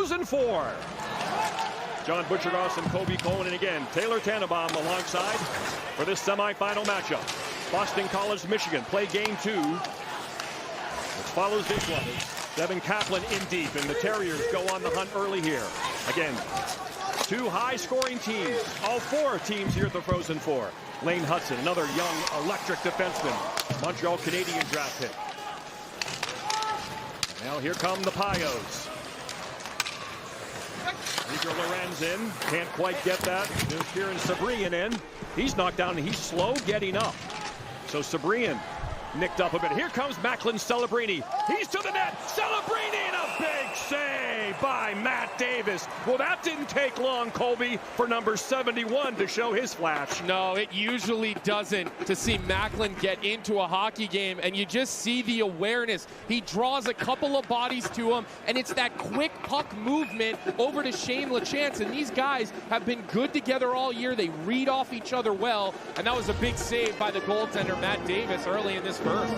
Frozen Four. John Butchergoss and Kobe Cohen, and again, Taylor Tannenbaum alongside for this semifinal matchup. Boston College, Michigan play game 2, which follows this one. Devin Kaplan in deep, and the Terriers go on the hunt early here. Again, 2 high-scoring teams, all 4 teams here at the Frozen Four. Lane Hudson, another young electric defenseman, Montreal Canadian draft pick. Now here come the Pios. Igor Lorenz in, can't quite get that. There's Kieran Sabrian in. He's knocked down and he's slow getting up. So Sabrian nicked up a bit. Here comes Macklin Celebrini. He's to the net. Celebrini, and a big save by Matt Davis. Well, that didn't take long, Colby, for number 71 to show his flash. No, it usually doesn't, to see Macklin get into a hockey game, and you just see the awareness. He draws a couple of bodies to him, and it's that quick puck movement over to Shane LaChance, and these guys have been good together all year. They read off each other well, and that was a big save by the goaltender, Matt Davis, early in this first.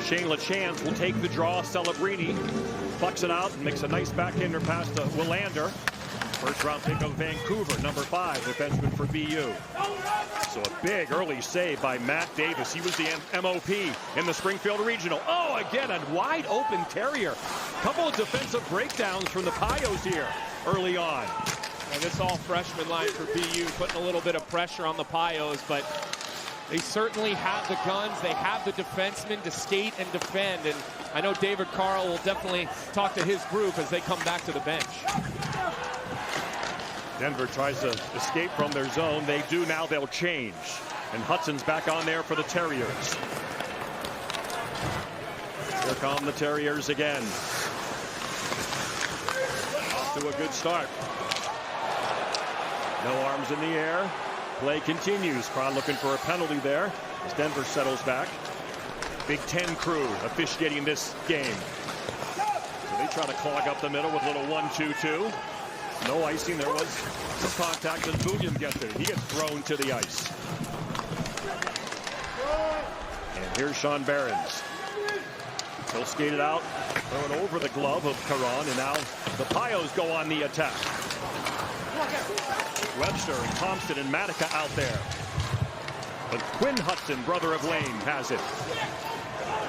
Shane LaChance will take the draw. Celebrini plucks it out and makes a nice backhander pass to Willander. First round pick of Vancouver, number 5 defenseman for BU. So a big early save by Matt Davis. He was the MOP in the Springfield Regional. Oh, again, a wide open Terrier. Couple of defensive breakdowns from the Pios here early on. And this all freshman line for BU, putting a little bit of pressure on the Pios, but they certainly have the guns. They have the defensemen to skate and defend. And I know David Carl will definitely talk to his group as they come back to the bench. Denver tries to escape from their zone. They do now. They'll change. And Hudson's back on there for the Terriers. Here come the Terriers again. Off to a good start. No arms in the air. Play continues. Cron looking for a penalty there as Denver settles back. Big Ten crew officiating this game. So they try to clog up the middle with a little 1-2-2. No icing. There was some contact as William gets there. He gets thrown to the ice. And here's Sean Behrens. He'll skate it out, throw it over the glove of Caron, and now the Pios go on the attack. Webster and Thompson and Matica out there. But Quinn Hudson, brother of Lane, has it.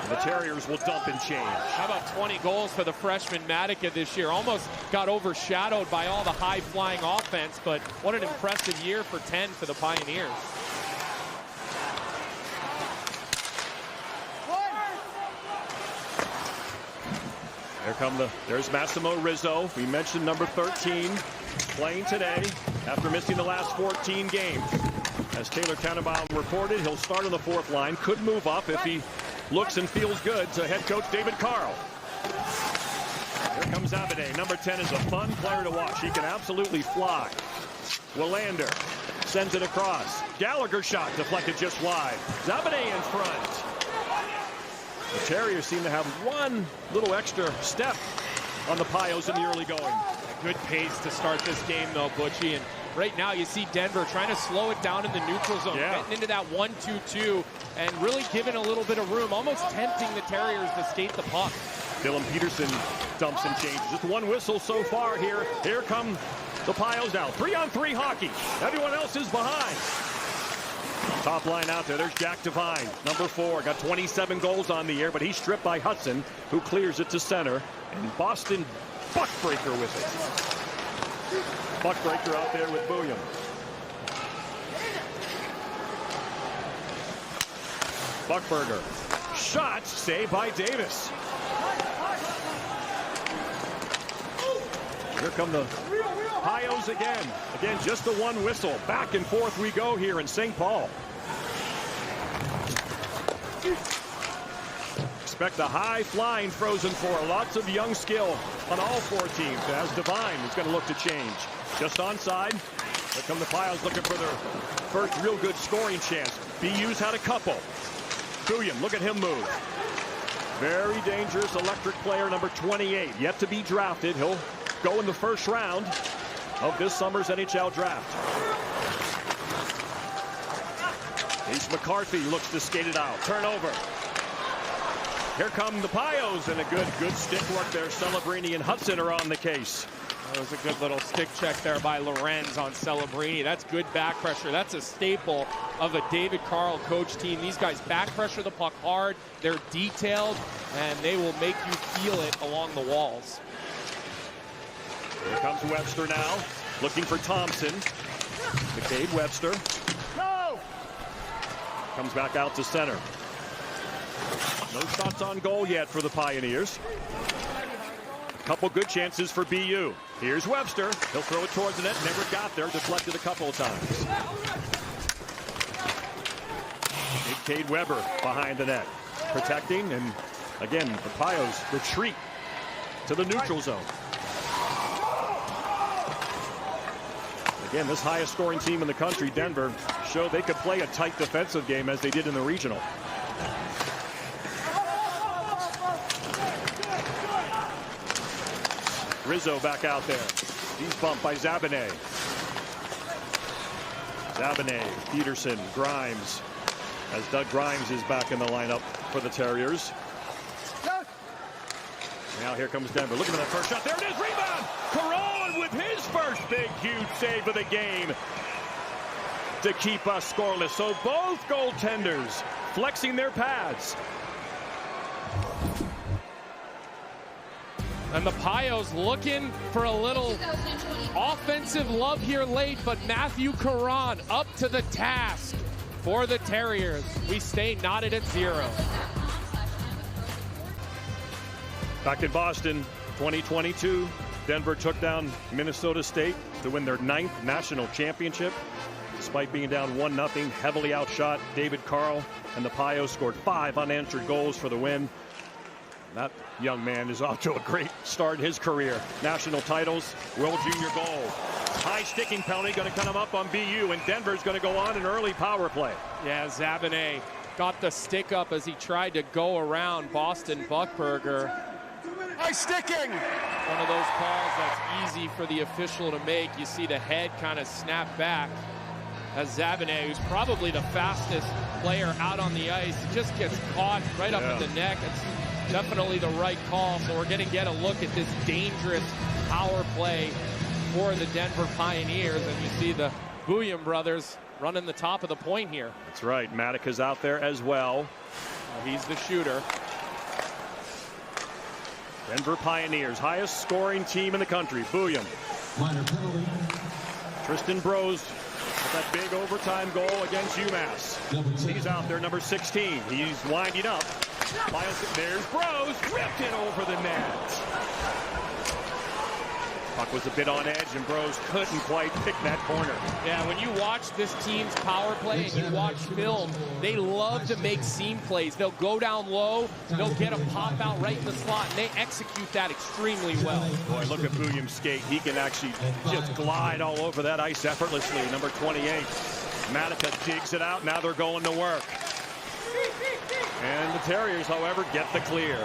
And the Terriers will dump and change. How about 20 goals for the freshman Matica this year? Almost got overshadowed by all the high-flying offense, but what an impressive year for 10 for the Pioneers. There's Massimo Rizzo. We mentioned number 13 playing today after missing the last 14 games. As Taylor Tannenbaum reported, he'll start on the 4th line. Could move up if he looks and feels good to head coach David Carl. Here comes Abade. Number 10 is a fun player to watch. He can absolutely fly. Willander sends it across. Gallagher shot deflected just wide. Zabade in front. The Terriers seem to have one little extra step on the Pios in the early going. A good pace to start this game, though, Butchie. And right now you see Denver trying to slow it down in the neutral zone, getting into that 1-2-2 and really giving a little bit of room, almost tempting the Terriers to skate the puck. Dylan Peterson dumps and changes. Just one whistle so far here. Here come the Pios now. 3-on-3 hockey. Everyone else is behind. Top line out there. There's Jack Devine, number 4. Got 27 goals on the year, but he's stripped by Hudson, who clears it to center. And Boston Buckbreaker with it. Buckbreaker out there with William. Buckberger. Shot saved by Davis. Here come the Pios again. Again, just the one whistle. Back and forth we go here in St. Paul. Expect a high-flying Frozen Four. Lots of young skill on all 4 teams. As Devine is going to look to change. Just onside. Here come the Pios looking for their first real good scoring chance. BU's had a couple. William, look at him move. Very dangerous electric player, number 28. Yet to be drafted. He'll go in the first round of this summer's NHL draft. Ace McCarthy looks to skate it out. Turnover. Here come the Pios, and a good stick work there. Celebrini and Hudson are on the case. That was a good little stick check there by Lorenz on Celebrini. That's good back pressure. That's a staple of a David Carl coach team. These guys back pressure the puck hard. They're detailed, and they will make you feel it along the walls. Here comes Webster now, looking for Thompson. McCade Webster. No! Comes back out to center. No shots on goal yet for the Pioneers. Couple good chances for BU. Here's Webster. He'll throw it towards the net. Never got there. Deflected a couple of times. Big Cade Weber behind the net. Protecting, and again, the Pios retreat to the neutral zone. Again, this highest scoring team in the country, Denver, showed they could play a tight defensive game as they did in the regional. Rizzo back out there. He's bumped by Zabanet. Zabanet, Peterson, Grimes. As Doug Grimes is back in the lineup for the Terriers. Now here comes Denver. Looking for that first shot. There it is. Rebound. Caron with his first big, huge save of the game to keep us scoreless. So both goaltenders flexing their pads. And the Pios looking for a little offensive love here late, but Matthew Caron up to the task for the Terriers. We stay knotted at 0. Back in Boston, 2022, Denver took down Minnesota State to win their 9th national championship. Despite being down 1-0, heavily outshot, David Carl and the Pios scored 5 unanswered goals for the win. That young man is off to a great start in his career. National titles, World Junior gold. High sticking penalty going to come up on BU, and Denver's going to go on an early power play. Yeah, Zabanet got the stick up as he tried to go around Boston Buckberger. High sticking! One of those calls that's easy for the official to make. You see the head kind of snap back as Zabanet, who's probably the fastest player out on the ice, just gets caught right up in the neck. It's definitely the right call. So we're going to get a look at this dangerous power play for the Denver Pioneers. And you see the Bouillon brothers running the top of the point here. That's right. Matica's out there as well. He's the shooter. Denver Pioneers, highest scoring team in the country. Bouillon. Minor penalty. Tristan Brose with that big overtime goal against UMass. He's out there, number 16. He's winding up. There's Brose, ripped it over the net. Puck was a bit on edge, and Brose couldn't quite pick that corner. Yeah, when you watch this team's power play and you watch film, they love to make seam plays. They'll go down low, they'll get a pop out right in the slot, and they execute that extremely well. Boy, look at Bouillon's skate. He can actually just glide all over that ice effortlessly. Number 28. Matica digs it out. Now they're going to work. And the Terriers, however, get the clear.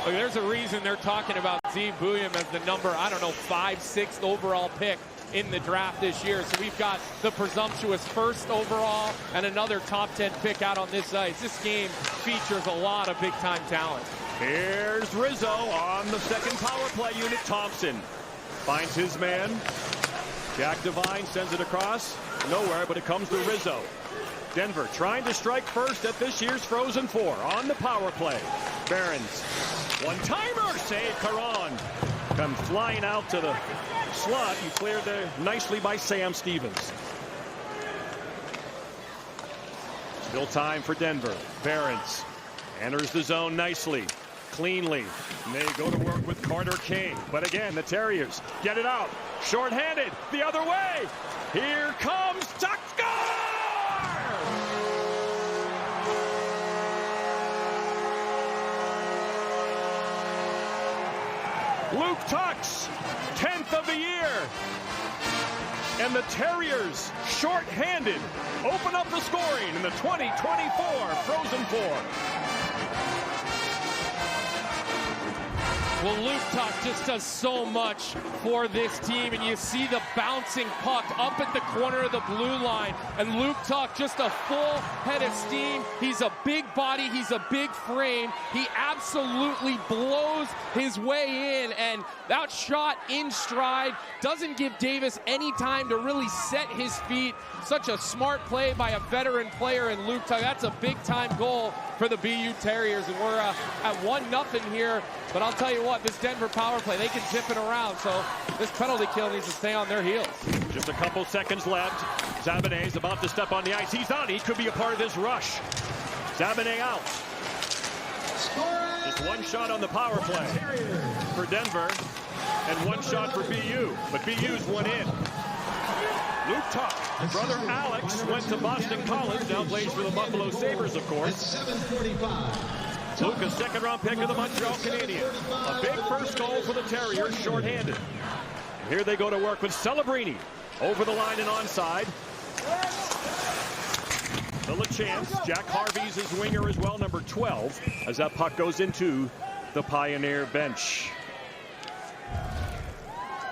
Look, there's a reason they're talking about Steve Bouillon as the number, 5th, 6th overall pick in the draft this year. So we've got the presumptuous 1st overall and another top 10 pick out on this ice. This game features a lot of big-time talent. Here's Rizzo on the second power play unit. Thompson finds his man. Jack Devine sends it across. Nowhere, but it comes to Rizzo. Denver trying to strike first at this year's Frozen Four on the power play. Barons, one-timer, save Caron. Comes flying out to the slot. He cleared there nicely by Sam Stevens. Still time for Denver. Barons enters the zone nicely, cleanly. And they go to work with Carter King. But again, the Terriers get it out. Short-handed, the other way. Here comes Tuch. Luke Tuch, 10th of the year. And the Terriers, short-handed, open up the scoring in the 2024 Frozen Four. Well, Luke Tuch just does so much for this team, and you see the bouncing puck up at the corner of the blue line, and Luke Tuch just a full head of steam. He's a big body, he's a big frame. He absolutely blows his way in, and that shot in stride doesn't give Davis any time to really set his feet. Such a smart play by a veteran player in Luke Tuch. That's a big-time goal for the BU Terriers, and we're at 1-0 here. But I'll tell you what, this Denver power play, they can zip it around, so this penalty kill needs to stay on their heels. Just a couple seconds left. Zabinet's about to step on the ice. He's on. He could be a part of this rush. Zabinet out. Just one shot on the power play for Denver and one shot for BU, but BU's one in. Luke Tuch, brother Alex, went to Boston College, now plays for the Buffalo Sabres, of course. Luke, a second-round pick of the Montreal Canadiens. A big first goal for the Terriers, shorthanded. Here they go to work with Celebrini. Over the line and onside. Still a chance. Jack Harvey's his winger as well, number 12, as that puck goes into the Pioneer bench.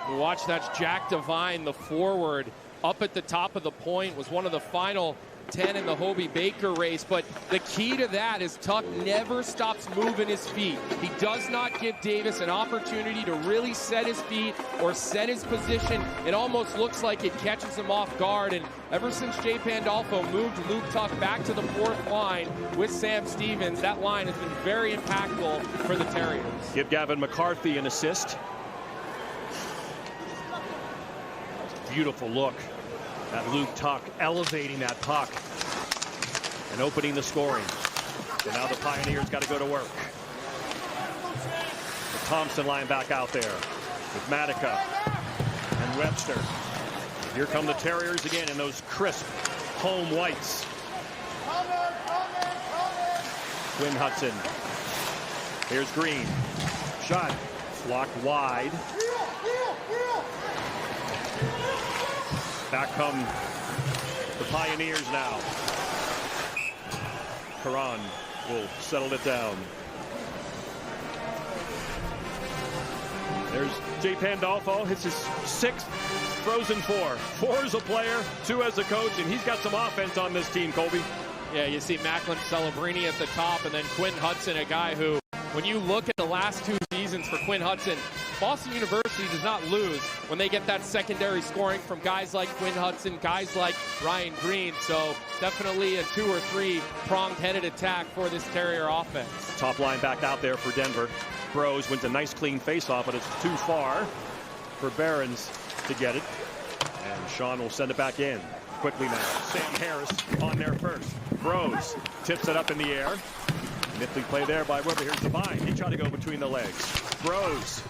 You watch, that's Jack Devine, the forward, up at the top of the point, was one of the final 10 in the Hobie Baker race, but the key to that is Tuch never stops moving his feet. He does not give Davis an opportunity to really set his feet or set his position. It almost looks like it catches him off guard, and ever since Jay Pandolfo moved Luke Tuch back to the fourth line with Sam Stevens, that line has been very impactful for the Terriers. Give Gavin McCarthy an assist. Beautiful look at Luke Tuch elevating that puck and opening the scoring. So now the Pioneers got to go to work. The Thompson line back out there with Matica and Webster. Here come the Terriers again in those crisp home whites. Quinn Hudson. Here's Green. Shot blocked wide. Back come the Pioneers now. Karan will settle it down. There's Jay Pandolfo. It's his 6th Frozen Four. 4 as a player, 2 as a coach, and he's got some offense on this team, Colby. Yeah, you see Macklin Celebrini at the top, and then Quinn Hudson, a guy who, when you look at the last 2 seasons for Quinn Hudson, Boston University does not lose when they get that secondary scoring from guys like Quinn Hudson, guys like Ryan Green. So definitely a 2 or 3 pronged headed attack for this Terrier offense. Top line back out there for Denver. Bros wins a nice clean faceoff, but it's too far for Barons to get it. And Sean will send it back in quickly now. Sam Harris on there first. Bros tips it up in the air. Nifty play there by Weber. Here's Devine. He tried to go between the legs. Bros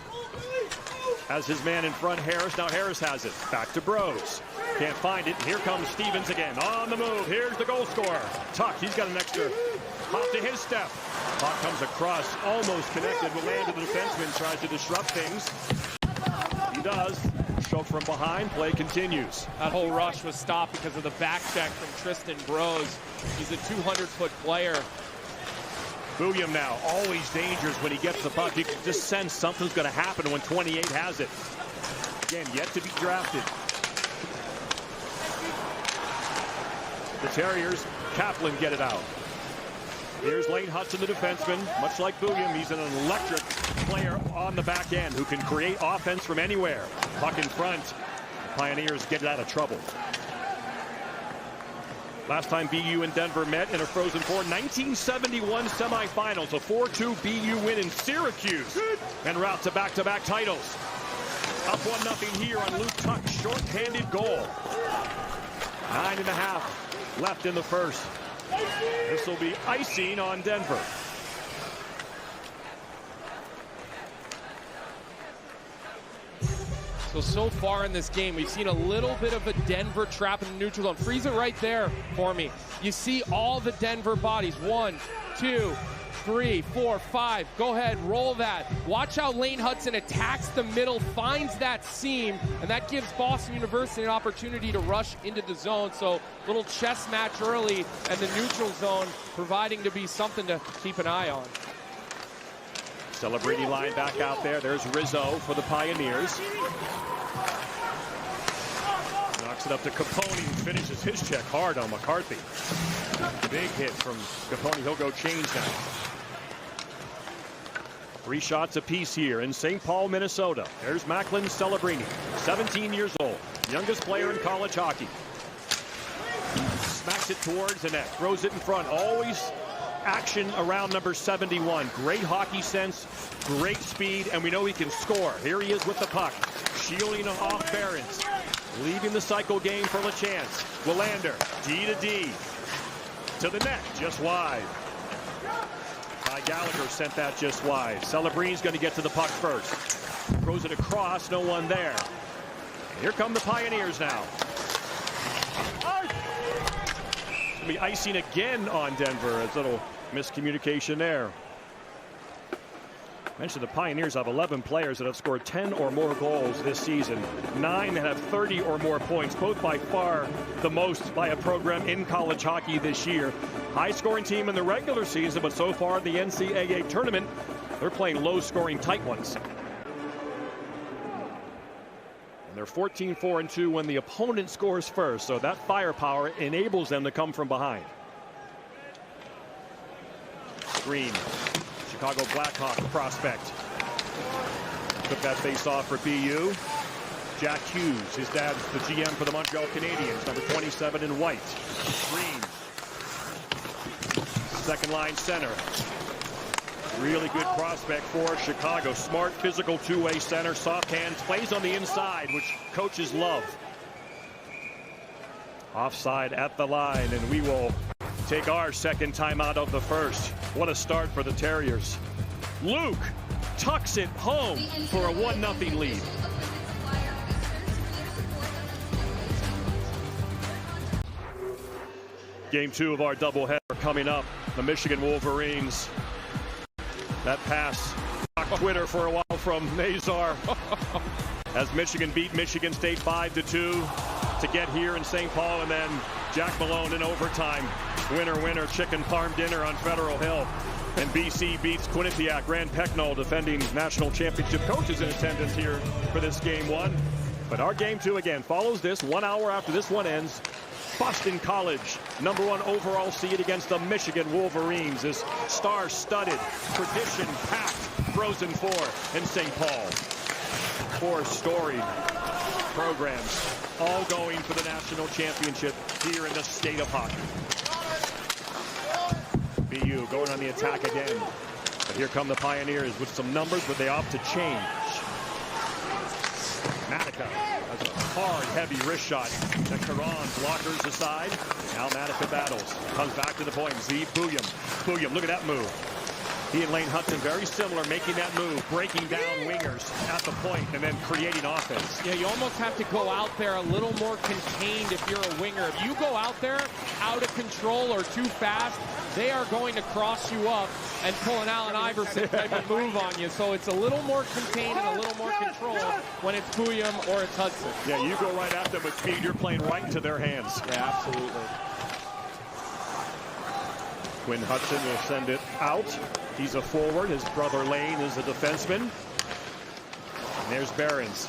has his man in front, Harris. Now Harris has it. Back to Bros. Can't find it. Here comes Stevens again. On the move. Here's the goal scorer. Tuch, he's got an extra hop to his step. Puck comes across, almost connected. Will land to the defenseman. Tries to disrupt things. He does. Choke from behind. Play continues. That whole rush was stopped because of the back check from Tristan Bros. He's a 200-foot player. William now, always dangerous when he gets the puck. You can just sense something's going to happen when 28 has it. Again, yet to be drafted. The Terriers, Kaplan get it out. Here's Lane Hudson, the defenseman. Much like William, he's an electric player on the back end who can create offense from anywhere. Puck in front. The Pioneers get it out of trouble. Last time BU and Denver met in a Frozen Four, 1971 semifinals, a 4-2 BU win in Syracuse, en route to back-to-back titles. Up 1-0 here on Luke Tuch, short-handed goal. 9.5 left in the first. This will be icing on Denver. So far in this game, we've seen a little bit of a Denver trap in the neutral zone. Freeze it right there for me. You see all the Denver bodies. 1, 2, 3, 4, 5. Go ahead, roll that. Watch how Lane Hudson attacks the middle, finds that seam, and that gives Boston University an opportunity to rush into the zone. So little chess match early, and the neutral zone providing to be something to keep an eye on. Celebrini line back out there. There's Rizzo for the Pioneers. Knocks it up to Capone, who finishes his check hard on McCarthy. Big hit from Capone. He'll go change now. 3 shots apiece here in St. Paul, Minnesota. There's Macklin Celebrini, 17 years old, youngest player in college hockey. Smacks it towards the net, throws it in front. Always action around number 71. Great hockey sense, great speed, and we know he can score. Here he is with the puck, shielding off Behrens. Leaving the cycle game for LeChance. Willander, D to D. To the net, just wide. Ty Gallagher sent that just wide. Celebrini's going to get to the puck first. Throws it across, no one there. And here come the Pioneers now. It's going to be icing again on Denver. It's a little miscommunication there. I mentioned the Pioneers have 11 players that have scored 10 or more goals this season. 9 that have 30 or more points, both by far the most by a program in college hockey this year. High-scoring team in the regular season, but so far in the NCAA tournament, they're playing low-scoring tight ones. And they're 14-4-2 when the opponent scores first, so that firepower enables them to come from behind. Green. Chicago Blackhawk prospect. Took that face off for BU. Jack Hughes, his dad's the GM for the Montreal Canadiens, number 27 in white. Green. Second line center. Really good prospect for Chicago. Smart, physical, two-way center, soft hands, plays on the inside, which coaches love. Offside at the line, and we will take our second timeout of the first. What a start for the Terriers. Luke tucks it home for a 1-0 lead. Game 2 of our doubleheader coming up. The Michigan Wolverines. That pass on Twitter for a while from Nazar. As Michigan beat Michigan State 5-2 to get here in St. Paul, and then Jack Malone in overtime. Winner, winner, chicken farm dinner on Federal Hill. And BC beats Quinnipiac. Grant Pecknold, defending national championship coaches, in attendance here for this game 1. But our game 2 again follows this 1 hour after this one ends. Boston College, number 1 overall seed against the Michigan Wolverines. This star-studded, tradition-packed Frozen Four in St. Paul. 4 storied programs, all going for the national championship here in the state of hockey. BU going on the attack again. But here come the Pioneers with some numbers, but they opt to change. Matica has a hard, heavy wrist shot. The Caron blockers aside. Now Matica battles. Comes back to the point. Zeev Bouillon. Bouillon, look at that move. He and Lane Hudson very similar, making that move, breaking down wingers at the point, and then creating offense. Yeah, you almost have to go out there a little more contained if you're a winger. If you go out there out of control or too fast, they are going to cross you up and pull an Allen Iverson type of move on you. So it's a little more contained and a little more control when it's Bouillon or it's Hudson. Yeah, you go right at them with speed, you're playing right into their hands. Yeah, absolutely. Quinn Hudson will send it out. He's a forward. His brother Lane is a defenseman. And there's Behrens.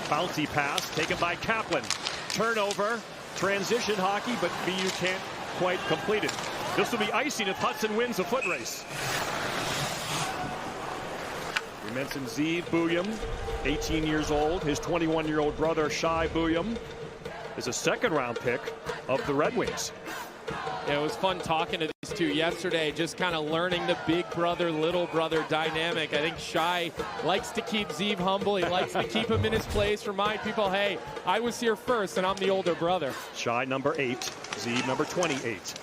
Bouncy pass taken by Kaplan. Turnover. Transition hockey, but BU can't quite complete it. This will be icing if Hudson wins a foot race. We mentioned Zeev Bouillon, 18 years old. His 21-year-old brother, Shai Bouillon, is a second-round pick of the Red Wings. Yeah, it was fun talking to these two yesterday, just kind of learning the big brother, little brother dynamic. I think Shai likes to keep Zeev humble. He likes to keep him in his place, remind people, hey, I was here first, and I'm the older brother. Shai, number 8. Zeev, number 28.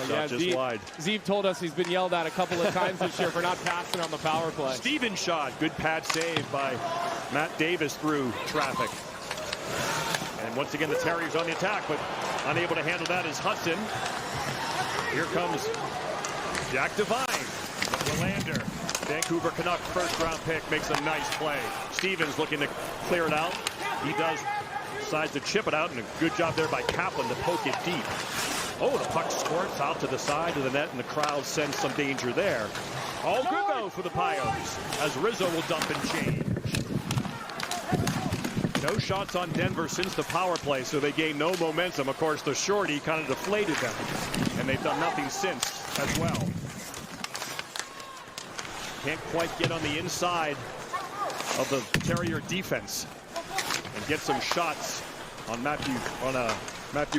Yeah, just wide. Zeev told us he's been yelled at a couple of times this year for not passing on the power play. Steven shot. Good pad save by Matt Davis through traffic. And once again, the Terriers on the attack, but unable to handle that is Hudson. Here comes Jack Devine. Willander, Vancouver Canuck first-round pick, makes a nice play. Stevens looking to clear it out. He does. Decides to chip it out, and a good job there by Kaplan to poke it deep. Oh, the puck squirts out to the side of the net, and the crowd sends some danger there. All good, though, for the Pios, as Rizzo will dump and change. No shots on Denver since the power play, so they gain no momentum. Of course, the shorty kind of deflated them, and they've done nothing since as well. Can't quite get on the inside of the Terrier defense and get some shots on Matthew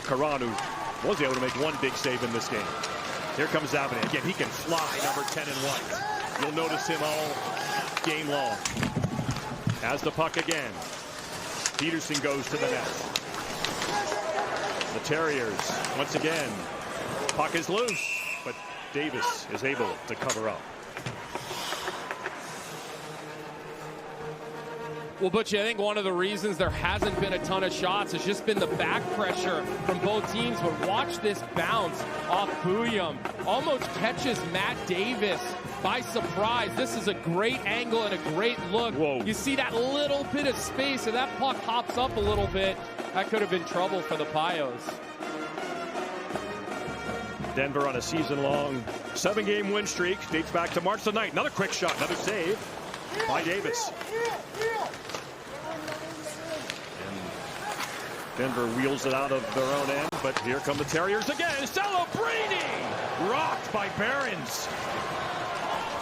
Caron, who was able to make one big save in this game. Here comes Avenant. Again, he can fly, number 10 in white. You'll notice him all game long. Has the puck again. Peterson goes to the net. The Terriers, once again, puck is loose, but Davis is able to cover up. Well, Butch, I think one of the reasons there hasn't been a ton of shots has just been the back pressure from both teams. But watch this bounce off Buyum. Almost catches Matt Davis by surprise. This is a great angle and a great look. Whoa. You see that little bit of space, and that puck hops up a little bit. That could have been trouble for the Pios. Denver on a season-long 7-game win streak. Dates back to March the 9th. Another quick shot, another save by Davis. Denver wheels it out of their own end, but here come the Terriers again. Celebrini rocked by Behrens.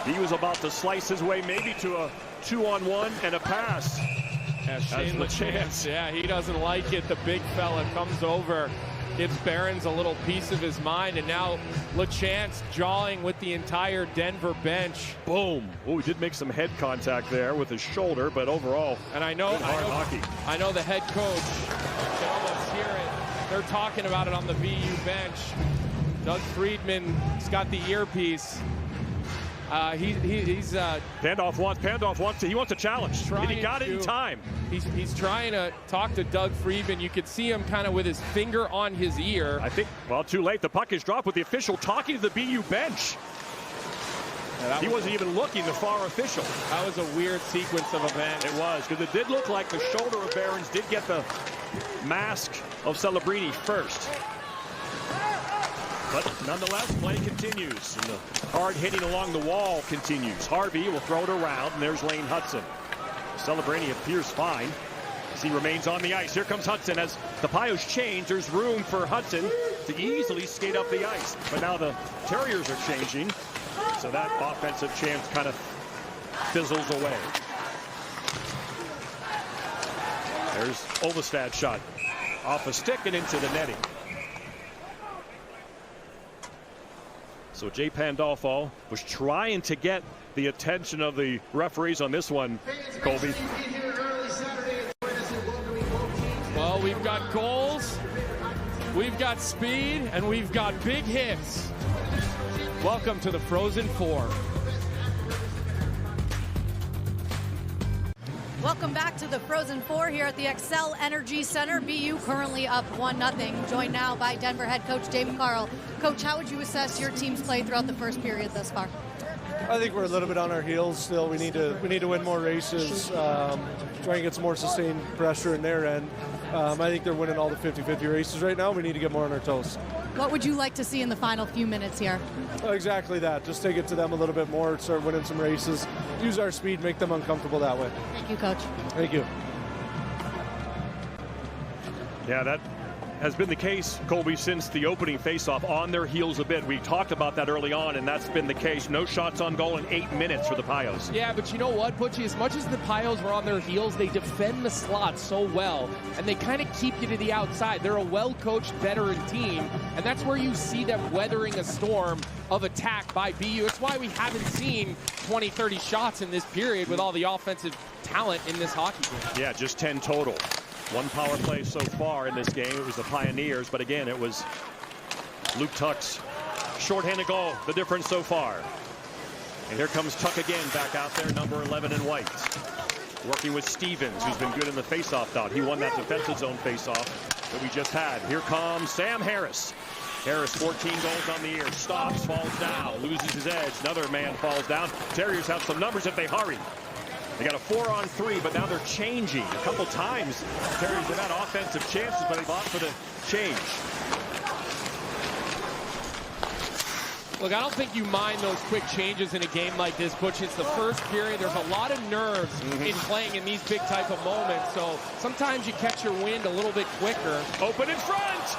He was about to slice his way maybe to a 2-on-1 and a pass. Shane LeChance, yeah, he doesn't like it. The big fella comes over, gives Behrens a little piece of his mind, and now LeChance jawing with the entire Denver bench. Boom. Oh, he did make some head contact there with his shoulder, but overall, and I know the head coach, you can almost hear it. They're talking about it on the BU bench. Doug Friedman's got the earpiece. Pandolf wants a challenge, and he got it in time. He's trying to talk to Doug Friedman. You could see him kind of with his finger on his ear. I think, well, too late. The puck is dropped with the official talking to the BU bench. He wasn't even looking, the far official. That was a weird sequence of events. It was, because it did look like the shoulder of Behrens did get the mask of Celebrini first. But nonetheless, play continues, and the hard hitting along the wall continues. Harvey will throw it around, and there's Lane Hudson. Celebrini appears fine as he remains on the ice. Here comes Hudson. As the Pios change, there's room for Hudson to easily skate up the ice. But now the Terriers are changing, so that offensive chance kind of fizzles away. There's Ovestad's shot off a stick and into the netting. So Jay Pandolfo was trying to get the attention of the referees on this one, Colby. Well, we've got goals, we've got speed, and we've got big hits. Welcome to the Frozen Four. Welcome back to the Frozen Four here at the Xcel Energy Center. BU currently up 1-0, joined now by Denver head coach David Carl. Coach, how would you assess your team's play throughout the first period thus far? I think we're a little bit on our heels still. We need to win more races, try and get some more sustained pressure in their end. I think they're winning all the 50-50 races right now. We need to get more on our toes. What would you like to see in the final few minutes here? Exactly that. Just take it to them a little bit more, start winning some races, use our speed, make them uncomfortable that way. Thank you, Coach. Thank you. Yeah, that has been the case, Colby, since the opening faceoff, on their heels a bit. We talked about that early on, and that's been the case. No shots on goal in 8 minutes for the Pios. Yeah, but you know what, Butchie? As much as the Pios were on their heels, they defend the slot so well, and they kind of keep you to the outside. They're a well-coached veteran team, and that's where you see them weathering a storm of attack by BU. It's why we haven't seen 20, 30 shots in this period with all the offensive talent in this hockey game. Yeah, just 10 total. One power play so far in this game. It was the Pioneers, but again, it was Luke Tuch's shorthanded goal, the difference so far. And here comes Tuch again, back out there, number 11 in white. Working with Stevens, who's been good in the faceoff dot. He won that defensive zone faceoff that we just had. Here comes Sam Harris. Harris, 14 goals on the year. Stops, falls down, loses his edge. Another man falls down. Terriers have some numbers if they hurry. They got a 4-on-3, but now they're changing. A couple times, Terriers have had offensive chances, but they've opted for the change. Look, I don't think you mind those quick changes in a game like this, Butch. It's the first period. There's a lot of nerves in playing in these big type of moments. So sometimes you catch your wind a little bit quicker. Open in front.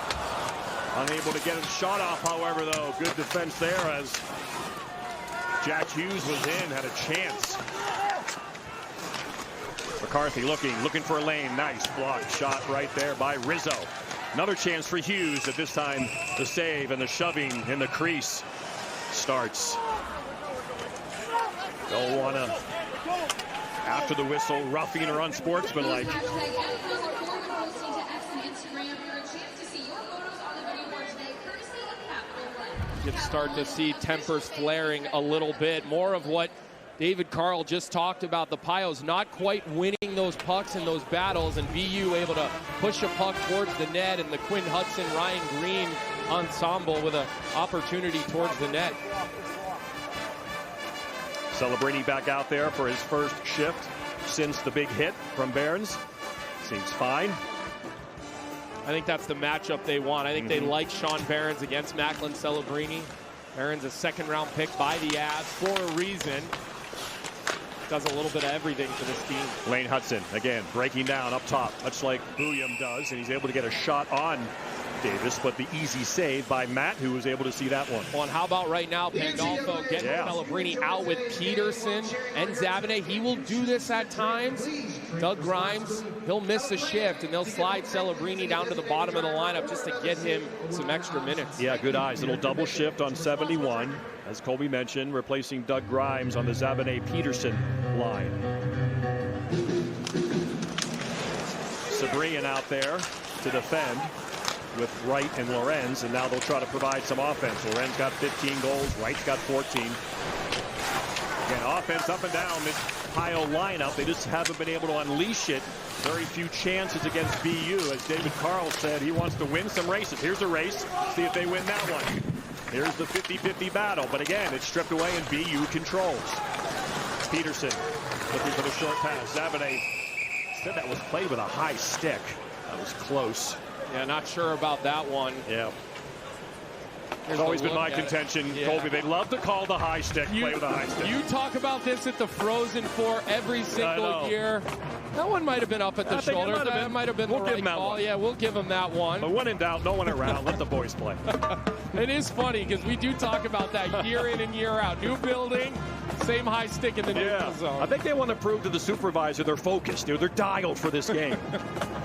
Unable to get a shot off, however, though. Good defense there as Jack Hughes was in, had a chance. McCarthy looking for a lane. Nice block shot right there by Rizzo. Another chance for Hughes, at this time the save and the shoving in the crease starts. Don't want to, after the whistle, roughing or unsportsmanlike. You can start to see tempers flaring a little bit. More of what David Carl just talked about. The Pios not quite winning those pucks in those battles, and VU able to push a puck towards the net, and the Quinn Hudson, Ryan Green ensemble with an opportunity towards the net. Celebrini back out there for his first shift since the big hit from Behrens. Seems fine. I think that's the matchup they want. I think they like Sean Behrens against Macklin Celebrini. Behrens a second-round pick by the Avs for a reason. Does a little bit of everything for this team. Lane Hudson, again, breaking down up top, much like Bouillon does, and he's able to get a shot on Davis, but the easy save by Matt, who was able to see that one. Well, and how about right now, Pandolfo getting Celebrini out with Peterson and Zabinet. He will do this at times. Doug Grimes, he'll miss the shift, and they'll slide Celebrini down to the bottom of the lineup just to get him some extra minutes. Yeah, good eyes. Little double shift on 71, as Colby mentioned, replacing Doug Grimes on the Zabinet-Peterson line. Sabrian out there to defend with Wright and Lorenz, and now they'll try to provide some offense. Lorenz got 15 goals, Wright's got 14. Again, offense up and down this Pio lineup. They just haven't been able to unleash it. Very few chances against BU. As David Carl said, he wants to win some races. Here's a race. See if they win that one. Here's the 50-50 battle. But again, it's stripped away and BU controls. Peterson looking for the short pass. Zabinet said that was played with a high stick. That was close. Yeah, not sure about that one. Yeah. It's always been my contention, Colby. They love to call the high stick, play with a high stick. You talk about this at the Frozen Four every single year. That one might have been up at the shoulder. That might have been the right call. Yeah, we'll give him that one. But when in doubt, no one around. Let the boys play. It is funny because we do talk about that year in and year out. New building, same high stick in the neutral zone. I think they want to prove to the supervisor they're focused. They're dialed for this game.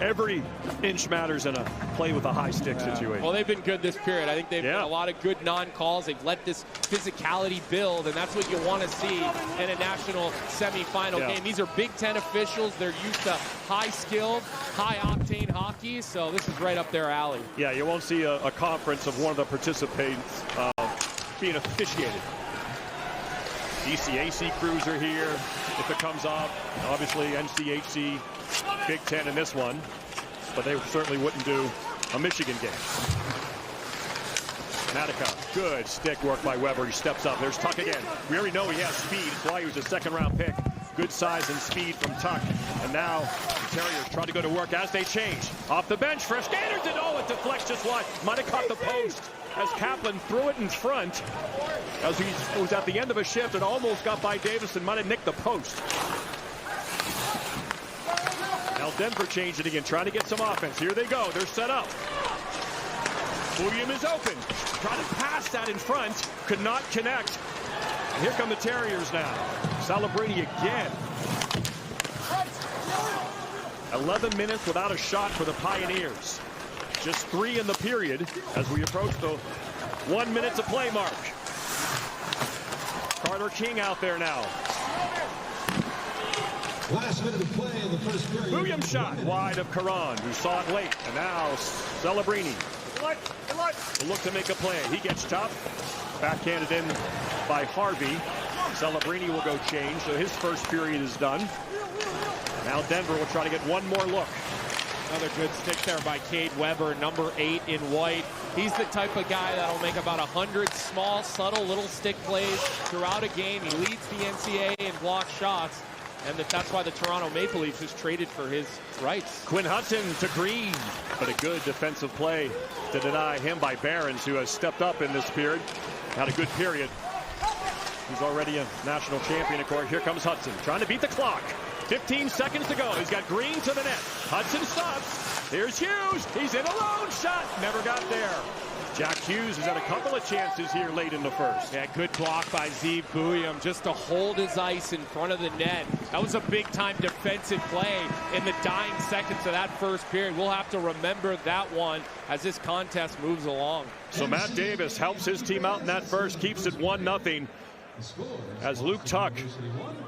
Every inch matters in a play with a high stick situation. Well, they've been good this period. I think they've been a lot of good non-calls. They've let this physicality build, and that's what you want to see in a national semifinal game. These are Big Ten officials. They're used to high-skilled, high-octane hockey, so this is right up their alley. Yeah, you won't see a conference of one of the participants being officiated. DCAC crews are here if it comes off. Obviously, NCHC, Big Ten in this one, but they certainly wouldn't do a Michigan game. Nadika, good stick work by Weber. He steps up. There's Tuch again. We already know he has speed. That's why he was a second-round pick. Good size and speed from Tuch. And now the Terriers try to go to work as they change. Off the bench, Fresh Anderson. Oh, it deflects just wide. Might have caught the post as Kaplan threw it in front. As he was at the end of a shift and almost got by Davison. Might have nicked the post. Now Denver changed it again, trying to get some offense. Here they go. They're set up. William is open. Trying to pass that in front. Could not connect. And here come the Terriers now. Celebrini again. 11 minutes without a shot for the Pioneers. Just 3 in the period as we approach the 1 minute to play mark. Carter King out there now. Last minute of play in the first period. William shot wide of Caron, who saw it late. And now Celebrini will look to make a play. He gets tough. Backhanded in by Harvey. Celebrini will go change, so his first period is done. Now Denver will try to get one more look. Another good stick there by Cade Weber, number 8 in white. He's the type of guy that'll make about 100 small, subtle little stick plays throughout a game. He leads the NCAA in block shots, and that's why the Toronto Maple Leafs just traded for his rights. Quinn Hudson to Green, but a good defensive play to deny him by Behrens, who has stepped up in this period. had a good period. He's already a national champion, of course. Here comes Hudson, trying to beat the clock. 15 seconds to go. He's got Green to the net. Hudson stops. Here's Hughes. He's in alone. Shot. Never got there. Jack Hughes has had a couple of chances here late in the first. Yeah, good block by Zeev Buium just to hold his ice in front of the net. That was a big-time defensive play in the dying seconds of that first period. We'll have to remember that one as this contest moves along. So Matt Davis helps his team out in that first, keeps it 1-0. As Luke Tuch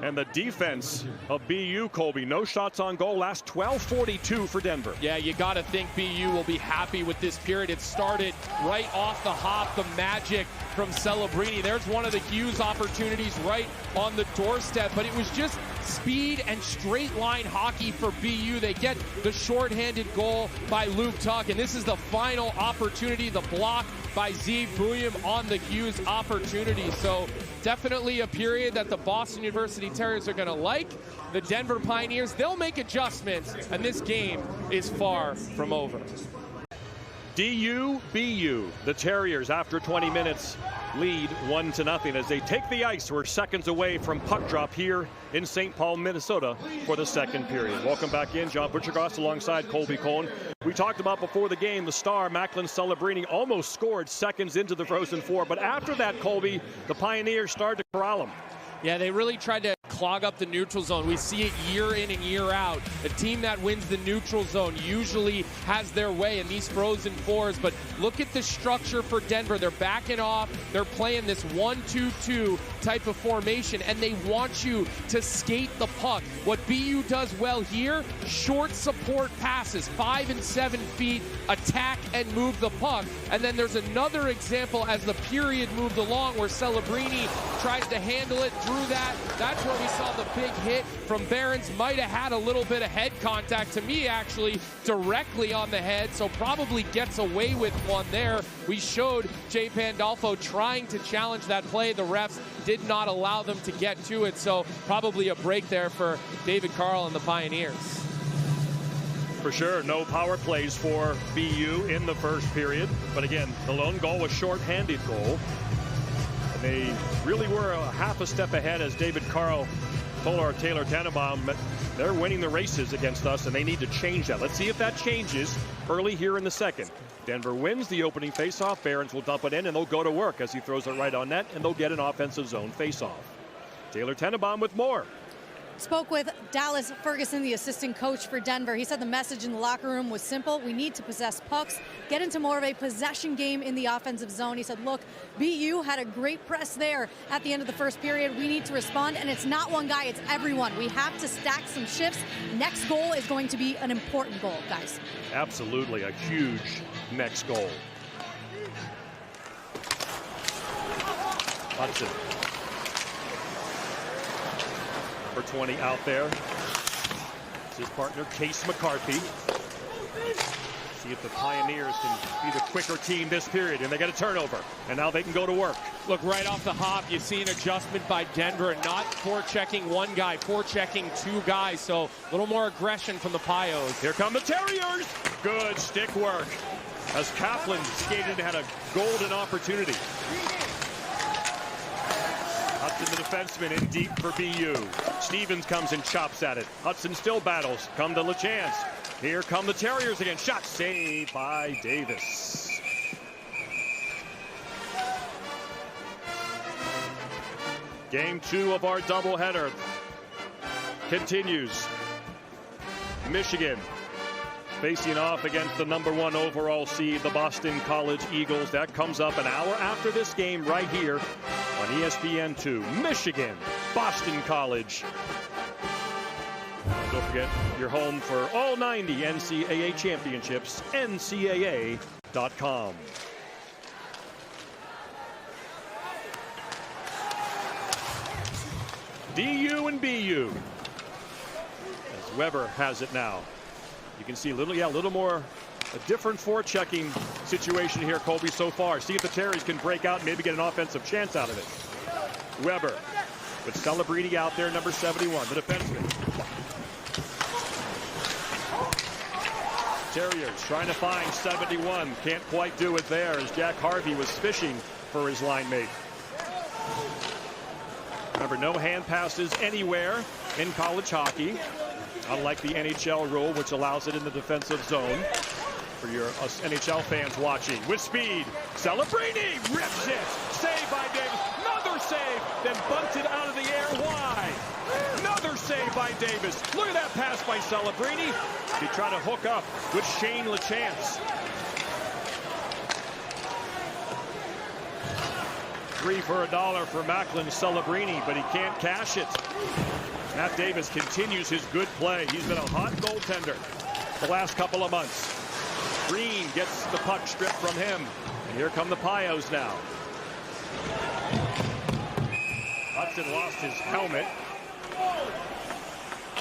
and the defense of BU, Colby, no shots on goal, last 12:42 for Denver. Yeah, you got to think BU will be happy with this period. It started right off the hop, the magic from Celebrini. There's one of the Hughes opportunities right on the doorstep, but it was just speed and straight line hockey for BU. They get the shorthanded goal by Luke Tuch, and this is the final opportunity, the block by Zeev Buium on the Hughes opportunity. So definitely a period that the Boston University Terriers are going to like. The Denver Pioneers, they'll make adjustments, and this game is far from over. DU-BU, the Terriers, after 20 minutes, lead 1-0 as they take the ice. We're seconds away from puck drop here in St. Paul, Minnesota for the second period. Welcome back in. John Butchergoss alongside Colby Cohen. We talked about before the game, the star, Macklin Celebrini, almost scored seconds into the Frozen Four. But after that, Colby, the Pioneers started to corral him. Yeah, they really tried to clog up the neutral zone. We see it year in and year out. A team that wins the neutral zone usually has their way in these Frozen Fours, but look at the structure for Denver. They're backing off. They're playing this 1-2-2 type of formation, and they want you to skate the puck. What BU does well here, short support passes, 5 and 7 feet, attack and move the puck. And then there's another example as the period moved along where Celebrini tries to handle it, drew that. That's where we saw the big hit from Behrens. Might have had a little bit of head contact, to me actually directly on the head, so probably gets away with one there. We showed Jay Pandolfo trying to challenge that play. The refs did not allow them to get to it, so probably a break there for David Carl and the Pioneers. For sure, no power plays for BU in the first period, but again, the lone goal was short-handed goal. They really were a half a step ahead, as David Carl told our Taylor Tannenbaum. They're winning the races against us, and they need to change that. Let's see if that changes early here in the second. Denver wins the opening faceoff. Behrens will dump it in, and they'll go to work as he throws it right on net, and they'll get an offensive zone faceoff. Taylor Tannenbaum with more. Spoke with Dallas Ferguson, the assistant coach for Denver. He said the message in the locker room was simple. We need to possess pucks, get into more of a possession game in the offensive zone. He said, look, BU had a great press there at the end of the first period. We need to respond, and it's not one guy, it's everyone. We have to stack some shifts. Next goal is going to be an important goal, guys. Absolutely, a huge next goal. Hudson. Number 20 out there. It's his partner, Case McCarthy. See if the Pioneers can be the quicker team this period, and they get a turnover, and now they can go to work. Look, right off the hop, you see an adjustment by Denver, not forechecking one guy, forechecking two guys, so a little more aggression from the Pios. Here come the Terriers. Good stick work as Kaplan skated and had a golden opportunity. Hudson, the defenseman, in deep for BU. Stevens comes and chops at it. Hudson still battles. Come to LaChance. Here come the Terriers again. Shot saved by Davis. Game 2 of our doubleheader continues. Michigan facing off against the #1 overall seed, the Boston College Eagles. That comes up an hour after this game right here on ESPN2. Michigan, Boston College. Don't forget, you're home for all 90 NCAA championships, NCAA.com. DU and BU. As Weber has it now. You can see a little more, a different forechecking situation here, Colby, so far. See if the Terriers can break out and maybe get an offensive chance out of it. Weber with Celebrini out there, number 71, the defenseman. Terriers trying to find 71. Can't quite do it there as Jack Harvey was fishing for his line mate. Remember, no hand passes anywhere in college hockey, unlike the NHL rule, which allows it in the defensive zone. For your us NHL fans watching, with speed, Celebrini rips it. Save by Davis. Another save, then bunted out of the air wide. Another save by Davis. Look at that pass by Celebrini. He tried to hook up with Shane LaChance. 3 for $1 for Macklin Celebrini, but he can't cash it. Matt Davis continues his good play. He's been a hot goaltender the last couple of months. Green gets the puck stripped from him. And here come the Pios now. Hudson lost his helmet.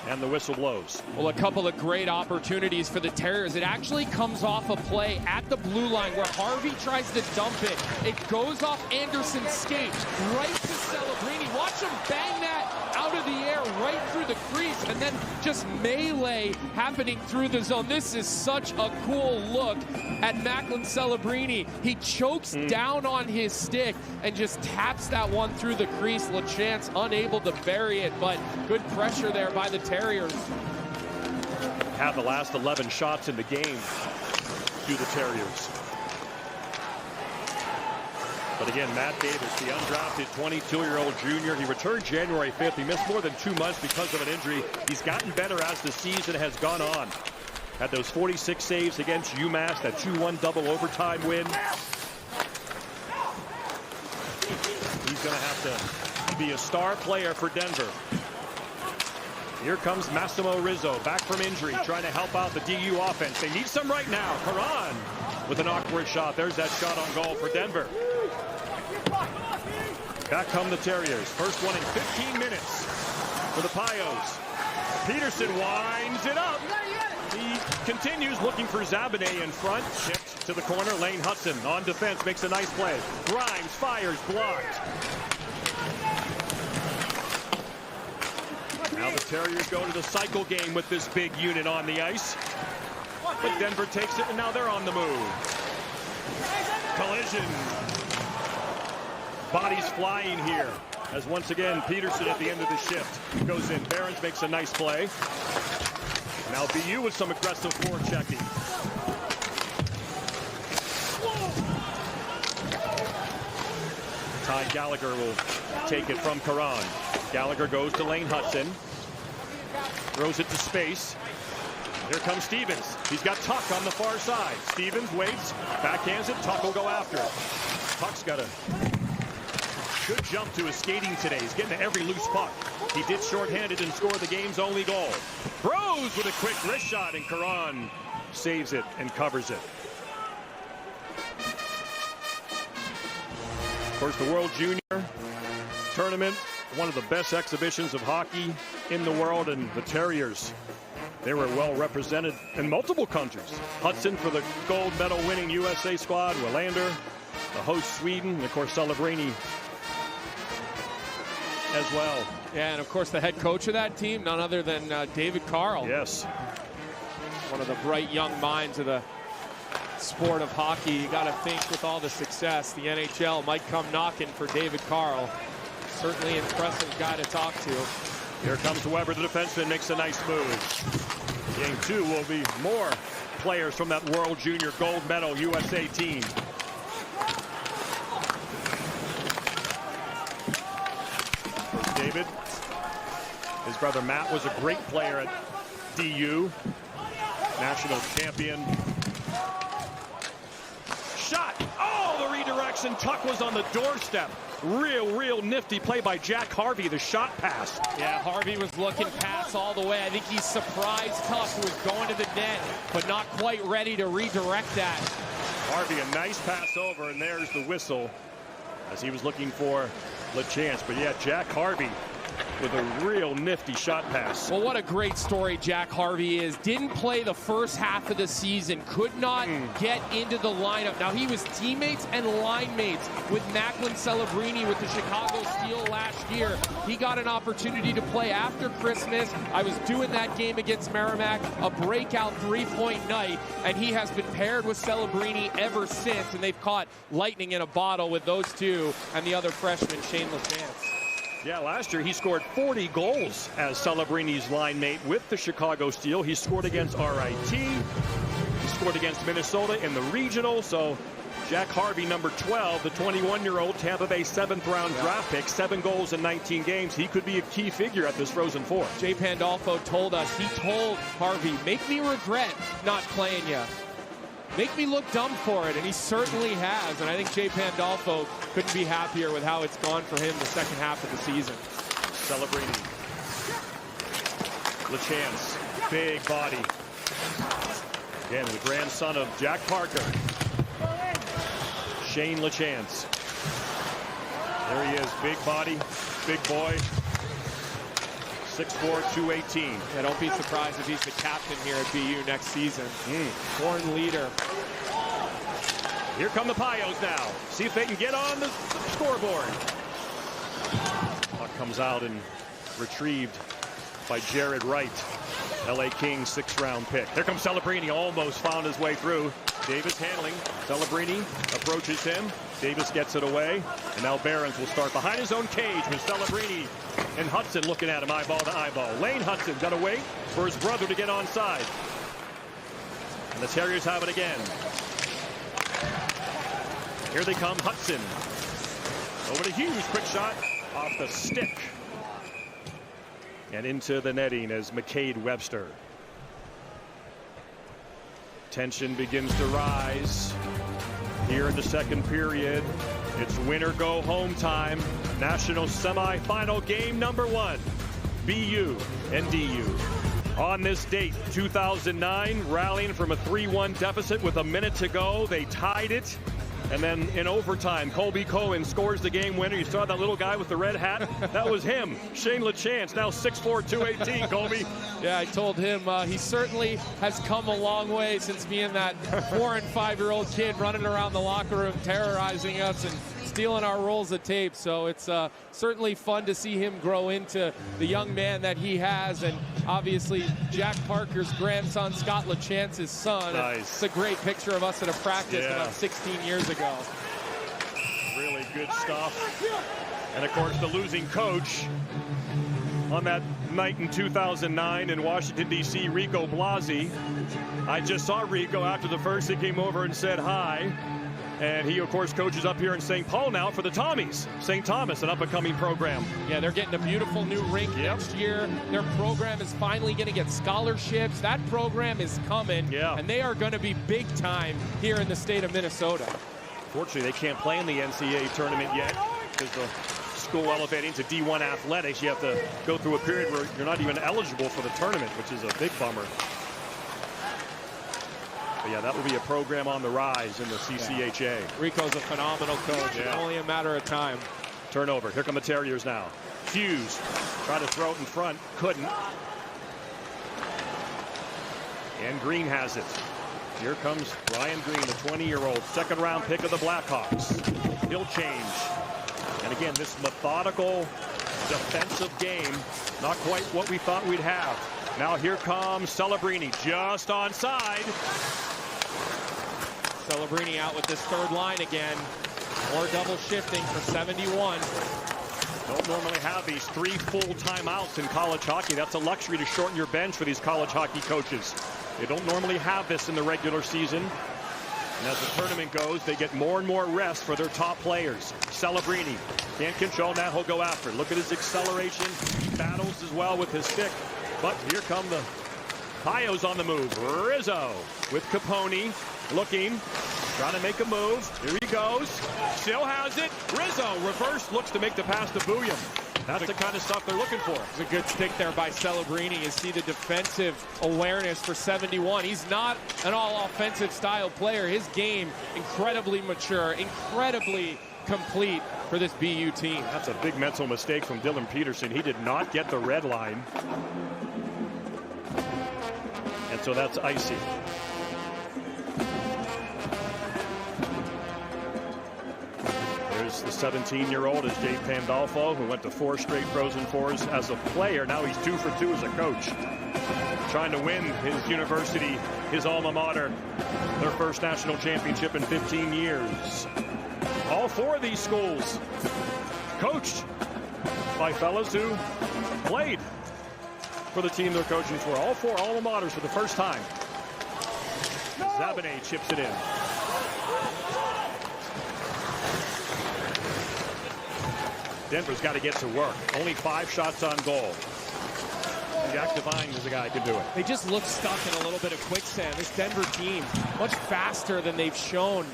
And the whistle blows. Well, a couple of great opportunities for the Terriers. It actually comes off a play at the blue line where Harvey tries to dump it. It goes off Anderson's skate right to Celebrini. Watch him bang that out of the air right through the crease, and then just melee happening through the zone. This is such a cool look at Macklin Celebrini. He chokes down on his stick and just taps that one through the crease. LaChance unable to bury it, but good pressure there by the Terriers. Had the last 11 shots in the game to the Terriers. But again, Matt Davis, the undrafted 22-year-old junior, he returned January 5th. He missed more than 2 months because of an injury. He's gotten better as the season has gone on. Had those 46 saves against UMass, that 2-1 double overtime win. He's going to have to be a star player for Denver. Here comes Massimo Rizzo, back from injury, trying to help out the DU offense. They need some right now. Karan with an awkward shot. There's that shot on goal for Denver. Back come the Terriers. First one in 15 minutes for the Pios. Peterson winds it up. He continues looking for Zabinet in front. Chipped to the corner. Lane Hudson on defense makes a nice play. Grimes fires, blocked. Now the Terriers go to the cycle game with this big unit on the ice. But Denver takes it, and now they're on the move. Collision. Bodies flying here. As once again, Peterson at the end of the shift goes in. Behrens makes a nice play. Now BU with some aggressive forechecking. Ty Gallagher will take it from Karan. Gallagher goes to Lane Hudson. Throws it to space. Here comes Stevens. He's got Tuch on the far side. Stevens waits, backhands it. Tuch will go after it. Tuch's got a good jump to his skating today. He's getting to every loose puck. He did shorthanded and score the game's only goal. Bros with a quick wrist shot, and Karan saves it and covers it. Of course, the World Junior Tournament, one of the best exhibitions of hockey in the world, and the Terriers, they were well represented in multiple countries. Hudson for the gold medal winning USA squad, Willander, the host Sweden, and of course Celebrini as well. Yeah, and of course the head coach of that team, none other than David Carl. Yes. One of the bright young minds of the sport of hockey. You got to think with all the success, the NHL might come knocking for David Carl. Certainly impressive guy to talk to. Here comes Weber, the defenseman, makes a nice move. Game 2 will be more players from that World Junior gold medal USA team. David, his brother Matt was a great player at DU, national champion. Shot! Oh, the redirection. Tuch was on the doorstep. Real nifty play by Jack Harvey, the shot pass. Yeah, Harvey was looking past all the way. I think he surprised Tuch, who was going to the net, but not quite ready to redirect that. Harvey, a nice pass over, and there's the whistle as he was looking for LaChance. But yeah, Jack Harvey with a real nifty shot pass. Well, what a great story Jack Harvey is. Didn't play the first half of the season. Could not get into the lineup. Now, he was teammates and line mates with Macklin Celebrini with the Chicago Steel last year. He got an opportunity to play after Christmas. I was doing that game against Merrimack, a breakout three-point night, and he has been paired with Celebrini ever since, and they've caught lightning in a bottle with those two and the other freshman, Shane LaChance. Yeah, last year he scored 40 goals as Celebrini's line mate with the Chicago Steel. He scored against RIT. He scored against Minnesota in the regional. So Jack Harvey, number 12, the 21-year-old Tampa Bay 7th-round draft pick, 7 goals in 19 games. He could be a key figure at this Frozen Four. Jay Pandolfo told us, he told Harvey, make me regret not playing you. Make me look dumb for it, and he certainly has. And I think Jay Pandolfo couldn't be happier with how it's gone for him the second half of the season. Celebrini. LaChance, big body. Again, the grandson of Jack Parker. Shane LaChance. There he is, big body, big boy. 6'4", 218. Yeah, don't be surprised if he's the captain here at BU next season. Born leader. Here come the Pios now. See if they can get on the scoreboard. Puck comes out and retrieved by Jared Wright. LA Kings 6th-round pick. Here comes Celebrini, almost found his way through. Davis handling. Celebrini approaches him. Davis gets it away. And now Behrens will start behind his own cage with Celebrini and Hudson looking at him eyeball to eyeball. Lane Hudson got to wait for his brother to get onside. And the Terriers have it again. Here they come, Hudson. Over to Hughes, quick shot off the stick. And into the netting as McCade Webster. Tension begins to rise here in the second period. It's win or go home time. National semifinal game number 1. BU and DU. On this date, 2009, rallying from a 3-1 deficit with a minute to go. They tied it. And then in overtime, Colby Cohen scores the game winner. You saw that little guy with the red hat? That was him, Shane LaChance, now 6'4", 218, Colby. Yeah, I told him he certainly has come a long way since being that 4- and 5-year-old kid running around the locker room terrorizing us and stealing our rolls of tape. So it's certainly fun to see him grow into the young man that he has. And obviously, Jack Parker's grandson, Scott LaChance's son. Nice. It's a great picture of us at a practice about 16 years ago. Really good stuff. And of course, the losing coach on that night in 2009 in Washington, D.C., Rico Blasi. I just saw Rico after the first. He came over and said hi. And he, of course, coaches up here in St. Paul now for the Tommies. St. Thomas, an up-and-coming program. Yeah, they're getting a beautiful new rink next year. Their program is finally going to get scholarships. That program is coming, and they are going to be big time here in the state of Minnesota. Fortunately, they can't play in the NCAA tournament yet because the school elevating to D1 athletics. You have to go through a period where you're not even eligible for the tournament, which is a big bummer. But yeah, that will be a program on the rise in the CCHA. Yeah. Rico's a phenomenal coach. It's only a matter of time. Turnover. Here come the Terriers now. Hughes tried to throw it in front. Couldn't. And Green has it. Here comes Ryan Green, the 20-year-old, 2nd-round pick of the Blackhawks. He'll change. And again, this methodical defensive game, not quite what we thought we'd have. Now here comes Celebrini, just onside. Celebrini out with this 3rd line again. More double shifting for 71. Don't normally have these 3 full timeouts in college hockey. That's a luxury to shorten your bench for these college hockey coaches. They don't normally have this in the regular season. And as the tournament goes, they get more and more rest for their top players. Celebrini can't control, now he'll go after it. Look at his acceleration. He battles as well with his stick. But here come the Pios on the move. Rizzo with Capone looking, trying to make a move. Here he goes. Still has it. Rizzo reverse, looks to make the pass to Bouillon. That's the kind of stuff they're looking for. It's a good stick there by Celebrini. You see the defensive awareness for 71. He's not an all-offensive style player. His game, incredibly mature, incredibly complete for this BU team. That's a big mental mistake from Dylan Peterson. He did not get the red line. And so that's icy. There's the 17-year-old is Jay Pandolfo, who went to 4 straight Frozen Fours as a player. Now he's 2 for 2 as a coach. Trying to win his university, his alma mater, their first national championship in 15 years. All 4 of these schools coached by fellas who played for the team they're coaching for. All 4 alma maters for the first time. Zabane chips it in. Denver's got to get to work. Only 5 shots on goal. Jack Devine is the guy who can do it. They just look stuck in a little bit of quicksand. This Denver team, much faster than they've shown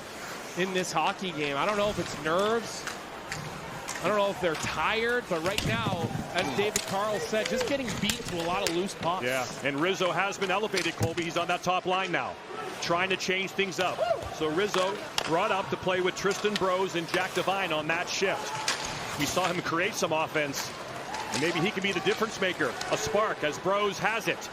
in this hockey game. I don't know if it's nerves. I don't know if they're tired, but right now, as David Carl said, just getting beat to a lot of loose pucks. Yeah, and Rizzo has been elevated, Colby. He's on that top line now, trying to change things up. So Rizzo brought up to play with Tristan Brose and Jack Devine on that shift. We saw him create some offense, and maybe he can be the difference maker, a spark, as Brose has it.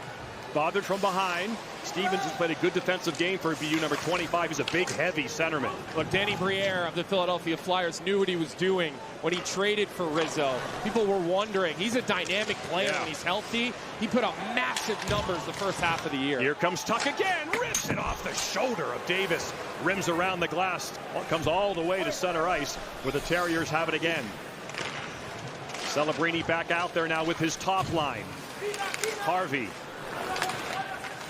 Bothered from behind. Stevens has played a good defensive game for BU number 25. He's a big, heavy centerman. Look, Danny Briere of the Philadelphia Flyers knew what he was doing when he traded for Rizzo. People were wondering. He's a dynamic player when he's healthy. He put up massive numbers the first half of the year. Here comes Tuch again. Rips it off the shoulder of Davis. Rims around the glass. Comes all the way to center ice where the Terriers have it again. Celebrini back out there now with his top line. Harvey.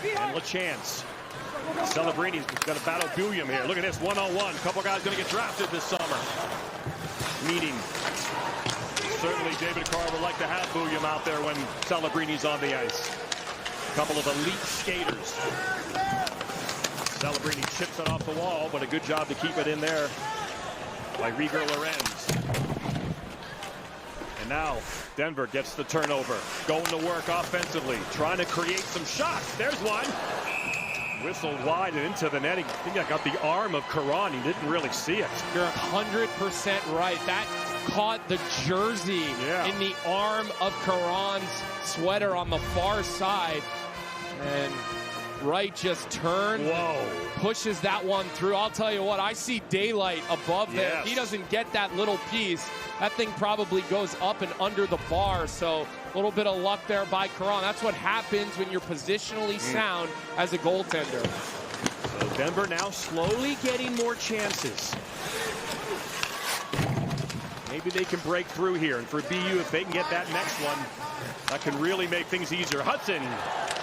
And LaChance. Celebrini's going to battle Billiam here. Look at this, one-on-one. Couple guys going to get drafted this summer. Meeting. Certainly David Carr would like to have Billiam out there when Celebrini's on the ice. A couple of elite skaters. Celebrini chips it off the wall, but a good job to keep it in there by Rieger Lorenz. And now Denver gets the turnover, going to work offensively, trying to create some shots. There's one. Whistled wide and into the netting. I think I got the arm of Karan. He didn't really see it. You're 100% right. That caught the jersey in the arm of Karan's sweater on the far side. And Wright just turned, pushes that one through. I'll tell you what, I see daylight above there. If he doesn't get that little piece, that thing probably goes up and under the bar. So a little bit of luck there by Karan. That's what happens when you're positionally sound as a goaltender. So Denver now slowly getting more chances. Maybe they can break through here. And for BU, if they can get that next one, that can really make things easier. Hudson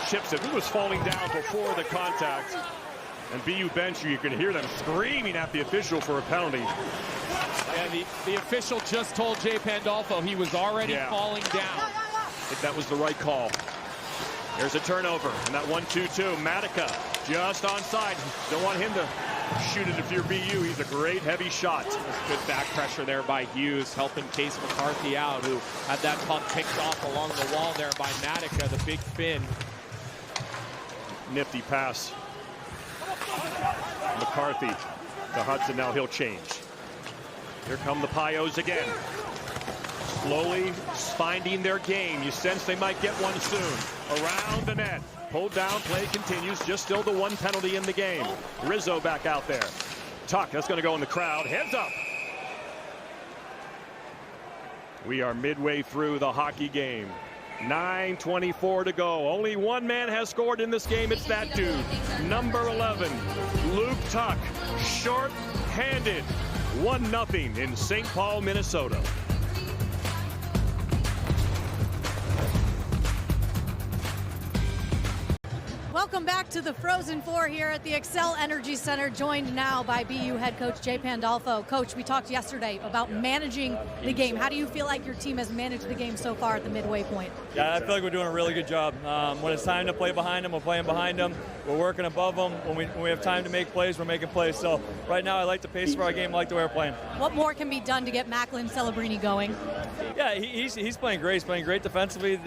chips it. He was falling down before the contact. And BU bench, you can hear them screaming at the official for a penalty. Yeah, the official just told Jay Pandolfo he was already falling down. I think that was the right call. There's a turnover, and that 1-2-2. Matica just onside. Don't want him to shoot it if you're BU. He's a great heavy shot. Good back pressure there by Hughes, helping Case McCarthy out, who had that puck picked off along the wall there by Matica, the big Finn. Nifty pass. McCarthy to Hudson. Now he'll change. Here come the Pios again. Slowly finding their game. You sense they might get one soon. Around the net. Pulled down. Play continues. Just still the one penalty in the game. Rizzo back out there. Tuch, that's going to go in the crowd. Heads up. We are midway through the hockey game. 9:24 to go. Only one man has scored in this game. It's that dude. Number 11, Luke Tuch. Short-handed. 1-0 in St. Paul, Minnesota. Welcome back to the Frozen Four here at the Xcel Energy Center, joined now by BU head coach Jay Pandolfo. Coach, we talked yesterday about managing the game. How do you feel like your team has managed the game so far at the midway point? Yeah, I feel like we're doing a really good job. When it's time to play behind them, we're playing behind them. We're working above them. When we have time to make plays, we're making plays. So right now, I like the pace of our game. I like the way we're playing. What more can be done to get Macklin Celebrini going? Yeah, he's playing great. He's playing great defensively.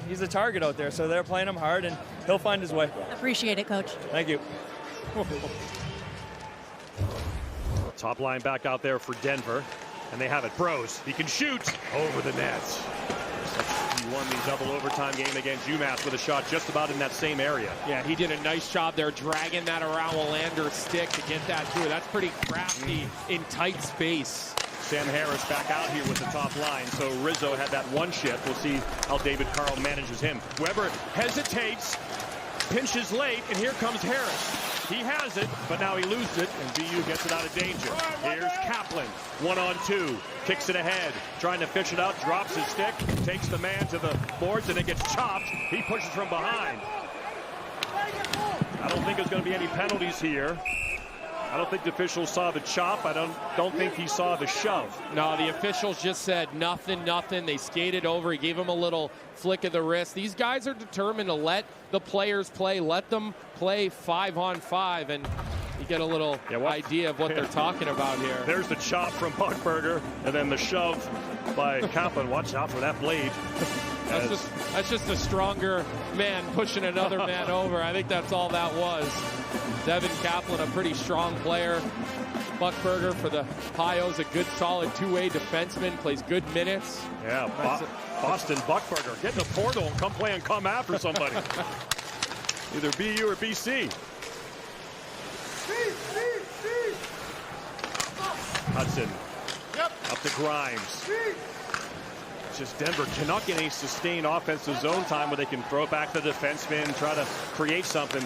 He's a target out there, so they're playing him hard, and he'll find his way. Appreciate it, Coach. Thank you. Top line back out there for Denver. And they have it. Bros, he can shoot over the net. He won the double overtime game against UMass with a shot just about in that same area. Yeah, he did a nice job there dragging that around Willander's stick to get that through. That's pretty crafty in tight space. Sam Harris back out here with the top line. So Rizzo had that one shift. We'll see how David Carl manages him. Weber hesitates, pinches late, and here comes Harris. He has it, but now he loses it, and BU gets it out of danger. Here's Kaplan, 1-on-2, kicks it ahead, trying to fish it out, drops his stick, takes the man to the boards, and it gets chopped. He pushes from behind. I don't think there's going to be any penalties here. I don't think the officials saw the chop. I don't think he saw the shove. No, the officials just said nothing, nothing. They skated over. He gave him a little flick of the wrist. These guys are determined to let the players play. Let them play 5-on-5, and you get a little idea of what they're talking about here. There's the chop from Buckberger, and then the shove by Kaplan. Watch out for that blade. That's just a stronger man pushing another man over. I think that's all that was. Devin Kaplan, a pretty strong player. Buckberger for the Pios, a good solid two-way defenseman, plays good minutes. Yeah, Boston Buckberger, get in the portal and come play and come after somebody. Either BU or BC. Hudson, up to Grimes. It's just Denver cannot get any sustained offensive zone time where they can throw it back to the defenseman, try to create something.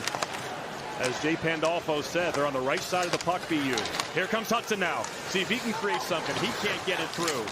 As Jay Pandolfo said, they're on the right side of the puck, BU. Here comes Hudson now. See if he can create something. He can't get it through.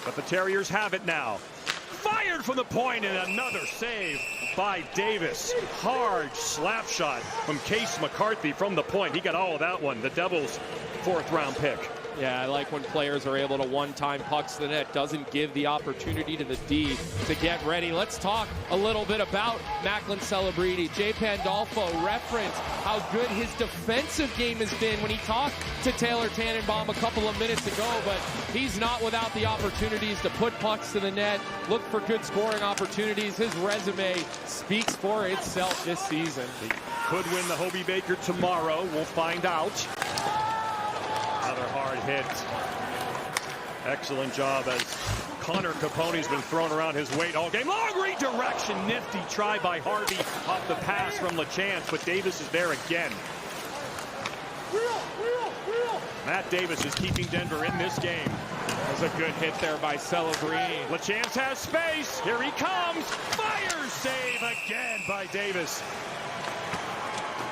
But the Terriers have it now. Fired from the point, and another save by Davis. Hard slap shot from Case McCarthy from the point. He got all of that one. The Devils' 4th-round pick. Yeah, I like when players are able to one-time pucks to the net. Doesn't give the opportunity to the D to get ready. Let's talk a little bit about Macklin Celebrini. Jay Pandolfo referenced how good his defensive game has been when he talked to Taylor Tannenbaum a couple of minutes ago, but he's not without the opportunities to put pucks to the net, look for good scoring opportunities. His resume speaks for itself this season. He could win the Hobey Baker tomorrow. We'll find out. Another hard hit. Excellent job as Connor Capone's been thrown around his weight all game. Long redirection. Nifty try by Harvey off the pass from LaChance, but Davis is there again. Matt Davis is keeping Denver in this game. That's a good hit there by Celebrini. LaChance has space. Here he comes. Fires. Save again by Davis.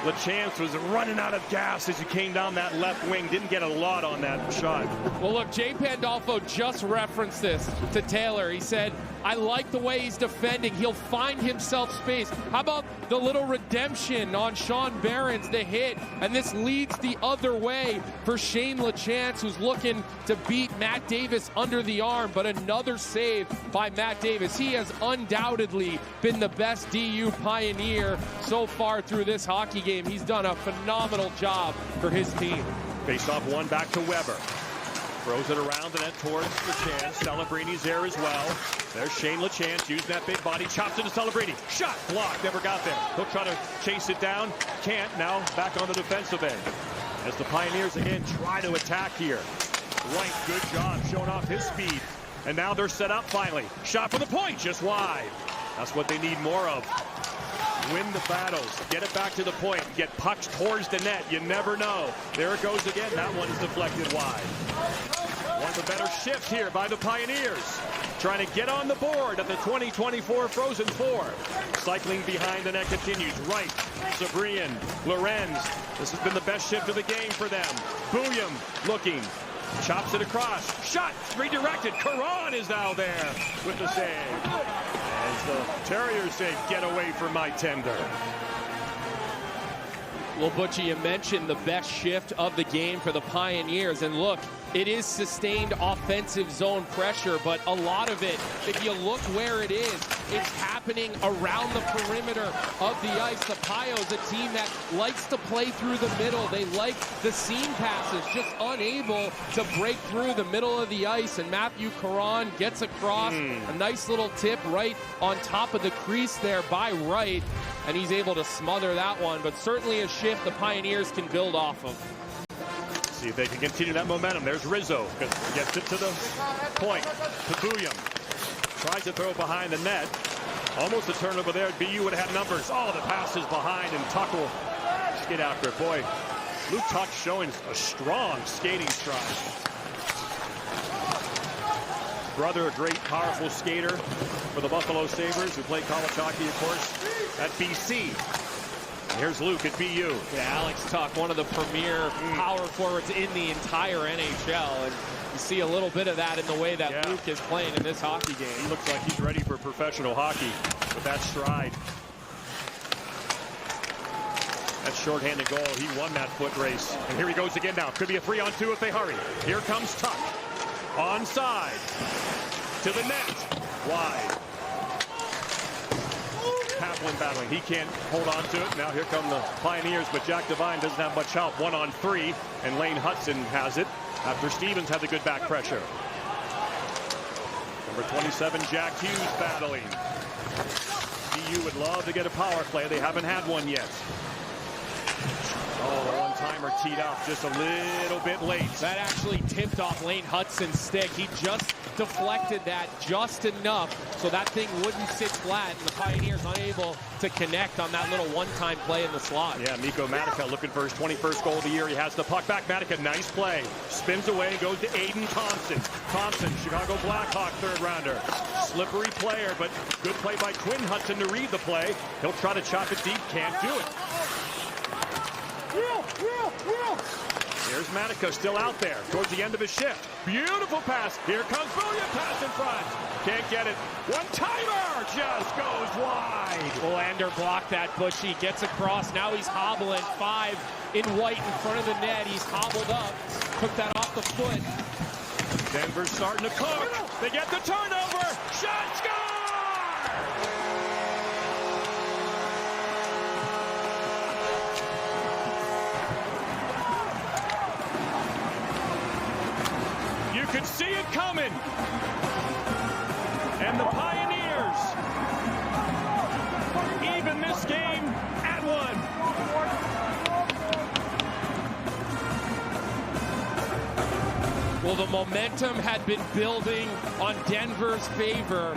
LaChance was running out of gas as he came down that left wing. Didn't get a lot on that shot. Well, look, Jay Pandolfo just referenced this to Taylor. He said, I like the way he's defending. He'll find himself space. How about the little redemption on Sean Barron's, the hit? And this leads the other way for Shane LaChance, who's looking to beat Matt Davis under the arm. But another save by Matt Davis. He has undoubtedly been the best DU Pioneer so far through this hockey game. He's done a phenomenal job for his team. Face off one back to Weber. Throws it around the net towards LaChance. Celebrini's there as well. There's Shane LaChance using that big body. Chops it to Celebrini. Shot blocked. Never got there. He'll try to chase it down. Can't. Now back on the defensive end. As the Pioneers again try to attack here. White, good job showing off his speed. And now they're set up finally. Shot from the point. Just wide. That's what they need more of. Win the battles. Get it back to the point. Get pucks towards the net. You never know. There it goes again. That one is deflected wide. One of the better shifts here by the Pioneers. Trying to get on the board at the 2024 Frozen Four. Cycling behind the net continues. Right. Sabrian. Lorenz. This has been the best shift of the game for them. Booyam looking. Chops it across. Shot. Redirected. Caron is now there with the save. As the Terriers say, get away from my tender. Well, Butchie, you mentioned the best shift of the game for the Pioneers. And look, it is sustained offensive zone pressure, but a lot of it, if you look where it is, it's happening around the perimeter of the ice. The Pios, a team that likes to play through the middle. They like the seam passes, just unable to break through the middle of the ice. And Matthew Caron gets across, a nice little tip right on top of the crease there by Wright. And he's able to smother that one, but certainly a shift the Pioneers can build off of. See if they can continue that momentum. There's Rizzo. Gets it to the point. To William. Tries to throw it behind the net. Almost a turnover there. BU would have had numbers. Oh, the pass is behind, and Tuch will skid after it. Boy, Tuch showing a strong skating stride. Brother, a great, powerful skater for the Buffalo Sabres, who played college hockey, of course, at BC. And here's Luke at BU. Yeah, Alex Tuch, one of the premier power forwards in the entire NHL. And you see a little bit of that in the way that Luke is playing in this hockey game. He looks like he's ready for professional hockey with that stride. That shorthanded goal, he won that foot race. And here he goes again now. Could be a 3-on-2 if they hurry. Here comes Tuch. Onside. To the net. Wide. Kaplan battling. He can't hold on to it. Now here come the Pioneers, but Jack Devine doesn't have much help. 1-on-3, and Lane Hudson has it after Stevens had the good back pressure. Number 27, Jack Hughes battling. BU would love to get a power play. They haven't had one yet. Oh, the one-timer teed up just a little bit late. That actually tipped off Lane Hudson's stick. He just deflected that just enough so that thing wouldn't sit flat, and the Pioneers unable to connect on that little one-time play in the slot. Yeah, Mikko Matica looking for his 21st goal of the year. He has the puck back. Matica, nice play. Spins away, goes to Aiden Thompson. Thompson, Chicago Blackhawk third-rounder. Slippery player, but good play by Quinn Hudson to read the play. He'll try to chop it deep, can't do it. Here's Matica still out there towards the end of his shift. Beautiful pass. Here comes William. Pass in front. Can't get it. One-timer just goes wide. Willander blocked that. Bushy gets across. Now he's hobbling. 5 in white in front of the net. He's hobbled up. Took that off the foot. Denver's starting to cook. They get the turnover. Shot, score! You could see it coming. And the Pioneers even this game at 1. Well, the momentum had been building on Denver's favor,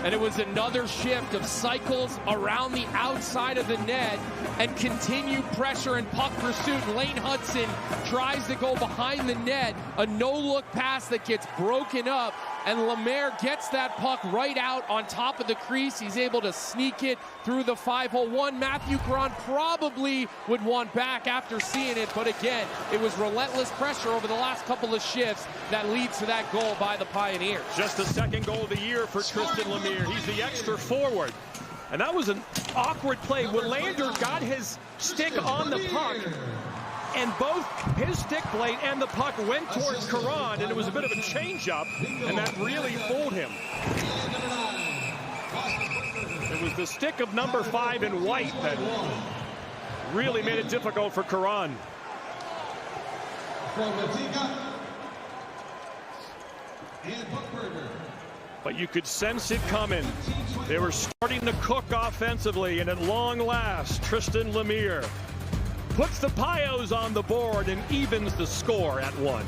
and it was another shift of cycles around the outside of the net and continued pressure and puck pursuit. Lane Hudson tries to go behind the net, a no-look pass that gets broken up, and Lemaire gets that puck right out on top of the crease. He's able to sneak it through the 501. Matthew Caron probably would want back after seeing it, but again, it was relentless pressure over the last couple of shifts that leads to that goal by the Pioneers. Just the second goal of the year for Tristan Lemaire. He's the extra forward. And that was an awkward play. Willander got his stick on the puck, and both his stick blade and the puck went towards Caron, and it was a bit of a change-up, and that really fooled him. It was the stick of number 5 in white that really made it difficult for Caron. But you could sense it coming. They were starting to cook offensively, and at long last, Tristan Lemaire puts the Pios on the board and evens the score at 1.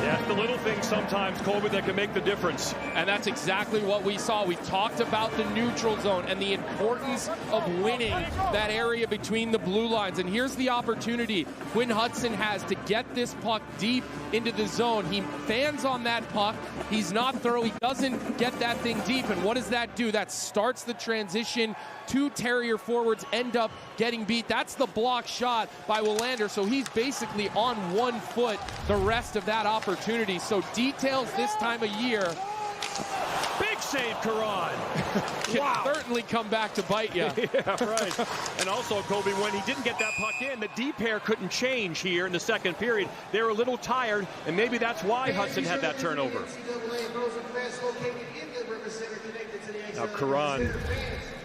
Yeah, it's the little things sometimes, Colby, that can make the difference. And that's exactly what we saw. We talked about the neutral zone and the importance of winning that area between the blue lines. And here's the opportunity Quinn Hudson has to get this puck deep into the zone. He fans on that puck. He's not thorough. He doesn't get that thing deep. And what does that do? That starts the transition. 2 Terrier forwards end up getting beat. That's the block shot by Willander. So he's basically on 1 foot the rest of that opportunity. So details this time of year. Big save, Caron. Can certainly come back to bite you. Yeah, right. And also, Colby, when he didn't get that puck in, the D pair couldn't change here in the second period. They were a little tired, and maybe that's why Hudson had that turnover. Now Caron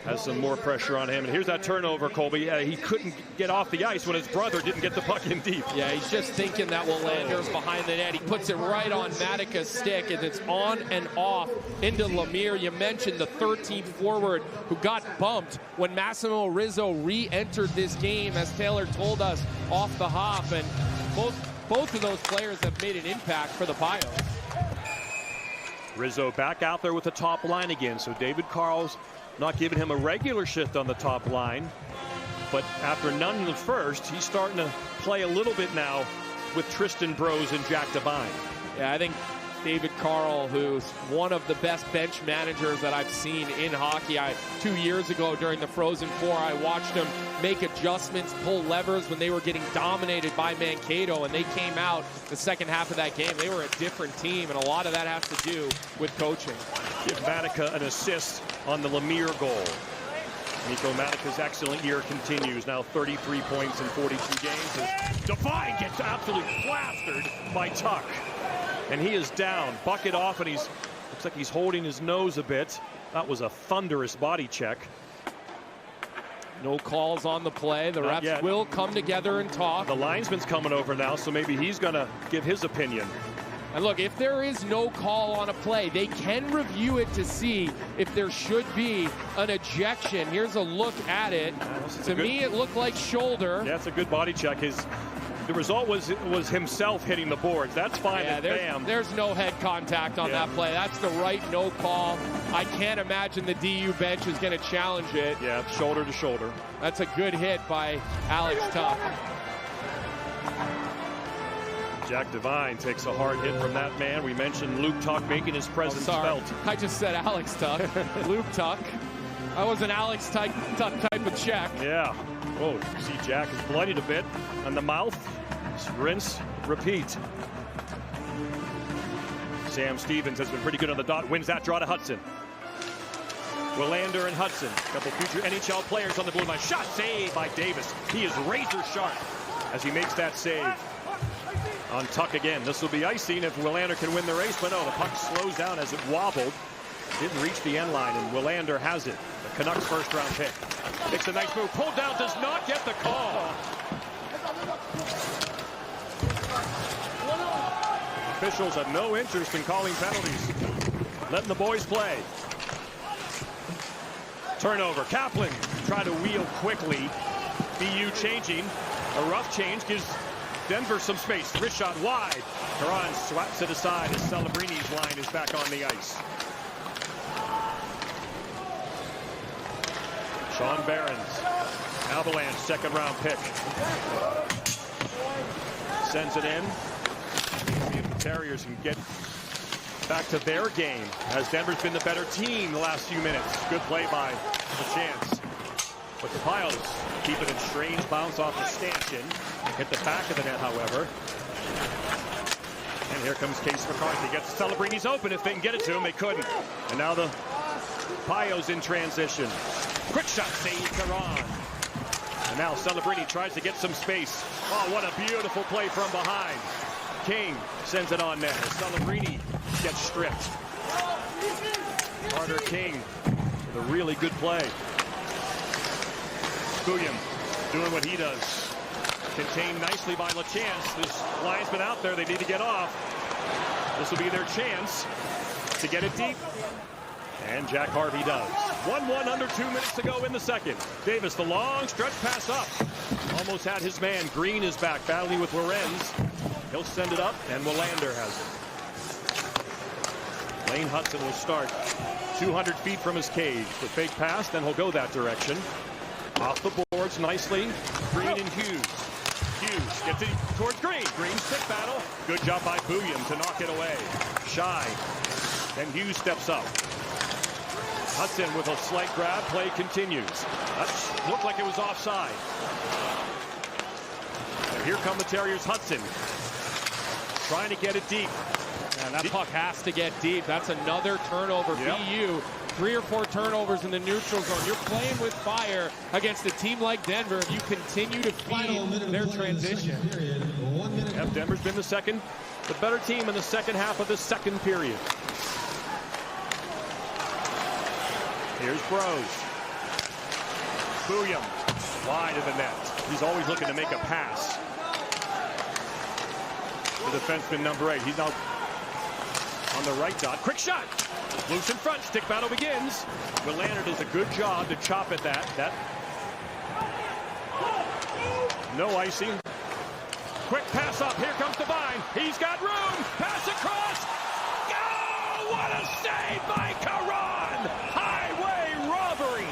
has some more pressure on him. And here's that turnover, Colby. He couldn't get off the ice when his brother didn't get the puck in deep. Yeah, he's just thinking that Willander's behind the net. He puts it right on Matika's stick, and it's on and off into Lemire. You mentioned the 13th forward who got bumped when Massimo Rizzo re-entered this game, as Taylor told us off the hop. And both of those players have made an impact for the Pios. Rizzo back out there with the top line again. So David Carl's not giving him a regular shift on the top line. But after none in the first, he's starting to play a little bit now with Tristan Brose and Jack Devine. Yeah, I think David Carl, who's one of the best bench managers that I've seen in hockey. 2 years ago during the Frozen Four, I watched him make adjustments, pull levers when they were getting dominated by Mankato, and they came out the second half of that game. They were a different team, and a lot of that has to do with coaching. Give Matica an assist on the Lemire goal. Nico Matica's excellent year continues. Now 33 points in 42 games. As Devine gets absolutely plastered by Tuch. And he is down. Bucket off, and looks like he's holding his nose a bit. That was a thunderous body check. No calls on the play. The refs will come together and talk. The linesman's coming over now, so maybe he's going to give his opinion. And look, if there is no call on a play, they can review it to see if there should be an ejection. Here's a look at it. To me, it looked like shoulder. Yeah, it's a good body check. The result was himself hitting the boards. That's fine. Yeah, there's no head contact on that play. That's the right no call. I can't imagine the DU bench is going to challenge it. Yeah, shoulder to shoulder. That's a good hit by Alex Tuch. Jack Devine takes a hard hit from that man. We mentioned Luke Tuch making his presence felt. I just said Alex Tuch. Luke Tuch. I was an Alex Tuch type of check. Yeah. Oh, you see Jack is bloodied a bit on the mouth. Just rinse, repeat. Sam Stevens has been pretty good on the dot. Wins that draw to Hudson. Willander and Hudson. A couple future NHL players on the blue line. Shot saved by Davis. He is razor sharp as he makes that save. On Tuch again. This will be icing if Willander can win the race, but no, the puck slows down as it wobbled. Didn't reach the end line, and Willander has it. The Canucks first round pick. Makes a nice move. Pulled down, does not get the call. Officials have no interest in calling penalties. Letting the boys play. Turnover. Kaplan try to wheel quickly. BU changing. A rough change gives Denver some space. Wrist shot wide. Karan swats it aside as Celebrini's line is back on the ice. Sean Barons, Avalanche second round pick. Sends it in. See if the Terriers can get back to their game, as Denver's been the better team the last few minutes. Good play by the Chance. But the Pios keep it in strange bounce off the stanchion. Hit the back of the net, however. And here comes Case McCarthy. Gets Celebrini's open. If they can get it to him, they couldn't. And now the Pios in transition. Quick shot save, Karan. And now Celebrini tries to get some space. Oh, what a beautiful play from behind. King sends it on net. Celebrini gets stripped. Carter King with a really good play. William doing what he does. Contained nicely by LaChance. This line's been out there. They need to get off. This will be their chance to get it deep. And Jack Harvey does. 1-1 under 2 minutes to go in the second. Davis, the long stretch pass up. Almost had his man. Green is back, battling with Lorenz. He'll send it up, and Willander has it. Lane Hudson will start 200 feet from his cage. The fake pass, then he'll go that direction. Off the boards nicely. Green and Hughes. Hughes gets it towards Green. Green stick battle. Good job by Bouillon to knock it away. Shy. Then Hughes steps up. Hudson with a slight grab. Play continues. That looked like it was offside. And here come the Terriers. Hudson trying to get it deep. And that puck has to get deep. That's another turnover. Yep. BU, 3 or 4 turnovers in the neutral zone. You're playing with fire against a team like Denver if you continue to feed their transition. Yep, Denver's been the better team in the second half of the second period. Here's Brose. Booyam wide of the net. He's always looking to make a pass. The defenseman number 8. He's now on the right dot. Quick shot. Loose in front. Stick battle begins. Willander does a good job to chop at that. No icing. Quick pass up. Here comes Devine. He's got room. Pass across. Oh, what a save by Caron. Highway robbery.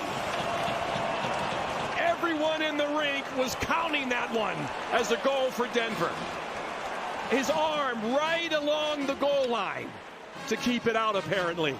Everyone in the rink was counting that one as a goal for Denver. His arm right along the goal line to keep it out, apparently.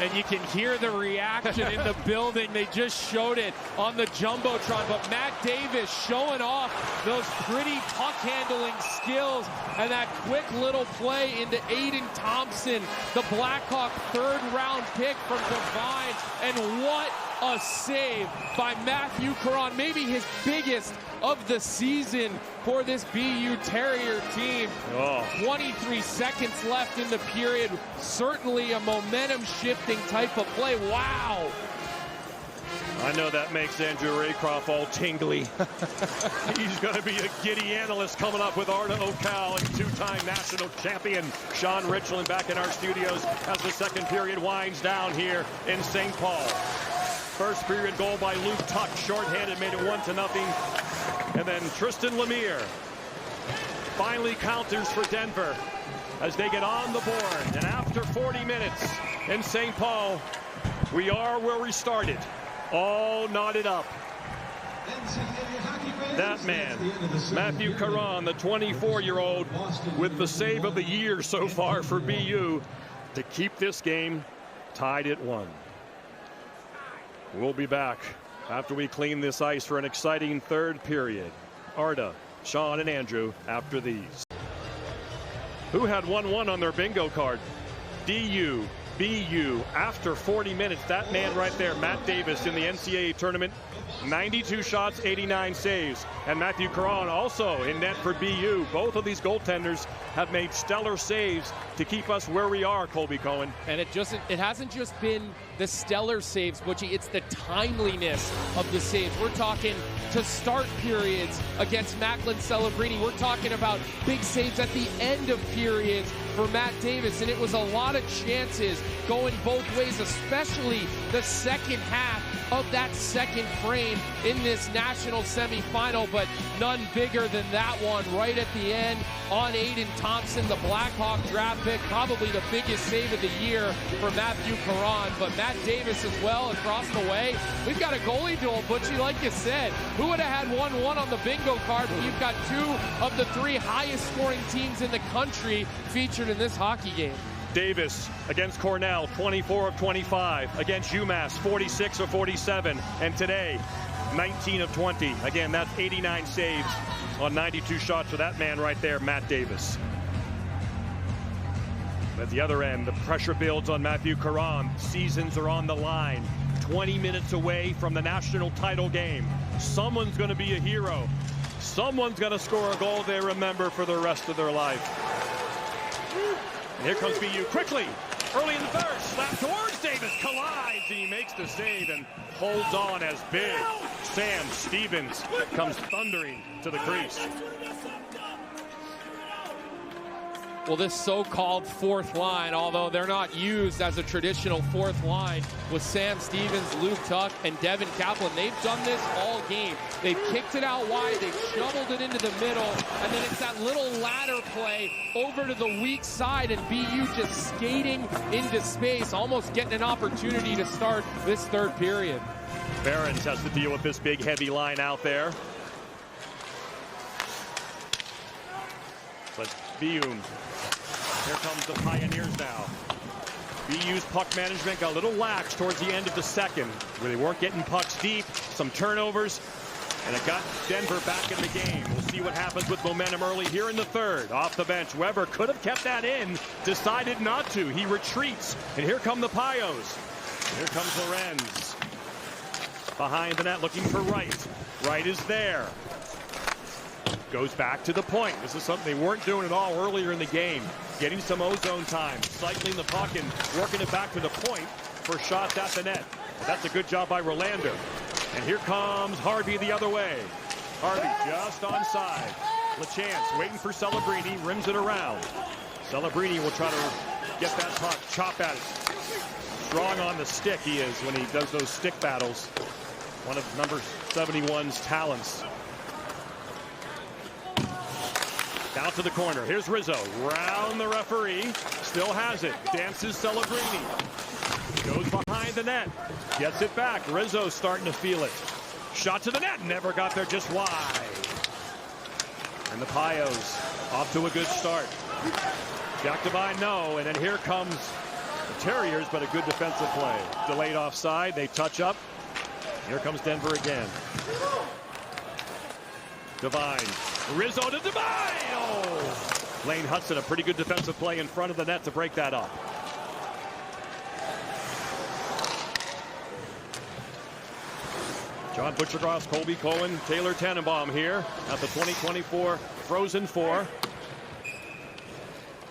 And you can hear the reaction in the building. They just showed it on the Jumbotron. But Matt Davis showing off those pretty puck handling skills and that quick little play into Aiden Thompson, the Blackhawk third-round pick from Devine. And what a save by Matthew Caron, maybe his biggest of the season for this BU Terrier team. 23 seconds left in the period. Certainly a momentum-shifting type of play. Wow. I know that makes Andrew Raycroft all tingly. He's going to be a giddy analyst coming up with Arda Ocal and two-time national champion Sean Richland back in our studios as the second period winds down here in St. Paul. First period goal by Luke Tuch, shorthanded, made it 1-0. And then Tristan Lemire finally counters for Denver as they get on the board. And after 40 minutes in St. Paul, we are where we started, all knotted up. That man, Matthew Caron, the 24-year-old, with the save of the year so far for BU to keep this game tied at 1. We'll be back after we clean this ice for an exciting third period. Arda, Sean, and Andrew after these. Who had 1-1 on their bingo card? DU, BU, after 40 minutes. That man right there, Matt Davis, in the NCAA tournament. 92 shots, 89 saves. And Matthew Caron also in net for BU. Both of these goaltenders have made stellar saves to keep us where we are, Colby Cohen. And it hasn't just been the stellar saves, Butchie, it's the timeliness of the saves. We're talking to start periods against Macklin Celebrini. We're talking about big saves at the end of periods for Matt Davis. And it was a lot of chances going both ways, especially the second half of that second frame in this national semifinal, but none bigger than that one right at the end on Aiden Thompson, the Blackhawk draft pick, probably the biggest save of the year for Matthew Caron. But Matt Davis as well across the way. We've got a goalie duel, Butchie, like you said. Who would have had 1-1 on the bingo card? But you've got two of the three highest scoring teams in the country featured in this hockey game. Davis against Cornell, 24 of 25. Against UMass, 46 of 47. And today, 19 of 20. Again, that's 89 saves on 92 shots for that man right there, Matt Davis. At the other end, the pressure builds on Matthew Caron. Seasons are on the line. 20 minutes away from the national title game. Someone's going to be a hero. Someone's going to score a goal they remember for the rest of their life. And here comes BU quickly. Early in the third, slap towards Davis, collides, and he makes the save and holds on as big Sam Stevens comes thundering to the crease. Well, this so-called fourth line, although they're not used as a traditional fourth line, with Sam Stevens, Luke Tuch, and Devin Kaplan, they've done this all game. They've kicked it out wide, they've shoveled it into the middle, and then it's that little ladder play over to the weak side, and BU just skating into space, almost getting an opportunity to start this third period. Barons has to deal with this big, heavy line out there. But BU, here comes the Pioneers now. BU's puck management got a little lax towards the end of the second, where they weren't getting pucks deep, some turnovers, and it got Denver back in the game. We'll see what happens with momentum early here in the third. Off the bench, Weber could have kept that in, decided not to. He retreats, and here come the Pios. Here comes Lorenz. Behind the net, looking for Wright. Wright is there. Goes back to the point. This is something they weren't doing at all earlier in the game. Getting some ozone time, cycling the puck and working it back to the point for shots at the net. That's a good job by Rolander. And here comes Harvey the other way. Harvey just onside. LaChance waiting for Celebrini, rims it around. Celebrini will try to get that puck, chop at it. Strong on the stick he is when he does those stick battles. One of number 71's talents. Down to the corner. Here's Rizzo. Round the referee. Still has it. Dances Celebrini. Goes behind the net. Gets it back. Rizzo's starting to feel it. Shot to the net. Never got there, just wide. And the Pios off to a good start. Jack Devine, no. And then here comes the Terriers, but a good defensive play. Delayed offside. They touch up. Here comes Denver again. Devine. Rizzo to Devine. Oh! Lane Hudson, a pretty good defensive play in front of the net to break that up. John Butchergross, Colby Cohen, Taylor Tannenbaum here at the 2024 Frozen Four.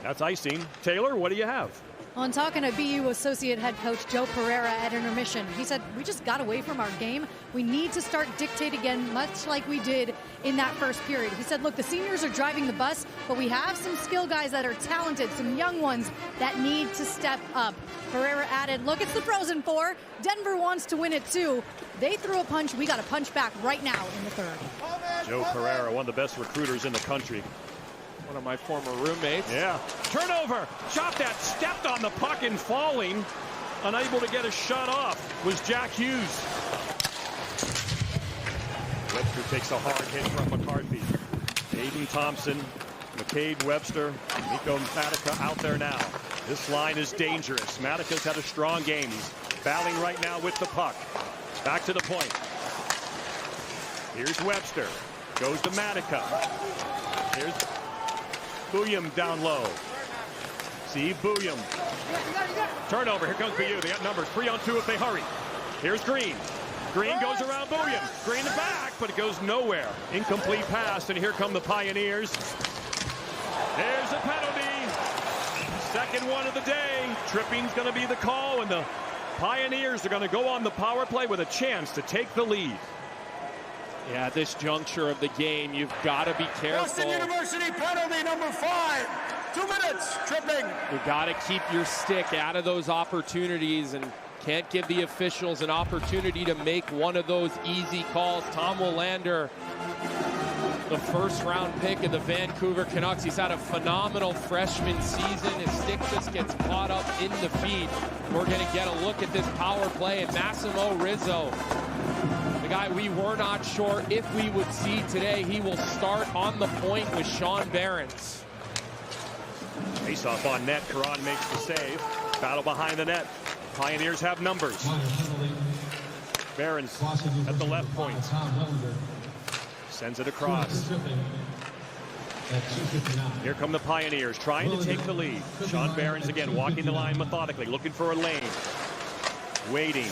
That's icing. Taylor, what do you have? On talking to BU Associate Head Coach Joe Pereira at intermission, he said, we just got away from our game. We need to start dictate again, much like we did in that first period. He said, look, the seniors are driving the bus, but we have some skill guys that are talented, some young ones that need to step up. Pereira added, look, it's the Frozen Four. Denver wants to win it too. They threw a punch. We got to punch back right now in the third. Joe Pereira, one of the best recruiters in the country. One of my former roommates. Yeah. Turnover. Chopped that. Stepped on the puck and falling. Unable to get a shot off was Jack Hughes. Webster takes a hard hit from McCarthy. Aiden Thompson, McCade Webster, Nico Matica out there now. This line is dangerous. Matica's had a strong game. He's battling right now with the puck. Back to the point. Here's Webster. Goes to Matica. Here's Bouillon down low. See Bouillon. Turnover. Here comes BU. They got numbers. 3-on-2 if they hurry. Here's Green. Green goes around Bouillon. Green back, but it goes nowhere. Incomplete pass, and here come the Pioneers. There's a penalty. Second one of the day. Tripping's going to be the call, and the Pioneers are going to go on the power play with a chance to take the lead. Yeah, at this juncture of the game, you've got to be careful. Boston University penalty number 5. 2 minutes, tripping. You've got to keep your stick out of those opportunities and can't give the officials an opportunity to make one of those easy calls. Tom Willander, the first-round pick of the Vancouver Canucks. He's had a phenomenal freshman season. His stick just gets caught up in the feet. We're going to get a look at this power play, and Massimo Rizzo, the guy we were not sure if we would see today, he will start on the point with Sean Behrens. Face-off on net. Caron makes the save. Battle behind the net. Pioneers have numbers. Behrens at the left point. Sends it across. Here come the Pioneers trying to take the lead. Sean Behrens again walking the line methodically, looking for a lane. Waiting.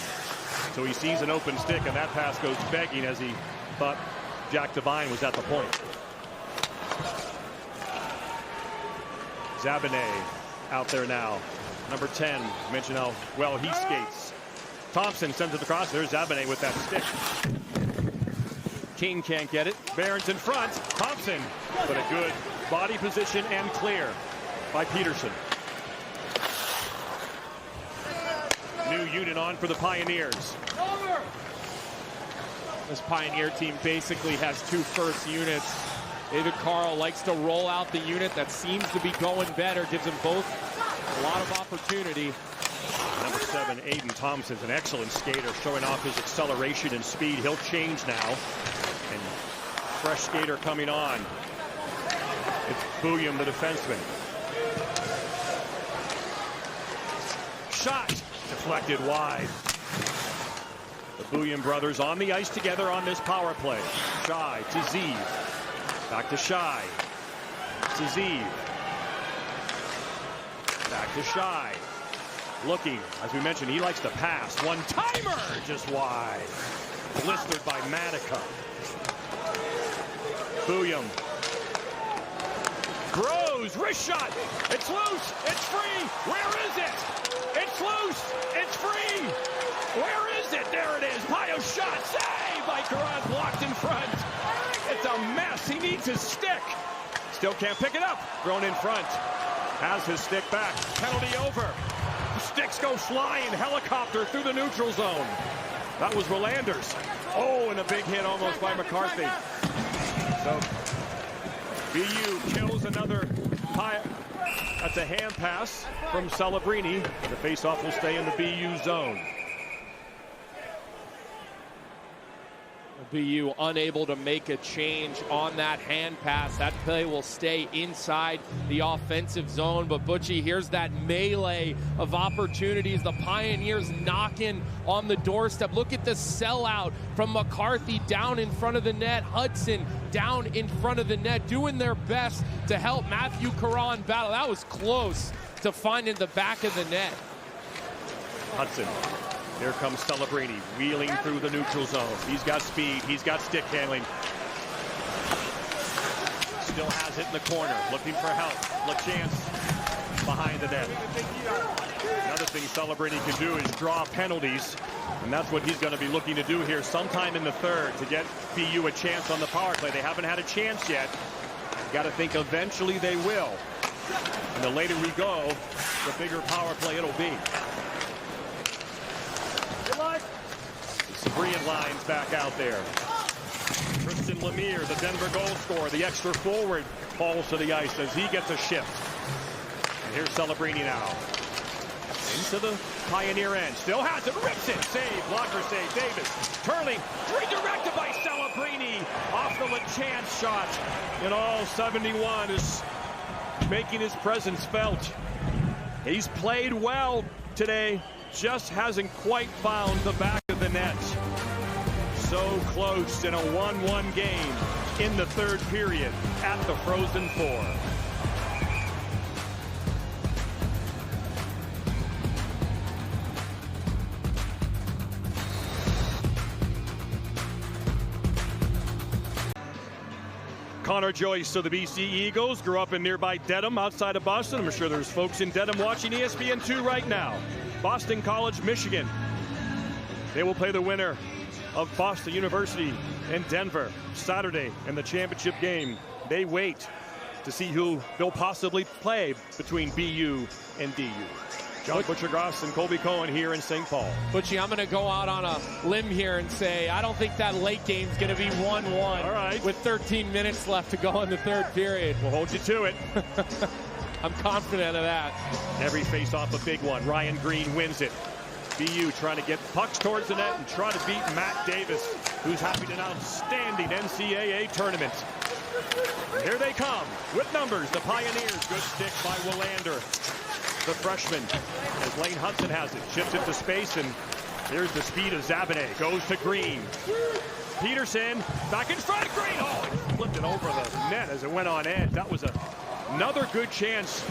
So he sees an open stick, and that pass goes begging as he thought Jack Devine was at the point. Zabinet out there now. Number 10, mention how well he skates. Thompson sends it across. There's Zabinet with that stick. King can't get it. Behrens in front. Thompson, but a good body position and clear by Peterson. New unit on for the Pioneers. This Pioneer team basically has 2 first units. David Carl likes to roll out the unit that seems to be going better, gives them both a lot of opportunity. Number 7, Aiden Thompson's an excellent skater, showing off his acceleration and speed. He'll change now. And fresh skater coming on. It's Bouillon, the defenseman. Shot deflected wide. The Bouillon brothers on the ice together on this power play. Shai to Zeev. Back to Shai. To Zeev. Back to Shai. Looking, as we mentioned, he likes to pass. One-timer just wide. Blistered by Matica. Bouillon. Grows, wrist shot. It's loose. It's free. Where is it? It's loose. It's free. Where is it? There it is. Pio shot. Save by Karan, blocked in front. It's a mess. He needs his stick. Still can't pick it up. Thrown in front. Has his stick back. Penalty over. Sticks go flying. Helicopter through the neutral zone. That was Willanders. Oh, and a big hit almost by McCarthy. So BU kills another Pio. That's a hand pass from Celebrini. The faceoff will stay in the BU zone. BU unable to make a change on that hand pass. That play will stay inside the offensive zone. But Butchie, here's that melee of opportunities. The Pioneers knocking on the doorstep. Look at the sellout from McCarthy down in front of the net. Hudson down in front of the net, doing their best to help Matthew Karan battle. That was close to finding the back of the net. Hudson. Here comes Celebrini, wheeling through the neutral zone. He's got speed. He's got stick handling. Still has it in the corner, looking for help. LaChance behind the net. Another thing Celebrini can do is draw penalties, and that's what he's going to be looking to do here sometime in the third to get BU a chance on the power play. They haven't had a chance yet. Got to think eventually they will. And the later we go, the bigger power play it'll be. Brian lines back out there. Tristan Lemire, the Denver goal scorer, the extra forward, falls to the ice as he gets a shift. And here's Celebrini now. Into the Pioneer end. Still has it. Rips it. Save. Blocker save. Davis. Turling. Redirected by Celebrini. Off the LaChance shot. And all 71 is making his presence felt. He's played well today. Just hasn't quite found the back of the net. So close in a 1-1 game in the third period at the Frozen Four. Connor Joyce of the BC Eagles grew up in nearby Dedham outside of Boston. I'm sure there's folks in Dedham watching ESPN2 right now. Boston College, Michigan. They will play the winner of Boston University and Denver Saturday in the championship game. They wait to see who they'll possibly play between BU and DU. John Butcher-Gross and Colby Cohen here in St. Paul. Butchie, I'm going to go out on a limb here and say I don't think that late game's going to be 1-1. All right. With 13 minutes left to go in the third period. We'll hold you to it. I'm confident of that. Every face-off a big one. Ryan Green wins it. BU trying to get pucks towards the net and try to beat Matt Davis, who's having an outstanding NCAA tournament. And here they come with numbers. The Pioneers. Good stick by Willander, the freshman. As Lane Hudson has it. Chips it to space, and here's the speed of Zabine. Goes to Green. Peterson back in front. Green. Oh, he flipped it over the net as it went on edge. That was another good chance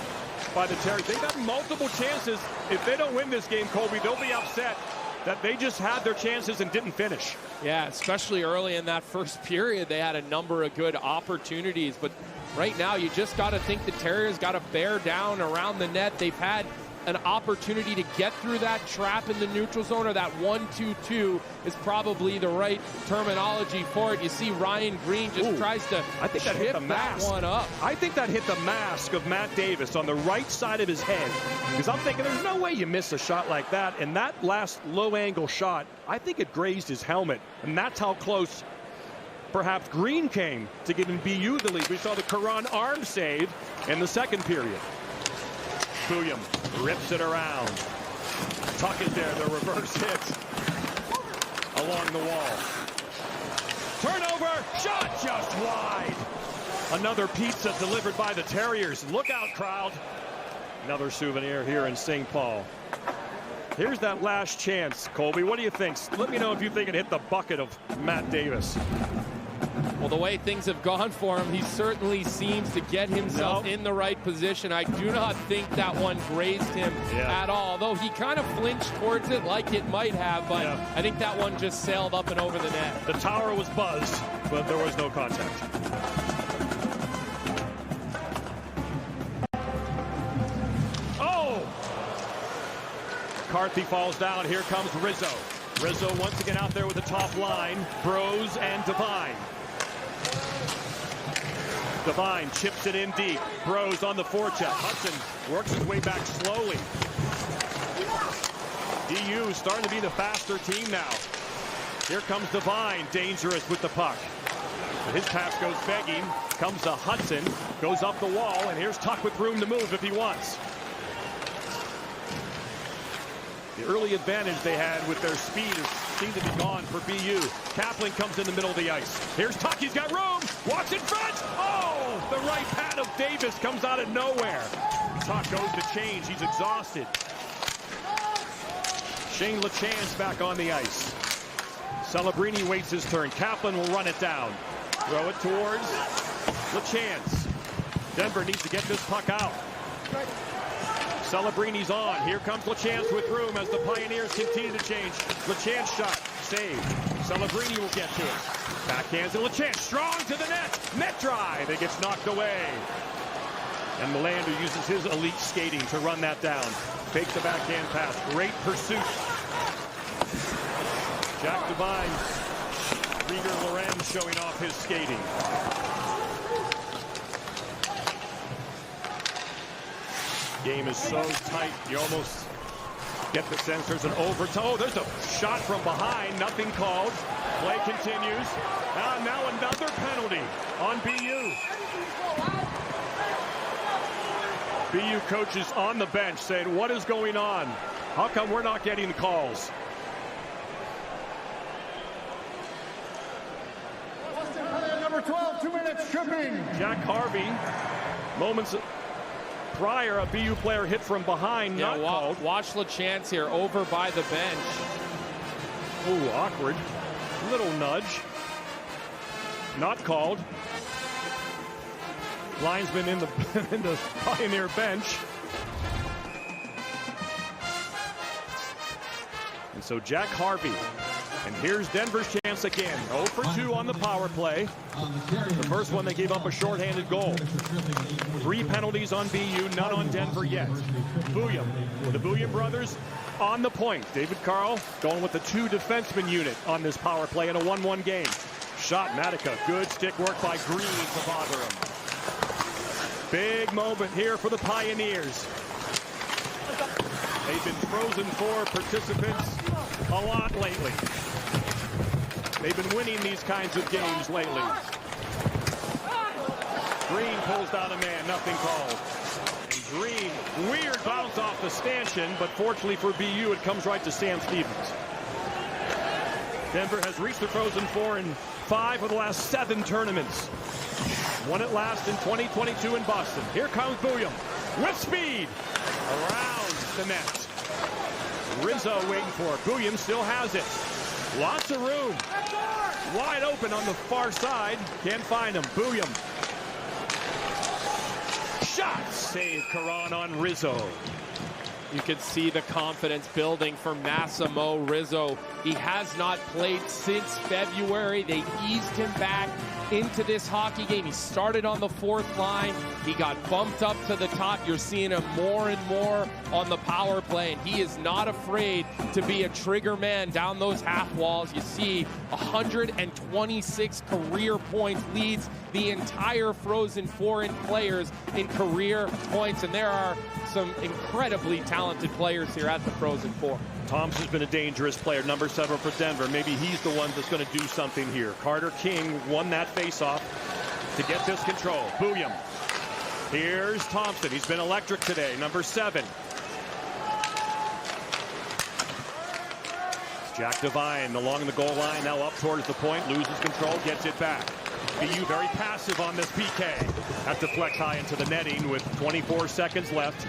by the Terriers. They've had multiple chances. If they don't win this game, Colby, they'll be upset that they just had their chances and didn't finish. Yeah, especially early in that first period, they had a number of good opportunities. But right now, you just got to think the Terriers got to bear down around the net. They've had an opportunity to get through that trap in the neutral zone, or that 1-2-2 is probably the right terminology for it. You see Ryan Green just tries to hit the mask. That one up. I think that hit the mask of Matt Davis on the right side of his head, because I'm thinking there's no way you miss a shot like that. And that last low angle shot, I think it grazed his helmet, and that's how close perhaps Green came to giving BU the lead. We saw the Karan arm save in the second period. William rips it around. Tuch is there, the reverse hit along the wall. Turnover, shot just wide. Another pizza delivered by the Terriers. Look out, crowd. Another souvenir here in St. Paul. Here's that last chance, Colby. What do you think? Let me know if you think it hit the bucket of Matt Davis. Well, the way things have gone for him, he certainly seems to get himself in the right position. I do not think that one grazed him at all, though he kind of flinched towards it like it might have, but I think that one just sailed up and over the net. The tower was buzzed, but there was no contact. Oh! McCarthy falls down. Here comes Rizzo. Rizzo once again out there with the top line. Bros and Devine. Devine chips it in deep. Bros on the forecheck. Hudson works his way back slowly. DU starting to be the faster team now. Here comes Devine, dangerous with the puck. His pass goes begging. Comes to Hudson, goes up the wall, and here's Tuch with room to move if he wants. The early advantage they had with their speed seemed to be gone for BU. Kaplan comes in the middle of the ice. Here's Tuch, he's got room, walks in front. Oh, the right pad of Davis comes out of nowhere. Tuch goes to change, he's exhausted. Shane LaChance back on the ice. Celebrini waits his turn. Kaplan will run it down. Throw it towards LaChance. Denver needs to get this puck out. Celebrini's on. Here comes LaChance with room as the Pioneers continue to change. LaChance shot. Save. Celebrini will get to it. Backhands and LaChance strong to the net. Net drive. It gets knocked away. And Melander uses his elite skating to run that down. Fakes the backhand pass. Great pursuit. Jack Devine. Rieger Lorenz showing off his skating. Game is so tight, you almost get the sense there's an overtime. Oh, there's a shot from behind, nothing called. Play continues. Now another penalty on BU. BU coaches on the bench saying, what is going on? How come we're not getting calls? Number 12, 2 minutes, tripping. Jack Harvey, moments prior, a BU player hit from behind, not called. Watch LaChance here, over by the bench. Ooh, awkward. Little nudge. Not called. Linesman in the Pioneer bench. And so Jack Harvey. And here's Denver's chance again. 0 for 2 on the power play. The first one they gave up a shorthanded goal. 3 penalties on BU, none on Denver yet. Bouillon, the Bouillon brothers on the point. David Carl going with the 2 defenseman unit on this power play in a 1-1 game. Shot Matica, good stick work by Green to bother him. Big moment here for the Pioneers. They've been Frozen Four participants a lot lately. They've been winning these kinds of games lately. Green pulls down a man, nothing called. And Green, weird bounce off the stanchion, but fortunately for BU, it comes right to Sam Stevens. Denver has reached the Frozen Four in 5 of the last 7 tournaments. Won it last in 2022 in Boston. Here comes Bouillon with speed around the net. Rizzo waiting for it. Bouillon still has it. Lots of room. Wide open on the far side. Can't find him. Bouillon. Shot. Save Caron on Rizzo. You can see the confidence building for Massimo Rizzo. He has not played since February. They eased him back into this hockey game. He started on the 4th line. He got bumped up to the top. You're seeing him more and more on the power play, and he is not afraid to be a trigger man down those half walls. You see 126 career points, leads the entire Frozen Four in players in career points, and there are some incredibly talented players here at the Frozen Four. Thompson's been a dangerous player, number 7 for Denver. Maybe he's the one that's going to do something here. Carter King won that faceoff to get this control. Bouillon. Here's Thompson. He's been electric today, number 7. Jack Devine along the goal line, now up towards the point, loses control, gets it back. BU very passive on this PK. Have to flex high into the netting with 24 seconds left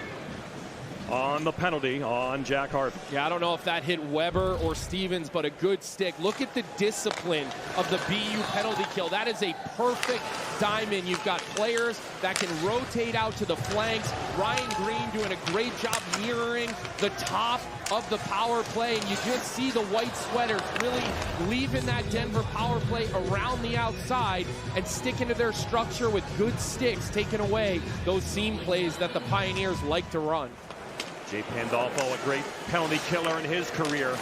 on the penalty on Jack Harvey. Yeah, I don't know if that hit Weber or Stevens, but a good stick. Look at the discipline of the BU penalty kill. That is a perfect diamond. You've got players that can rotate out to the flanks. Ryan Green doing a great job mirroring the top of the power play, and you just see the white sweaters really leaving that Denver power play around the outside and sticking to their structure with good sticks, taking away those seam plays that the Pioneers like to run. Jay Pandolfo, a great penalty killer in his career.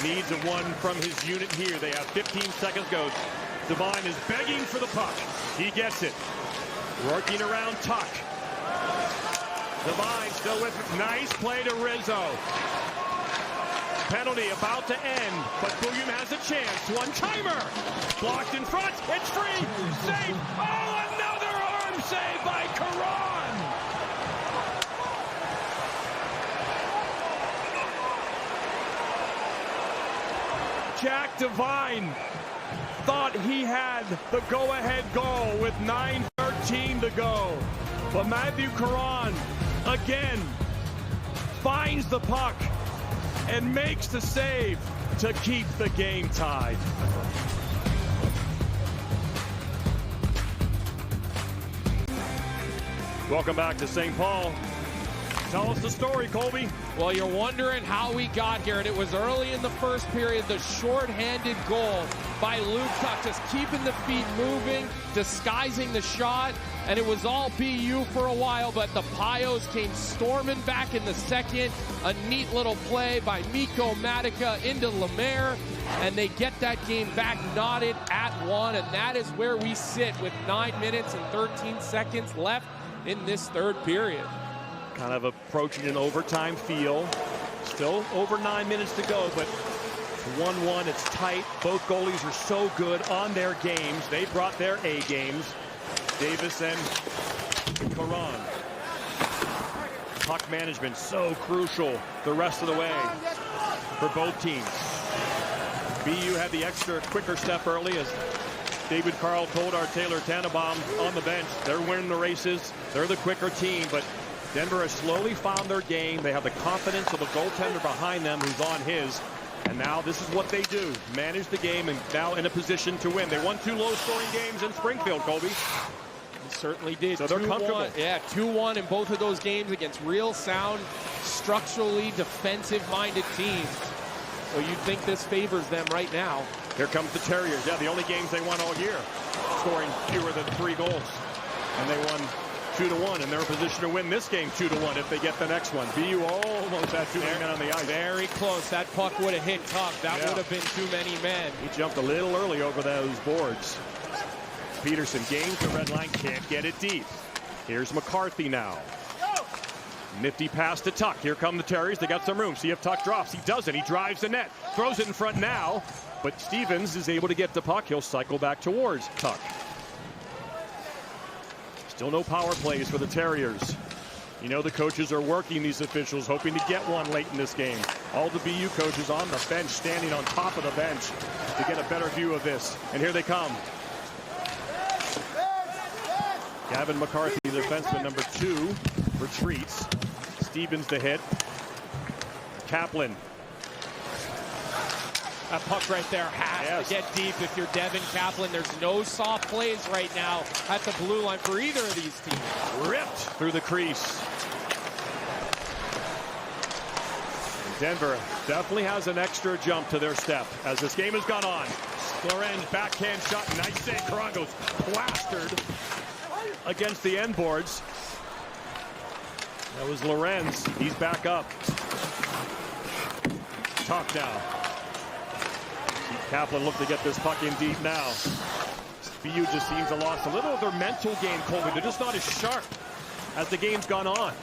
needs a one from his unit here. They have 15 seconds to go. Devine is begging for the puck. He gets it. Working around Tuch. Devine still with it. Nice play to Rizzo. Penalty about to end, but William has a chance. One-timer. Blocked in front. It's free. Save. Oh, another arm save by Caron. Jack Devine thought he had the go-ahead goal with 9:13 to go. But Matthew Caron again finds the puck and makes the save to keep the game tied. Welcome back to St. Paul. Tell us the story, Colby. Well, you're wondering how we got here, and it was early in the first period, the shorthanded goal by Luke Tuch, just keeping the feet moving, disguising the shot, and it was all BU for a while, but the Pios came storming back in the second. A neat little play by Mikko Matica into Lemaire, and they get that game back knotted at 1, and that is where we sit with 9 minutes and 13 seconds left in this third period. Kind of approaching an overtime feel. Still over 9 minutes to go, but 1-1, it's tight. Both goalies are so good on their games. They brought their A games. Davis and Caron. Puck management so crucial the rest of the way for both teams. BU had the extra quicker step early, as David Carl told our Taylor Tannenbaum on the bench. They're winning the races. They're the quicker team, but Denver has slowly found their game. They have the confidence of a goaltender behind them who's on his. And now this is what they do. Manage the game and now in a position to win. They won 2 low-scoring games in Springfield, Colby. They certainly did. So they're comfortable. Yeah, 2-1 in both of those games against real sound, structurally defensive-minded teams. So you'd think this favors them right now. Here comes the Terriers. Yeah, the only games they won all year, scoring fewer than 3 goals. And they won 2-1, and they're in position to win this game 2-1 if they get the next one. BU almost had too many men on the ice. Very close. That puck would have hit Tuch. That would have been too many men. He jumped a little early over those boards. Peterson gains the red line, can't get it deep. Here's McCarthy now. Nifty pass to Tuch. Here come the Terriers. They got some room. See if Tuch drops. He doesn't. He drives the net. Throws it in front now. But Stevens is able to get the puck. He'll cycle back towards Tuch. Still no power plays for the Terriers. You know the coaches are working these officials, hoping to get one late in this game. All the BU coaches on the bench, standing on top of the bench to get a better view of this. And here they come. Gavin McCarthy, the defenseman, number 2, retreats. Stevens the hit. Kaplan. That puck right there has to get deep if you're Devin Kaplan. There's no soft plays right now at the blue line for either of these teams. Ripped through the crease. Denver definitely has an extra jump to their step as this game has gone on. Lorenz backhand shot, nice save. Caron goes plastered against the end boards. That was Lorenz. He's back up. Tuch now. Kaplan look to get this puck in deep now. BU just seems to lost a little of their mental game, Colby. They're just not as sharp as the game's gone on.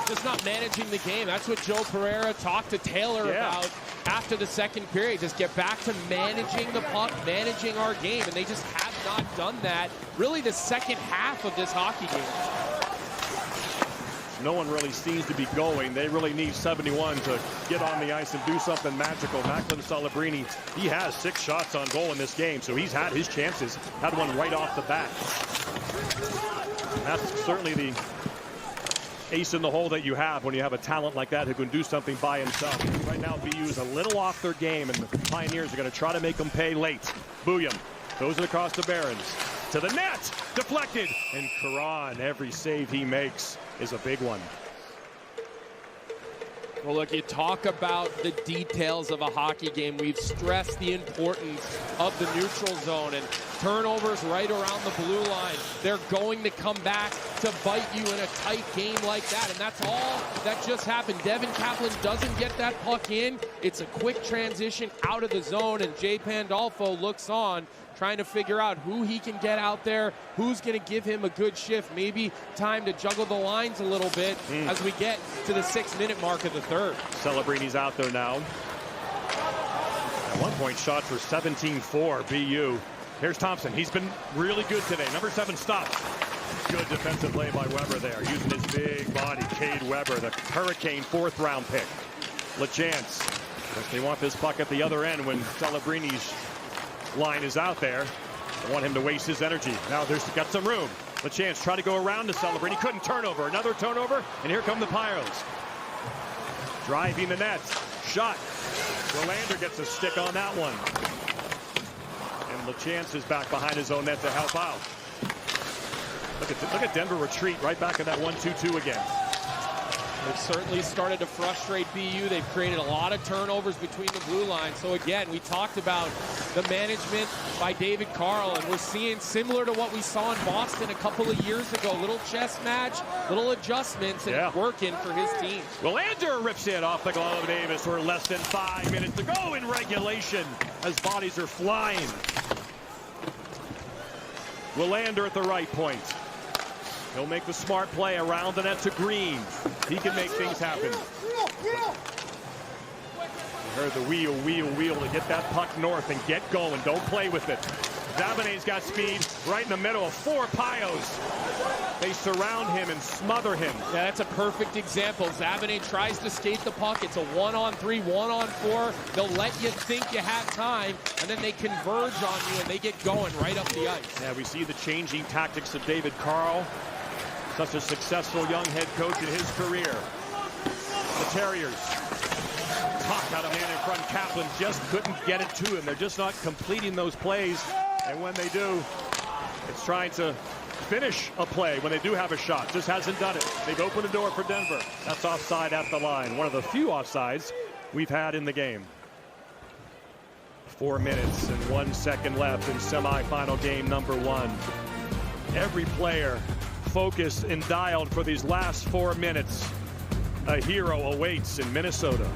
Just not managing the game. That's what Joe Pereira talked to Taylor about after the second period. Just get back to managing the puck, managing our game. And they just have not done that really the second half of this hockey game. No one really seems to be going. They really need 71 to get on the ice and do something magical. Macklin Celebrini, he has 6 shots on goal in this game, so he's had his chances. Had one right off the bat. And that's certainly the ace in the hole that you have when you have a talent like that who can do something by himself. Right now, BU is a little off their game, and the Pioneers are going to try to make them pay late. Bouillon goes it across the Barons. To the net, deflected, and Caron, every save he makes is a big one. Well, look, you talk about the details of a hockey game. We've stressed the importance of the neutral zone and turnovers right around the blue line. They're going to come back to bite you in a tight game like that, and that's all that just happened. Devin Kaplan doesn't get that puck in. It's a quick transition out of the zone, and Jay Pandolfo looks on, trying to figure out who he can get out there, who's going to give him a good shift. Maybe time to juggle the lines a little bit as we get to the 6-minute mark of the third. Celebrini's out there now. At one point, shots were 17-4 BU. Here's Thompson. He's been really good today. Number 7 stops. Good defensive play by Weber there, using his big body. Cade Weber, the Hurricane 4th-round pick. LaChance. They want this puck at the other end when Celebrini's line is out there. They want him to waste his energy. Now there's got some room. LaChance try to go around to Celebrini. Couldn't turnover. Another turnover, and here come the Piros. Driving the net. Shot. Verlander gets a stick on that one. And LaChance is back behind his own net to help out. Look at Denver retreat right back in that 1-2-2 again. They've certainly started to frustrate BU. They've created a lot of turnovers between the blue lines. So again, we talked about the management by David Carl, and we're seeing similar to what we saw in Boston a couple of years ago. Little chess match, little adjustments, and it's working for his team. Willander rips it off the glove of Davis. We're less than 5 minutes to go in regulation as bodies are flying. Willander at the right point. He'll make the smart play around the net to Green. He can make things happen. You heard the wheel to get that puck north and get going. Don't play with it. Zabinet's got speed right in the middle of 4 Pios. They surround him and smother him. Yeah, that's a perfect example. Zabinet tries to skate the puck. It's a 1-on-3, 1-on-4. They'll let you think you have time, and then they converge on you, and they get going right up the ice. Yeah, we see the changing tactics of David Carl. Such a successful young head coach in his career. The Terriers. Tuch out of man in front. Kaplan just couldn't get it to him. They're just not completing those plays. And when they do, it's trying to finish a play when they do have a shot. Just hasn't done it. They've opened the door for Denver. That's offside at the line. One of the few offsides we've had in the game. 4 minutes and 1 second left in semifinal game number 1. Every player focused and dialed for these last 4 minutes. A hero awaits in Minnesota.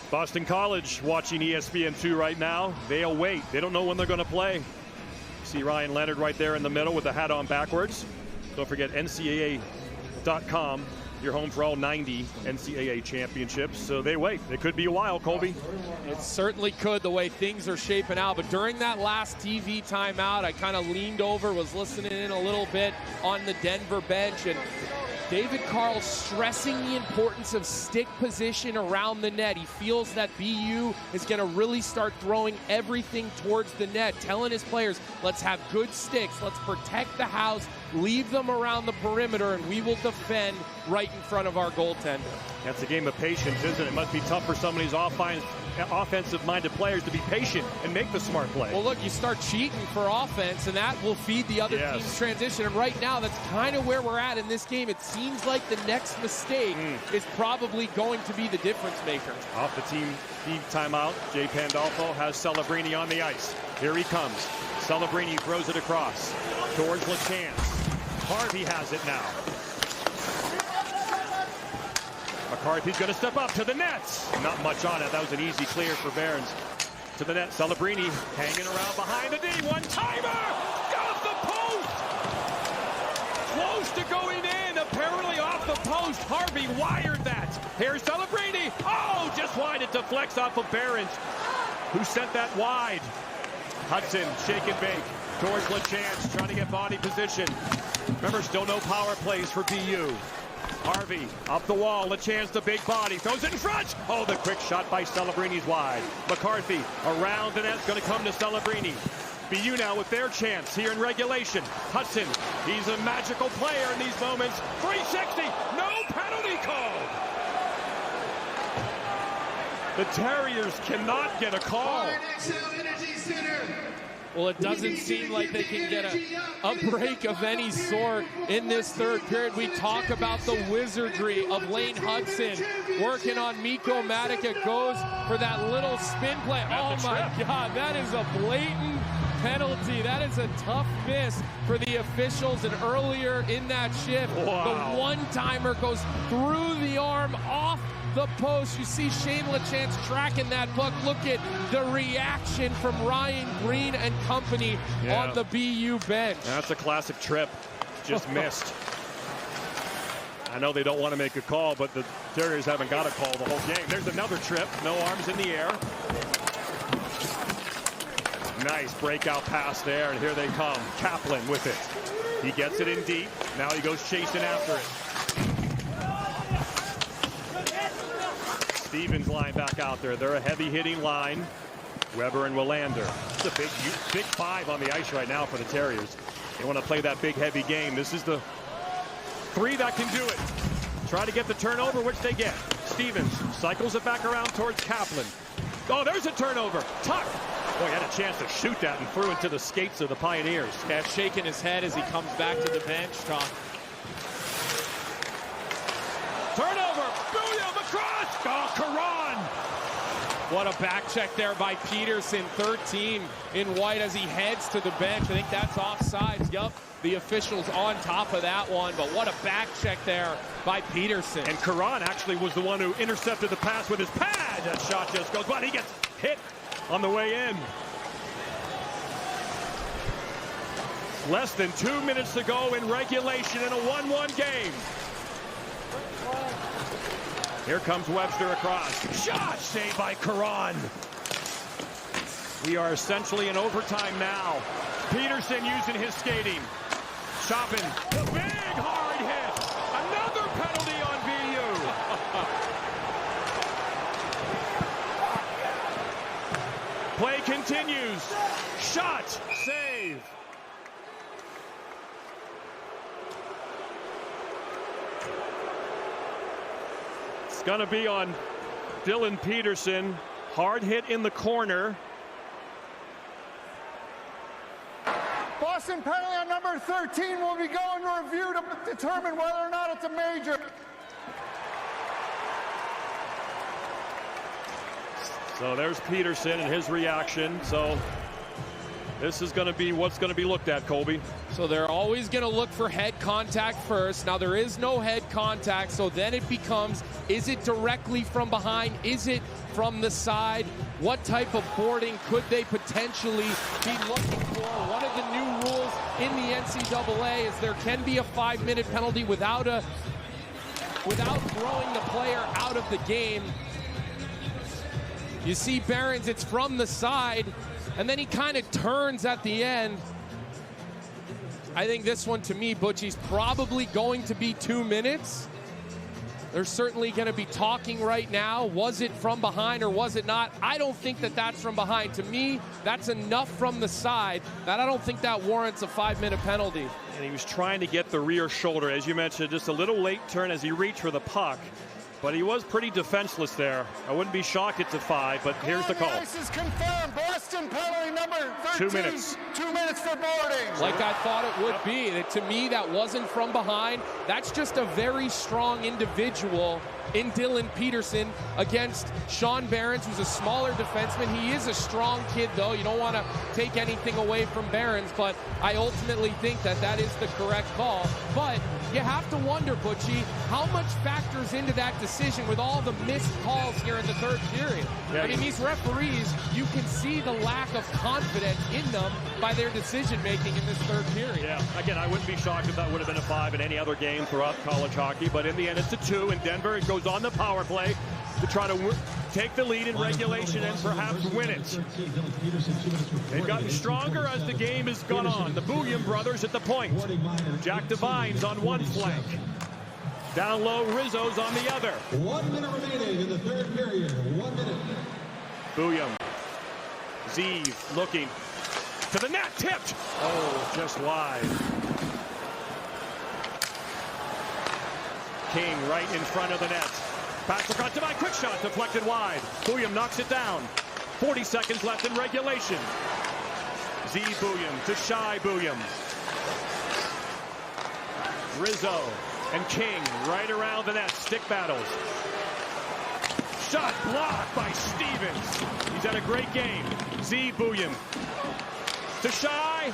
Boston College watching ESPN2 right now. They await. They don't know when they're going to play. See Ryan Leonard right there in the middle with the hat on backwards. Don't forget NCAA.com. Your home for all 90 NCAA championships. So they wait. It could be a while, Colby. It certainly could, the way things are shaping out. But during that last TV timeout, I kind of leaned over, was listening in a little bit on the Denver bench, and David Carl stressing the importance of stick position around the net. He feels that BU is going to really start throwing everything towards the net, telling his players, let's have good sticks, let's protect the house, leave them around the perimeter, and we will defend right in front of our goaltender. That's a game of patience, isn't it? It must be tough for some of these offensive-minded players to be patient and make the smart play. Well, look, you start cheating for offense, and that will feed the other team's transition. And right now, that's kind of where we're at in this game. It seems like the next mistake is probably going to be the difference maker. Off the team timeout, Jay Pandolfo has Celebrini on the ice. Here he comes. Celebrini throws it across towards LaChance. Harvey has it now. McCarthy's going to step up to the nets. Not much on it. That was an easy clear for Barons. To the net. Celebrini hanging around behind the D. One-timer! Off the post! Close to going in. Apparently off the post. Harvey wired that. Here's Celebrini. Oh, just wide. It deflects off of Barons, who sent that wide. Hudson, shake and bake towards LaChance, trying to get body position. Remember, still no power plays for BU. Harvey up the wall. LaChance, the big body, throws it in front. Oh, the quick shot by Celebrini's wide. McCarthy around the net's going to come to Celebrini. BU now with their chance here in regulation. Hudson, he's a magical player in these moments. 360, no penalty called. The Terriers cannot get a call. Well, it doesn't seem like they can get a break of any sort in this third period. We talk about the wizardry of Lane Hudson working on Miko Matica. Goes for that little spin play. Oh my God, that is a blatant penalty. That is a tough miss for the officials. And earlier in that shift, the one-timer goes through the arm off the post. You see Shane LaChance tracking that puck. Look at the reaction from Ryan Green and company on the BU bench. That's a classic trip. Just missed. I know they don't want to make a call, but the Terriers haven't got a call the whole game. There's another trip. No arms in the air. Nice breakout pass there, and here they come. Kaplan with it. He gets it in deep. Now he goes chasing after it. Stevens line back out there. They're a heavy-hitting line. Weber and Willander. It's a big five on the ice right now for the Terriers. They want to play that big, heavy game. This is the three that can do it. Try to get the turnover, which they get. Stevens cycles it back around towards Kaplan. Oh, there's a turnover. Tuch. Boy, he had a chance to shoot that and threw it to the skates of the Pioneers. Yeah, shaking his head as he comes back to the bench, Tom. Turnover. Booyah, across. Oh, Caron. What a back check there by Peterson. 13 in white as he heads to the bench. I think that's offsides. Yup, the officials on top of that one. But what a back check there by Peterson. And Caron actually was the one who intercepted the pass with his pad. That shot just goes, but he gets hit on the way in. Less than 2 minutes to go in regulation in a 1-1 game. Here comes Webster across. Shot saved by Caron. We are essentially in overtime now. Peterson using his skating. Chopping. The big hard hit. Another penalty on BU. Play continues. Shot. Save. It's going to be on Dylan Peterson. Hard hit in the corner. Boston penalty on number 13 will be going to review to determine whether or not it's a major. So there's Peterson and his reaction. So this is going to be what's going to be looked at, Colby. So they're always going to look for head contact first. Now there is no head contact, so then it becomes, is it directly from behind? Is it from the side? What type of boarding could they potentially be looking for? One of the new rules in the NCAA is there can be a 5-minute penalty without throwing the player out of the game. You see Behrens, it's from the side, and then he kind of turns at the end. I think this one, to me, Butchie's probably going to be 2 minutes. They're certainly going to be talking right now. Was it from behind or was it not? I don't think that that's from behind. To me, that's enough from the side that I don't think that warrants a 5-minute penalty. And he was trying to get the rear shoulder, as you mentioned, just a little late turn as he reached for the puck. But he was pretty defenseless there. I wouldn't be shocked it's a 5, but here's the call. This is confirmed. Boston penalty number 13. 2 minutes. 2 minutes for boarding. Like I thought it would be. To me, that wasn't from behind. That's just a very strong individual in Dylan Peterson against Sean Behrens, who's a smaller defenseman. He is a strong kid, though. You don't want to take anything away from Behrens, but I ultimately think that that is the correct call. But you have to wonder, Butchie, how much factors into that decision with all the missed calls here in the third period. Yeah, I mean, these referees, you can see the lack of confidence in them by their decision-making in this third period. Yeah, again, I wouldn't be shocked if that would have been a 5 in any other game throughout college hockey, but in the end, it's a 2 in Denver. It goes on the power play to try to take the lead in regulation and perhaps win it. They've gotten stronger as the game has gone on. The Bouillon brothers at the point. Jack Devine's on one flank. Down low, Rizzo's on the other. 1 minute remaining in the third period. 1 minute. Bouillon. Zeev looking to the net, tipped. Oh, just wide. King right in front of the net. Pass across to my quick shot, deflected wide. Bouillon knocks it down. 40 seconds left in regulation. Z Booyam to Shy Booyam. Rizzo and King right around the net. Stick battles. Shot blocked by Stevens. He's had a great game. Z Booyam to Shy.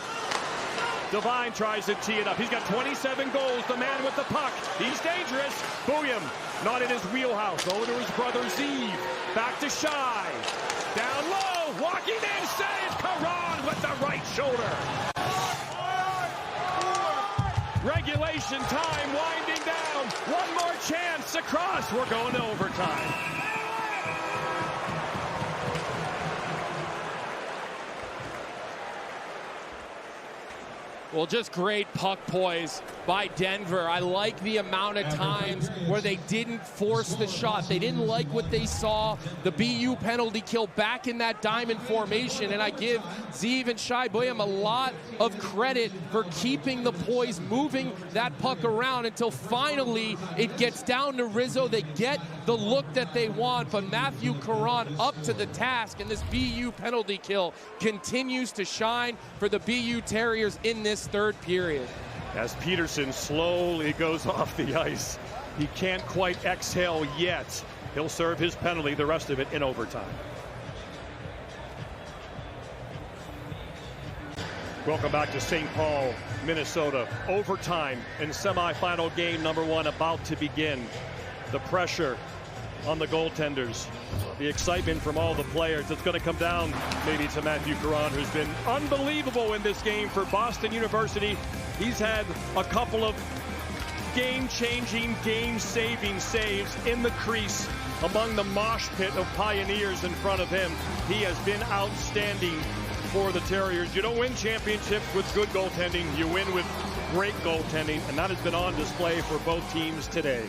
Devine tries to tee it up. He's got 27 goals. The man with the puck. He's dangerous. Booyam not in his wheelhouse. Over to his brother Zeev. Back to Shy. Down low. Walking in. Saves Caron with the right shoulder. Regulation time winding down. One more chance across. We're going to overtime. Well, just great puck poise by Denver. I like the amount of times where they didn't force the shot. They didn't like what they saw. The BU penalty kill back in that diamond formation. And I give Zeev and Shy Booyam a lot of credit for keeping the poise, moving that puck around until finally it gets down to Rizzo. They get the look that they want, but Matthew Caron up to the task, and this BU penalty kill continues to shine for the BU Terriers in this third period. As Peterson slowly goes off the ice, he can't quite exhale yet. He'll serve his penalty, the rest of it in overtime. Welcome back to St. Paul, Minnesota. Overtime in semifinal game number 1 about to begin. The pressure on the goaltenders, the excitement from all the players. It's going to come down maybe to Matthew Caron, who's been unbelievable in this game for Boston University. He's had a couple of game-changing, game-saving saves in the crease among the mosh pit of Pioneers in front of him. He has been outstanding for the Terriers. You don't win championships with good goaltending. You win with great goaltending, and that has been on display for both teams today.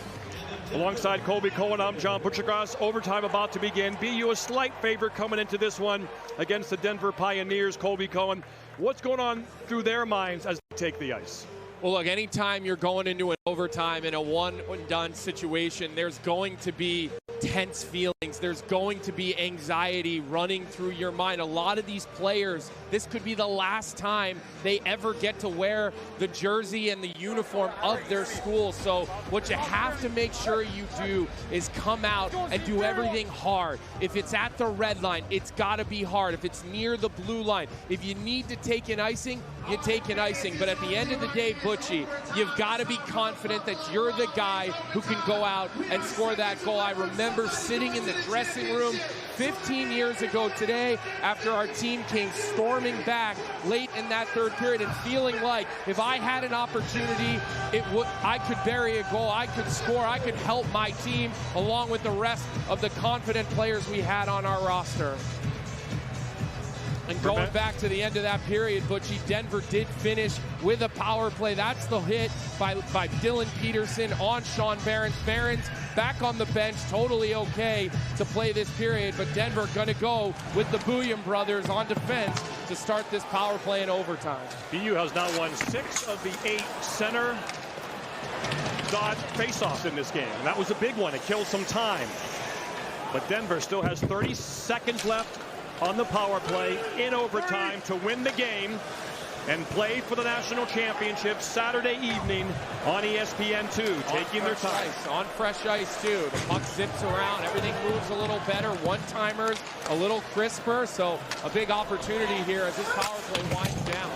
Alongside Colby Cohen, I'm John Butchergrass. Overtime about to begin. BU a slight favorite coming into this one against the Denver Pioneers. Colby Cohen, what's going on through their minds as they take the ice? Well, look, anytime you're going into an overtime in a one-and-done situation, there's going to be tense feelings. There's going to be anxiety running through your mind. A lot of these players, this could be the last time they ever get to wear the jersey and the uniform of their school. So what you have to make sure you do is come out and do everything hard. If it's at the red line, it's got to be hard. If it's near the blue line, if you need to take an icing, you take an icing. But at the end of the day, Butchie, you've got to be confident that you're the guy who can go out and score that goal. I remember sitting in the dressing room 15 years ago today after our team came storming back late in that third period and feeling like if I had an opportunity, I could bury a goal, I could score, I could help my team along with the rest of the confident players we had on our roster. And going back to the end of that period, Butchie, Denver did finish with a power play. That's the hit by Dylan Peterson on Sean Behrens. Behrens back on the bench, totally okay to play this period, but Denver going to go with the Booyam brothers on defense to start this power play in overtime. BU has now won 6 of the 8 center dot faceoffs in this game. And that was a big one. It killed some time. But Denver still has 30 seconds left on the power play in overtime to win the game and play for the national championship Saturday evening on ESPN2, taking their time. On fresh ice, too. The puck zips around. Everything moves a little better. One-timers a little crisper. So a big opportunity here as this power play winds down.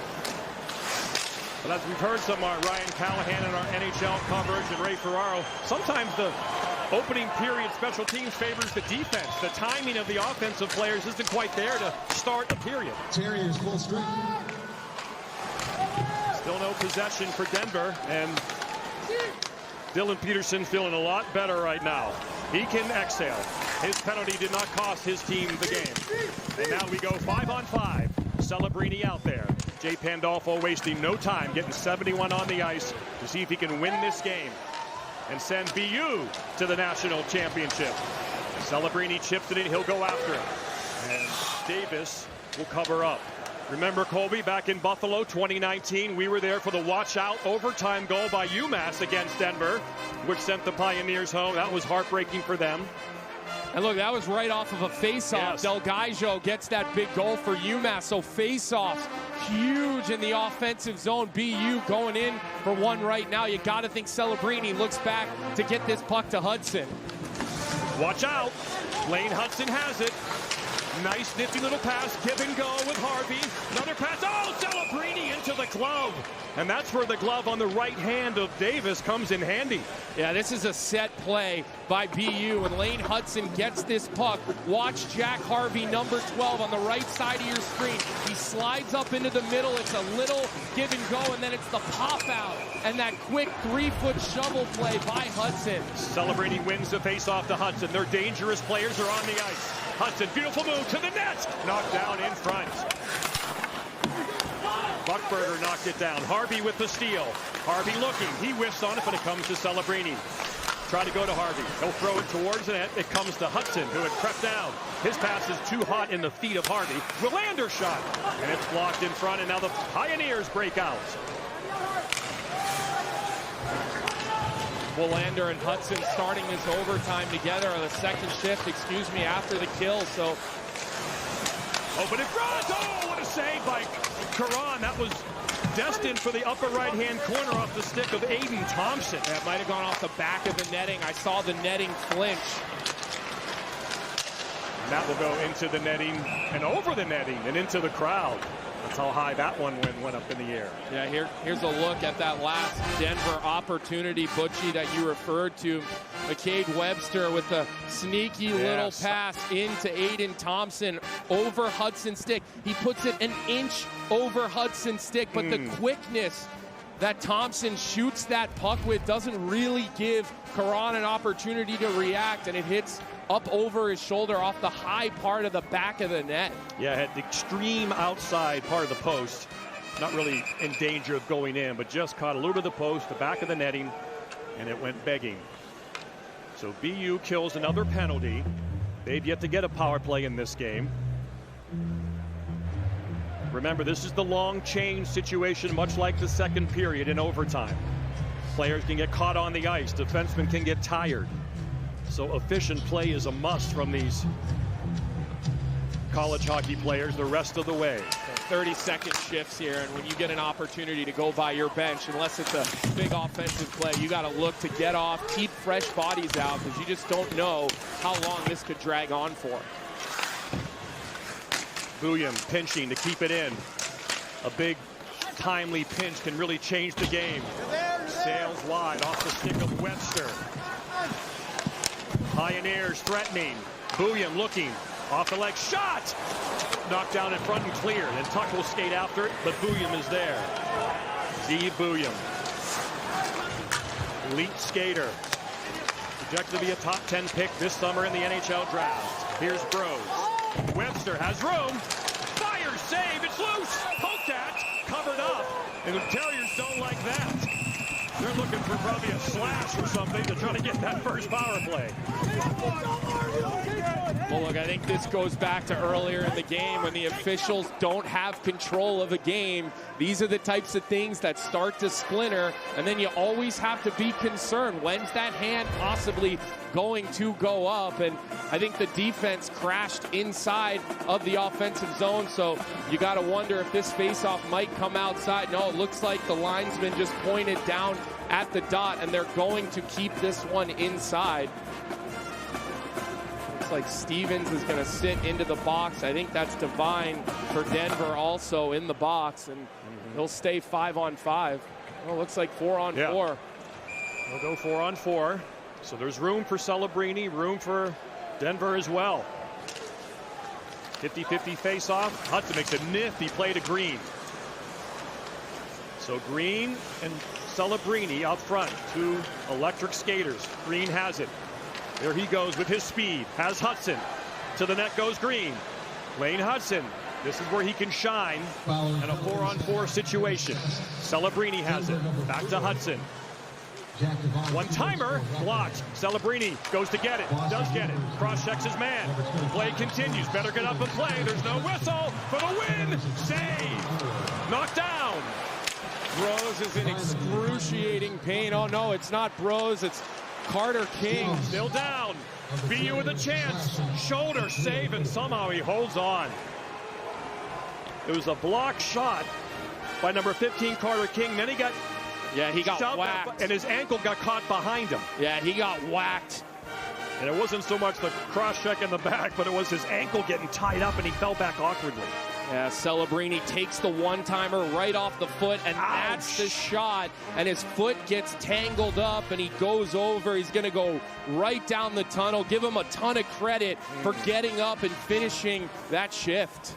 But as we've heard from Ryan Callahan in our NHL coverage and Ray Ferraro, sometimes the opening period special teams favors the defense. The timing of the offensive players isn't quite there to start a period. Terriers full strength. Still no possession for Denver, and Dylan Peterson feeling a lot better right now. He can exhale. His penalty did not cost his team the game. And now we go 5-on-5. Celebrini out there. Jay Pandolfo wasting no time, getting 71 on the ice to see if he can win this game and send BU to the national championship. Celebrini chips it in. He'll go after it. And Davis will cover up. Remember, Colby, back in Buffalo 2019, we were there for the watch-out overtime goal by UMass against Denver, which sent the Pioneers home. That was heartbreaking for them. And look, that was right off of a face-off. Yes. Delgajo gets that big goal for UMass. So face-offs, huge in the offensive zone. BU going in for one right now. You got to think Celebrini looks back to get this puck to Hudson. Watch out. Lane Hudson has it. Nice nifty little pass. Give and go with Harvey. Another pass. Oh, Celebrini into the glove. And that's where the glove on the right hand of Davis comes in handy. Yeah, this is a set play by BU, and Lane Hudson gets this puck. Watch Jack Harvey, number 12, on the right side of your screen. He slides up into the middle. It's a little give and go, and then it's the pop out and that quick 3-foot shovel play by Hudson. Celebrini wins the face-off to Hudson. Their dangerous players are on the ice. Hudson, beautiful move to the net. Knocked down in front. Buckberger knocked it down. Harvey with the steal. Harvey looking. He whiffs on it, but it comes to Celebrini. Try to go to Harvey. He'll throw it towards the net. It comes to Hudson, who had crept down. His pass is too hot in the feet of Harvey. Willander shot. And it's blocked in front, and now the Pioneers break out. Willander and Hudson starting this overtime together, or the second shift, after the kill. So, but it runs. Oh, what a save by Caron. That was destined for the upper right-hand corner off the stick of Aiden Thompson. that might have gone off the back of the netting. I saw the netting flinch. And that will go into the netting and over the netting and into the crowd. That's how high that one went up in the air. Yeah, here's a look at that last Denver opportunity, Butchie, that you referred to. McCade Webster with a sneaky little pass into Aiden Thompson over Hudson's stick. He puts it an inch over Hudson's stick, but the quickness that Thompson shoots that puck with doesn't really give Caron an opportunity to react, and it hits up over his shoulder off the high part of the back of the net. Yeah, had the extreme outside part of the post. Not really in danger of going in, but just caught a little bit of the post, the back of the netting, and it went begging. So BU kills another penalty. They've yet to get a power play in this game. Remember, this is the long change situation, much like the second period in overtime. Players can get caught on the ice. Defensemen can get tired. So efficient play is a must from these college hockey players the rest of the way. 30-second shifts here, and when you get an opportunity to go by your bench, unless it's a big offensive play, you got to look to get off, keep fresh bodies out, because you just don't know how long this could drag on for. Bouillon pinching to keep it in. A big, timely pinch can really change the game. Sails wide off the stick of Webster. Pioneers threatening. Bouillon looking. Off the leg. Shot! Knocked down in front and cleared. And Tuch will skate after it, but Bouillon is there. Z. Bouillon. Elite skater. Projected to be a top 10 pick this summer in the NHL draft. Here's Bros. Webster has room. Fires, save, it's loose. Poked at, covered up. And the Terriers don't like that. They're looking for probably a slash or something to try to get that first power play. Well, look, I think this goes back to earlier in the game when the officials don't have control of a game. These are the types of things that start to splinter, and then you always have to be concerned. When's that hand possibly going to go up? And I think the defense crashed inside of the offensive zone, so you got to wonder if this faceoff might come outside. No, it looks like the linesman just pointed down at the dot, and they're going to keep this one inside. Looks like Stevens is going to sit into the box. I think that's Devine for Denver also in the box, and he'll stay 5-on-5. Well, looks like 4-on-4. They'll go 4-on-4. So there's room for Celebrini, room for Denver as well. 50-50 face-off. Hudson makes a nifty play to Green. So Green and Celebrini out front, two electric skaters. Green has it. There he goes with his speed. Has Hudson. To the net goes Green. Lane Hudson. This is where he can shine in a 4-on-4 situation. Celebrini has it. Back to Hudson. One-timer blocked. Celebrini goes to get it. Does get it. Cross-checks his man. The play continues. Better get up and play. There's no whistle for the win. Save. Knocked down. Bros is in excruciating pain. Oh, no, it's not Bros. It's Carter King. Still down. BU with a chance. Shoulder save, and somehow he holds on. It was a block shot by number 15, Carter King. Then he got whacked. and his ankle got caught behind him. Yeah, he got whacked. And it wasn't so much the cross check in the back, but it was his ankle getting tied up, and he fell back awkwardly. Yeah, Celebrini takes the one-timer right off the foot, and that's the shot. And his foot gets tangled up, and he goes over. He's going to go right down the tunnel. Give him a ton of credit for getting up and finishing that shift.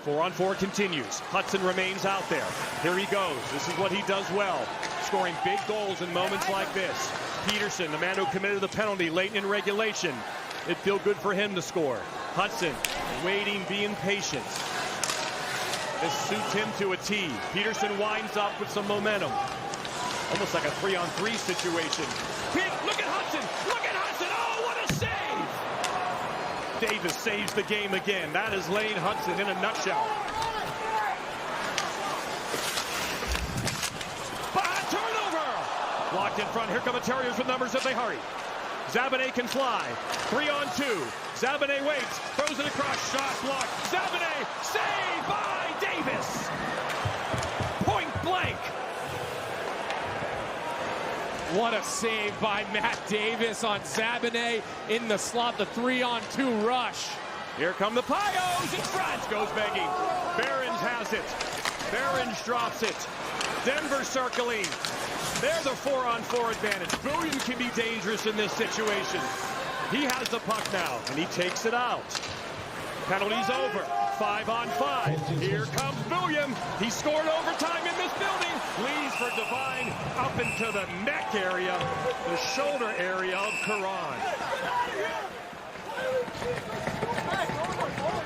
4-on-4 continues. Hudson remains out there. Here he goes. This is what he does well, scoring big goals in moments like this. Peterson, the man who committed the penalty late in regulation. It'd feel good for him to score. Hudson waiting, being patient. This suits him to a T. Peterson winds up with some momentum. Almost like a 3-on-3 situation. Look at Hudson! Look at Hudson! Oh, what a save! Davis saves the game again. That is Lane Hudson in a nutshell. Turnover! Blocked in front. Here come the Terriers with numbers if they hurry. Zabanet can fly. 3-on-2. Zabanet waits. Throws it across. Shot blocked. Zabanet saved by Davis. Point blank. What a save by Matt Davis on Zabanet in the slot. The 3-on-2 rush. Here come the Pios. In front goes begging. Behrens has it. Behrens drops it. Denver circling. They're the 4-on-4 advantage. Bullion can be dangerous in this situation. He has the puck now, and he takes it out. Penalty's over. 5-on-5. Here comes Bullion. He scored overtime in this building. Leads for Devine up into the neck area, the shoulder area of Karan.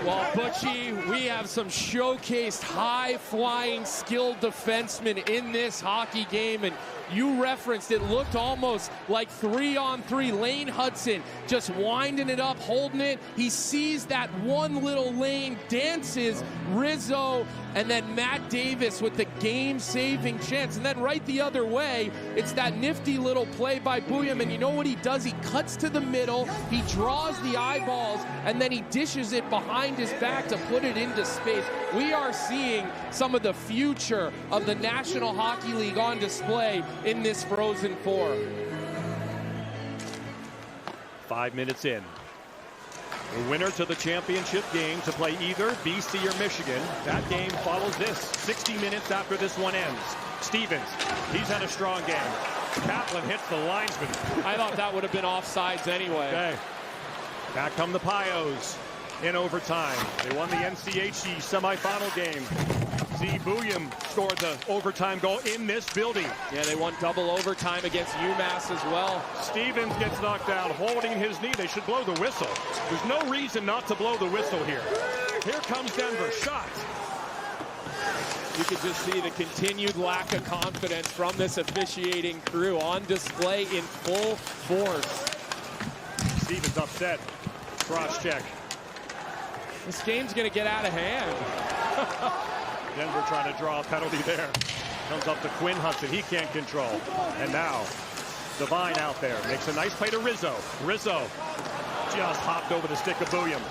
Well, Butchie, we have some showcased high-flying, skilled defensemen in this hockey game, and you referenced it looked almost like 3-on-3. Lane Hudson just winding it up, holding it. He sees that one little lane, dances Rizzo, and then Matt Davis with the game-saving chance. And then right the other way, it's that nifty little play by Bouillon, and you know what he does? He cuts to the middle, he draws the eyeballs, and then he dishes it behind his back to put it into space. We are seeing some of the future of the National Hockey League on display in this Frozen Four. 5 minutes in. The winner to the championship game to play either BC or Michigan. That game follows this 60 minutes after this one ends. Stevens, he's had a strong game. Kaplan hits the linesman. I thought that would have been offsides anyway. Okay. Back come the Pios in overtime. They won the NCAA semifinal game. Z. Bouillon scored the overtime goal in this building. Yeah, they won double overtime against UMass as well. Stevens gets knocked down, holding his knee. They should blow the whistle. There's no reason not to blow the whistle here. Here comes Denver. Shot. You could just see the continued lack of confidence from this officiating crew on display in full force. Stevens upset. Cross check. This game's going to get out of hand. Denver trying to draw a penalty there. Comes up to Quinn Hudson. He can't control. And now Devine out there. Makes a nice play to Rizzo. Rizzo just hopped over the stick of Bouillon.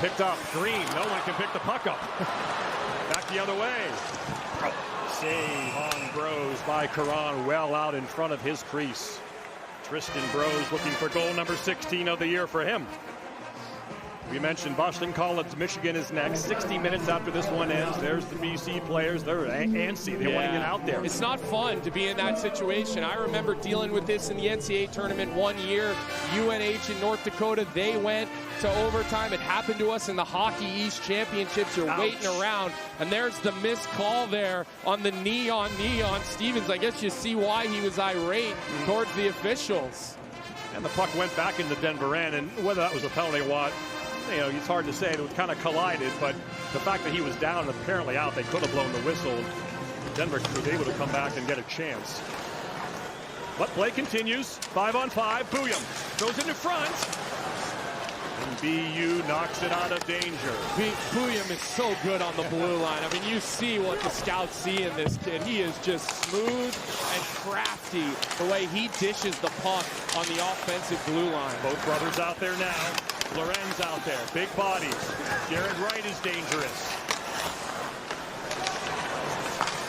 Picked up. Green. No one can pick the puck up. Back the other way. Save on Bros by Karan. Well out in front of his crease. Tristan Bros looking for goal number 16 of the year for him. We mentioned Boston College, Michigan is next. 60 minutes after this one ends, there's the BC players. They're antsy. They want to get out there. It's not fun to be in that situation. I remember dealing with this in the NCAA tournament one year. UNH in North Dakota, they went to overtime. It happened to us in the Hockey East Championships. You're waiting around, and there's the missed call there on the knee on Stevens. I guess you see why he was irate towards the officials. And the puck went back into Denver end, and whether that was a penalty or what, you know, it's hard to say. It was kind of collided, but the fact that he was down and apparently out, they could have blown the whistle. Denver was able to come back and get a chance. But play continues. 5-on-5. Bouillon goes into front. And BU knocks it out of danger. Booyam is so good on the blue line. I mean, you see what the scouts see in this kid. He is just smooth and crafty the way he dishes the puck on the offensive blue line. Both brothers out there now. Lorenz out there. Big bodies. Jared Wright is dangerous.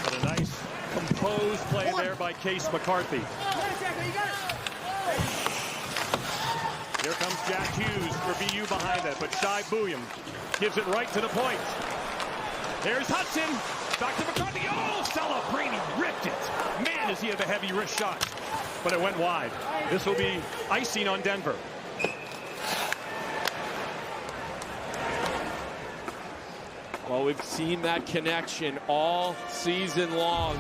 But a nice composed play there by Case McCarthy. Here comes Jack Hughes for BU behind it, but Shai Booyam gives it right to the point. There's Hudson. Back to McCarthy. Oh, Celebrini ripped it. Man, does he have a heavy wrist shot. But it went wide. This will be icing on Denver. Well, we've seen that connection all season long.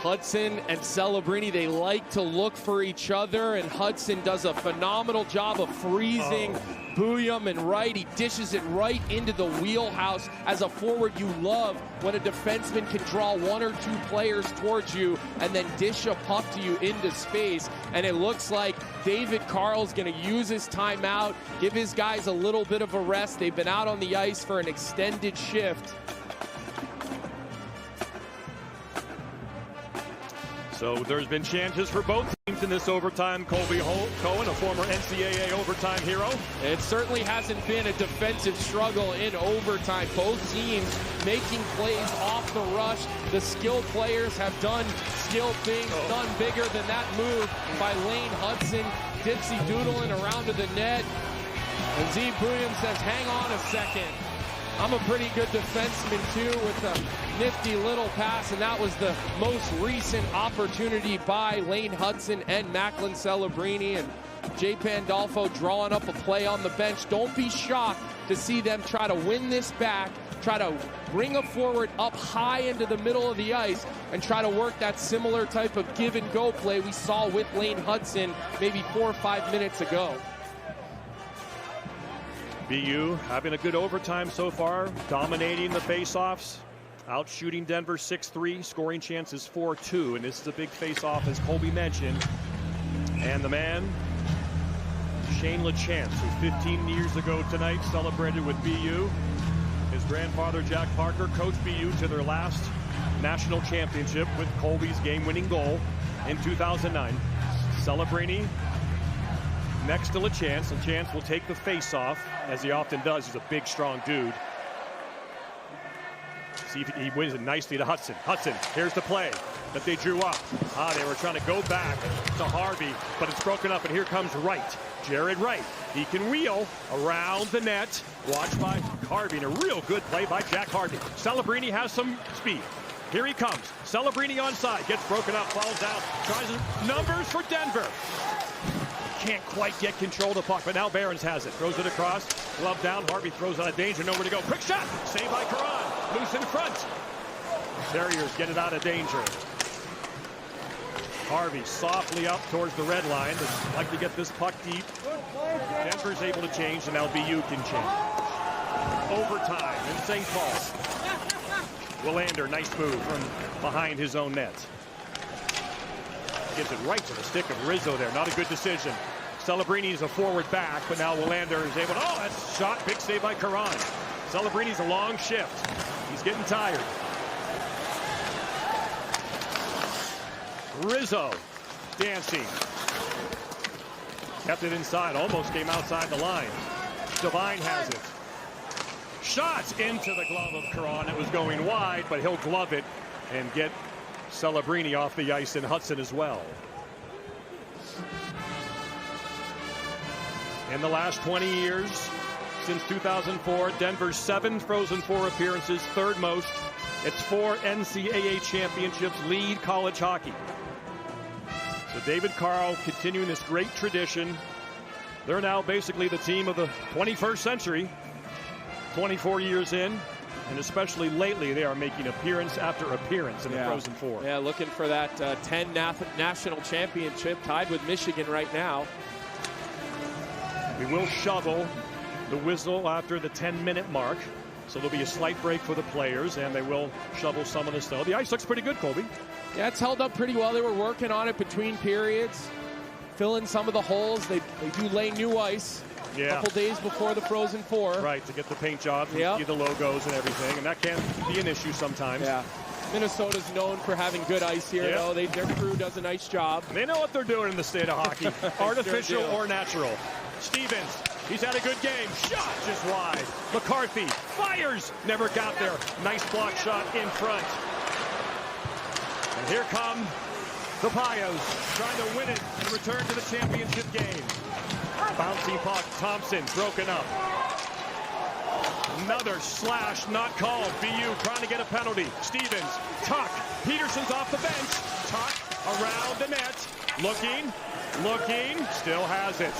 Hudson and Celebrini, they like to look for each other, and Hudson does a phenomenal job of freezing Booyam and Wright. He dishes it right into the wheelhouse. As a forward, you love when a defenseman can draw one or two players towards you and then dish a puck to you into space. And it looks like David Carl's going to use his timeout, give his guys a little bit of a rest. They've been out on the ice for an extended shift. So there's been chances for both teams in this overtime. Colby Cohen, a former NCAA overtime hero. It certainly hasn't been a defensive struggle in overtime. Both teams making plays off the rush. The skilled players have done skilled things, none bigger than that move by Lane Hudson. Dipsy doodling around to the net. And Z Booyam says, hang on a second. I'm a pretty good defenseman too, with a nifty little pass, and that was the most recent opportunity by Lane Hudson and Macklin Celebrini. And Jay Pandolfo drawing up a play on the bench. Don't be shocked to see them try to win this back, try to bring a forward up high into the middle of the ice, and try to work that similar type of give and go play we saw with Lane Hudson maybe 4 or 5 minutes ago. BU having a good overtime so far, dominating the faceoffs, out shooting Denver 6-3, scoring chances 4-2, and this is a big faceoff, as Colby mentioned. And the man, Shane LaChance, who 15 years ago tonight celebrated with BU. His grandfather, Jack Parker, coached BU to their last national championship with Colby's game-winning goal in 2009. Celebrini next to LaChance. LaChance will take the face-off, as he often does. He's a big, strong dude. See if he wins it nicely to Hudson. Hudson, here's the play that they drew up. They were trying to go back to Harvey, but it's broken up, and here comes Wright. Jared Wright. He can wheel around the net. Watched by Harvey, and a real good play by Jack Harvey. Celebrini has some speed. Here he comes. Celebrini onside. Gets broken up, falls down. Tries numbers for Denver. Can't quite get control of the puck, but now Behrens has it. Throws it across, glove down. Harvey throws out of danger, nowhere to go. Quick shot, saved by Karan. Loose in front. Terriers get it out of danger. Harvey softly up towards the red line. They'd like to get this puck deep. Denver's able to change, and now BU can change. Overtime in St. Paul. Willander, nice move from behind his own net. Gives it right to the stick of Rizzo there. Not a good decision. Celebrini's a forward back, but now Willander is able to... Oh, that's a shot. Big save by Karan. Celebrini's a long shift. He's getting tired. Rizzo dancing. Kept it inside. Almost came outside the line. Devine has it. Shot into the glove of Karan. It was going wide, but he'll glove it and get Celebrini off the ice, and Hudson as well. In the last 20 years, since 2004, Denver's 7 Frozen Four appearances, third most. It's 4 NCAA championships, lead college hockey. So David Carl continuing this great tradition. They're now basically the team of the 21st century, 24 years in. And especially lately, they are making appearance after appearance in the Frozen Four. Yeah, looking for that 10 national championship, tied with Michigan right now. We will shovel the whistle after the 10-minute mark. So there'll be a slight break for the players, and they will shovel some of the snow. The ice looks pretty good, Colby. Yeah, it's held up pretty well. They were working on it between periods, filling some of the holes. They do lay new ice Yeah. A couple days before the Frozen Four. Right, to get the paint jobs and Yep. see the logos and everything, and that can be an issue sometimes. Yeah. Minnesota's known for having good ice here, Yep. though. Their crew does a nice job. They know what they're doing in the state of hockey, artificial Sure do. or natural. Stevens, he's had a good game. Shot just wide. McCarthy fires, never got there. Nice block shot in front. And here come the Pios, trying to win it and return to the championship game. Bouncing puck, Thompson broken up. Another slash not called. BU trying to get a penalty. Stevens, Tuch, Peterson's off the bench. Tuch around the net, looking, still has it.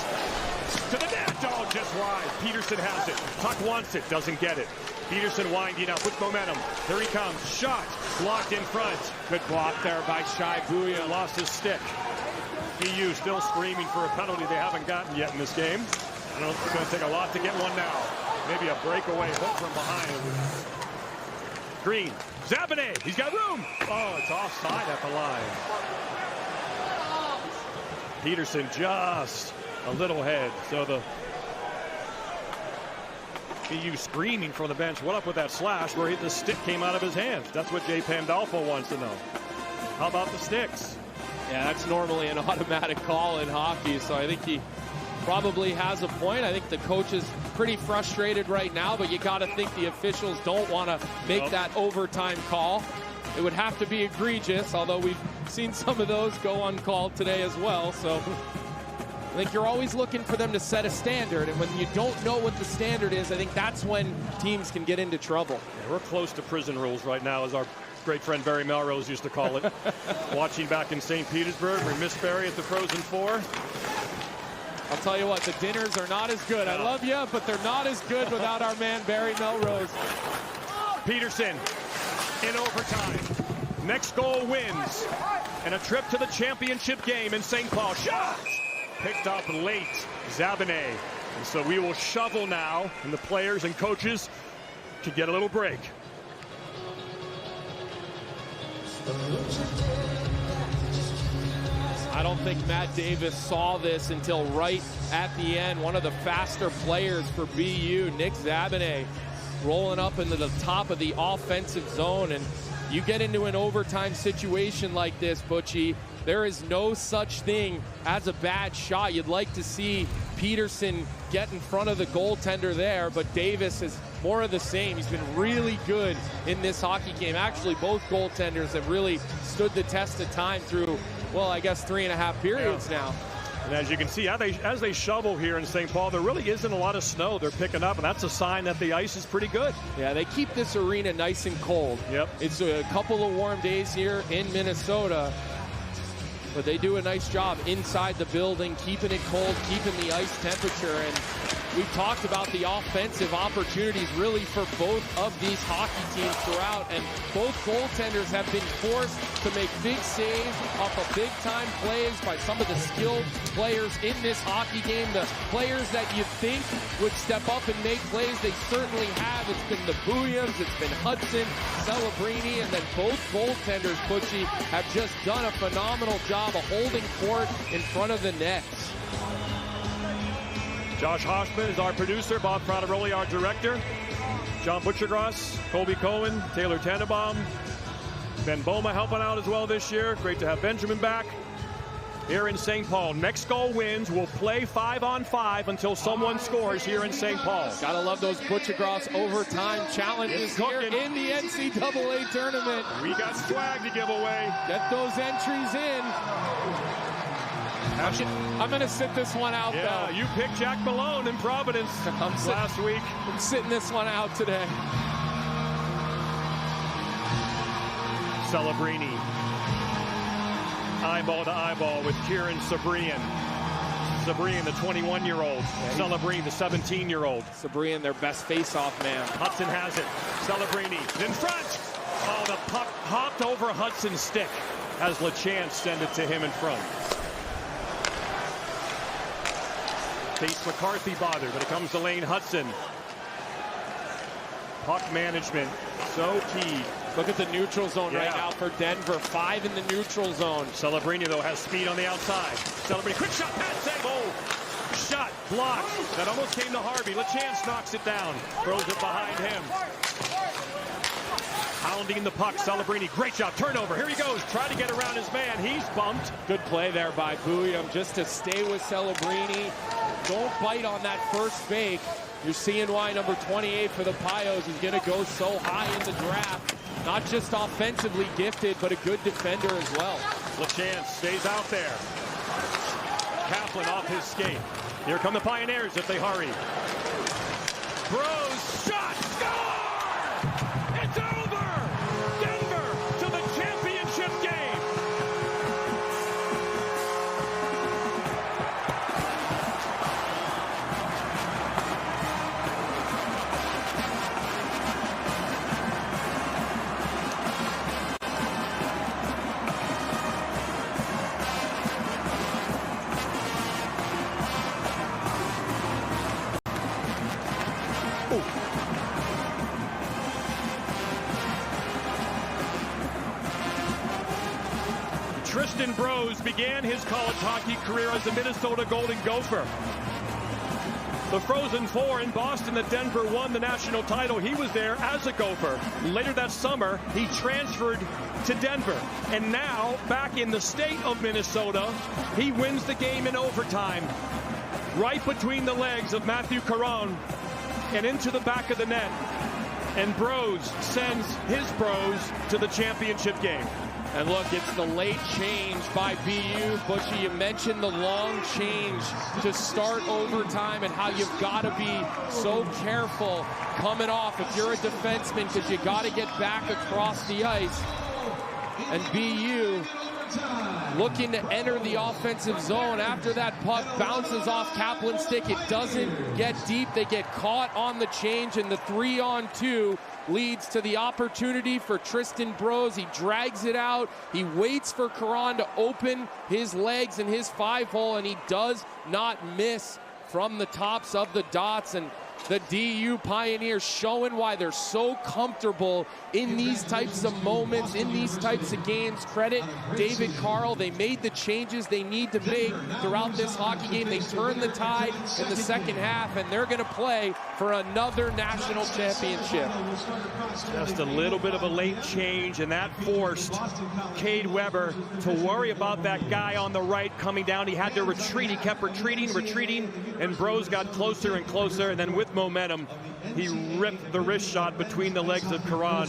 To the net, oh, just wide. Peterson has it. Tuch wants it, doesn't get it. Peterson winding up with momentum. Here he comes, shot, blocked in front. Good block there by Shai Bouya. Lost his stick. BU still screaming for a penalty they haven't gotten yet in this game. I don't know if it's going to take a lot to get one now. Maybe a breakaway hook from behind. Green, Zabanet, he's got room. Oh, it's offside at the line. Peterson just a little head. So the BU screaming from the bench. What up with that slash where the stick came out of his hands? That's what Jay Pandolfo wants to know. How about the sticks? Yeah, that's normally an automatic call in hockey, so I think he probably has a point. I think the coach is pretty frustrated right now, but you got to think the officials don't want to make that overtime call. It would have to be egregious, although we've seen some of those go uncalled today as well. So I think you're always looking for them to set a standard, and when you don't know what the standard is, I think that's when teams can get into trouble. Yeah, we're close to prison rules right now, as our great friend Barry Melrose used to call it. Watching back in St. Petersburg, we missed Barry at the Frozen Four. I'll tell you what, the dinners are not as good. I love you, but they're not as good without our man Barry Melrose. Peterson in overtime. Next goal wins. And a trip to the championship game in St. Paul. Shot! Picked up late. Zabanet. And so we will shovel now, and the players and coaches can get a little break. I don't think Matt Davis saw this until right at the end. One of the faster players for BU, Nick Zabanet, rolling up into the top of the offensive zone. And you get into an overtime situation like this, Butchie, there is no such thing as a bad shot. You'd like to see Peterson get in front of the goaltender there, but Davis is more of the same. He's been really good in this hockey game. Actually, both goaltenders have really stood the test of time through, well, I guess 3.5 periods now. And as you can see, as they shovel here in St. Paul, there really isn't a lot of snow they're picking up, and that's a sign that the ice is pretty good. Yeah, they keep this arena nice and cold. Yep. It's a couple of warm days here in Minnesota, but they do a nice job inside the building, keeping it cold, keeping the ice temperature. And we've talked about the offensive opportunities really for both of these hockey teams throughout, and both goaltenders have been forced to make big saves off of big-time plays by some of the skilled players in this hockey game. The players that you think would step up and make plays, they certainly have. It's been the Bouyams, it's been Hudson, Celebrini, and then both goaltenders, Butchie, have just done a phenomenal job of holding court in front of the nets. Josh Hoshman is our producer, Bob Frateroli, our director. John Butchergross, Colby Cohen, Taylor Tannenbaum, Ben Boma helping out as well this year. Great to have Benjamin back here in St. Paul. Next goal wins. We'll play 5-on-5 until someone scores here in St. Paul. Gotta love those Butchergross overtime challenges here in the NCAA tournament. We got swag to give away. Get those entries in. I'm going to sit this one out, yeah, though. You picked Jack Malone in Providence last week. I'm sitting this one out today. Celebrini. Eyeball to eyeball with Kieran Sabrian. Sabrian, the 21-year-old. Celebrini, the 17-year-old. Sabrian, their best face-off man. Hudson has it. Celebrini in front. Oh, the puck hopped over Hudson's stick as LaChance send it to him in front. Chase McCarthy bothered, but it comes to Lane Hudson. Puck management, so key. Look at the neutral zone right now for Denver. 5 in the neutral zone. Celebrini, though, has speed on the outside. Celebrini, quick shot, pass, save. Oh, shot blocked. That almost came to Harvey. LeChance knocks it down. Throws it behind him. Pounding the puck. Celebrini, great job. Turnover. Here he goes. Trying to get around his man. He's bumped. Good play there by Bouillon just to stay with Celebrini. Don't bite on that first fake. You're seeing why number 28 for the Pios is going to go so high in the draft. Not just offensively gifted, but a good defender as well. LeChance stays out there. Kaplan off his skate. Here come the Pioneers if they hurry. Bros, shot, score! It's over! Denver to the championship game! Tristan Bros began his college hockey career as a Minnesota Golden Gopher. The Frozen Four in Boston that Denver won the national title. He was there as a Gopher. Later that summer, he transferred to Denver. And now, back in the state of Minnesota, he wins the game in overtime. Right between the legs of Matthew Caron and into the back of the net. And Bros sends his Bros to the championship game. And look, it's the late change by BU. Bushy, you mentioned the long change to start overtime and how you've got to be so careful coming off if you're a defenseman, because you got to get back across the ice. And BU looking to enter the offensive zone after that puck bounces off Kaplan's stick. It doesn't get deep. They get caught on the change, and the 3-on-2 leads to the opportunity for Tristan Bros. He drags it out. He waits for Caron to open his legs in his 5-hole, and he does not miss from the tops of the dots. And the DU Pioneers showing why they're so comfortable in these types of moments, in these types of games. Credit David Carl. They made the changes they need to make throughout this hockey game. They turned the tide in the second half, and they're going to play for another national championship. Just a little bit of a late change, and that forced Cade Weber to worry about that guy on the right coming down. He had to retreat. He kept retreating, and Bros got closer and closer, and then with momentum, he ripped the wrist shot between the legs of Caron,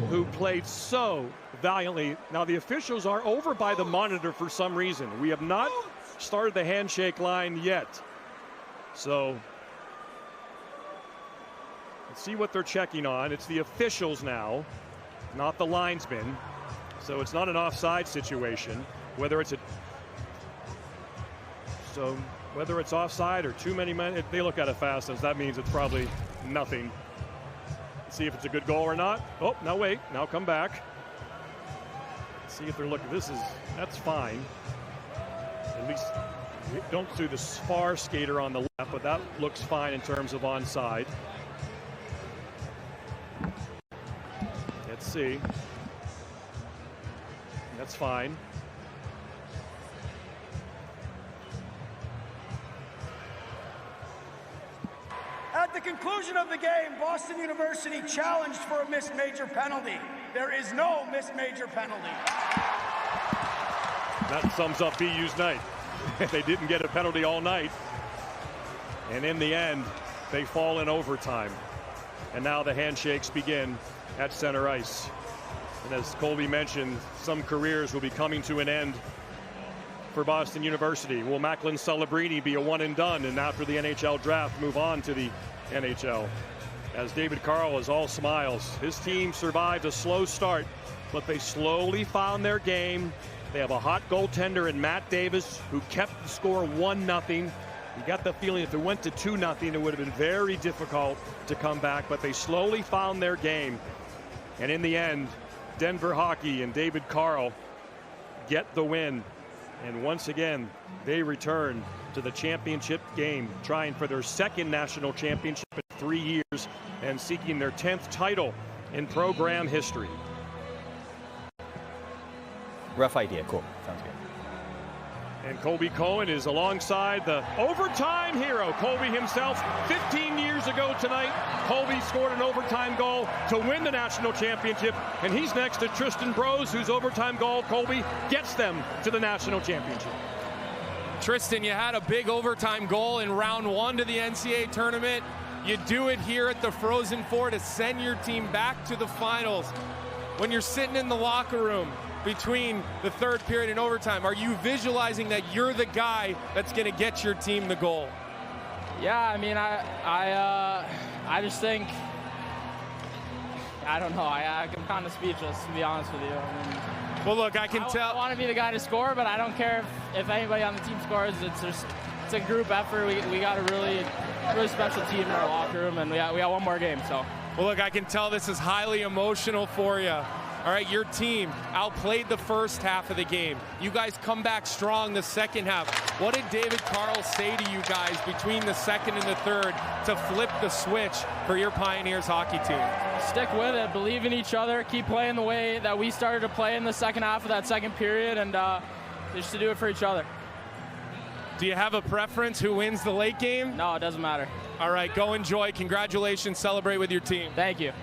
who played so valiantly. Now the officials are over by the monitor for some reason. We have not started the handshake line yet. So let's see what they're checking on. It's the officials now, not the linesmen. So it's not an offside situation. Whether it's offside or too many men, if they look at it fast, as that means it's probably nothing. Let's see if it's a good goal or not. Oh, now wait, now come back. Let's see if they're looking. That's fine. At least we don't do the far skater on the left, but that looks fine in terms of onside. Let's see. That's fine. At the conclusion of the game, Boston University challenged for a missed major penalty. There is no missed major penalty. That sums up BU's night. They didn't get a penalty all night. And in the end, they fall in overtime. And now the handshakes begin at center ice. And as Colby mentioned, some careers will be coming to an end for Boston University. Will Macklin Celebrini be a one and done, and after the NHL draft move on to the NHL? As David Carl is all smiles. His team survived a slow start, but they slowly found their game. They have a hot goaltender in Matt Davis, who kept the score 1-0. You got the feeling if it went to 2-0, it would have been very difficult to come back, but they slowly found their game. And in the end, Denver hockey and David Carl get the win. And once again, they return to the championship game, trying for their second national championship in 3 years and seeking their 10th title in program history. Rough idea. Cool. Sounds good. And Colby Cohen is alongside the overtime hero, Colby himself. 15 years ago tonight, Colby scored an overtime goal to win the national championship. And he's next to Tristan Brose, whose overtime goal, Colby, gets them to the national championship. Tristan, you had a big overtime goal in round 1 to the NCAA tournament. You do it here at the Frozen Four to send your team back to the finals. When you're sitting in the locker room between the third period and overtime, are you visualizing that you're the guy that's going to get your team the goal? Yeah, I mean, I just think, I don't know, I'm kind of speechless, to be honest with you. I mean, well, look, I can tell. I want to be the guy to score, but I don't care if anybody on the team scores. It's a group effort. We got a really special team in our locker room, and we got one more game. So. Well, look, I can tell this is highly emotional for you. All right, your team outplayed the first half of the game. You guys come back strong the second half. What did David Carl say to you guys between the second and the third to flip the switch for your Pioneers hockey team? Stick with it, believe in each other, keep playing the way that we started to play in the second half of that second period, and just to do it for each other. Do you have a preference who wins the late game? No, it doesn't matter. All right, go enjoy. Congratulations. Celebrate with your team. Thank you.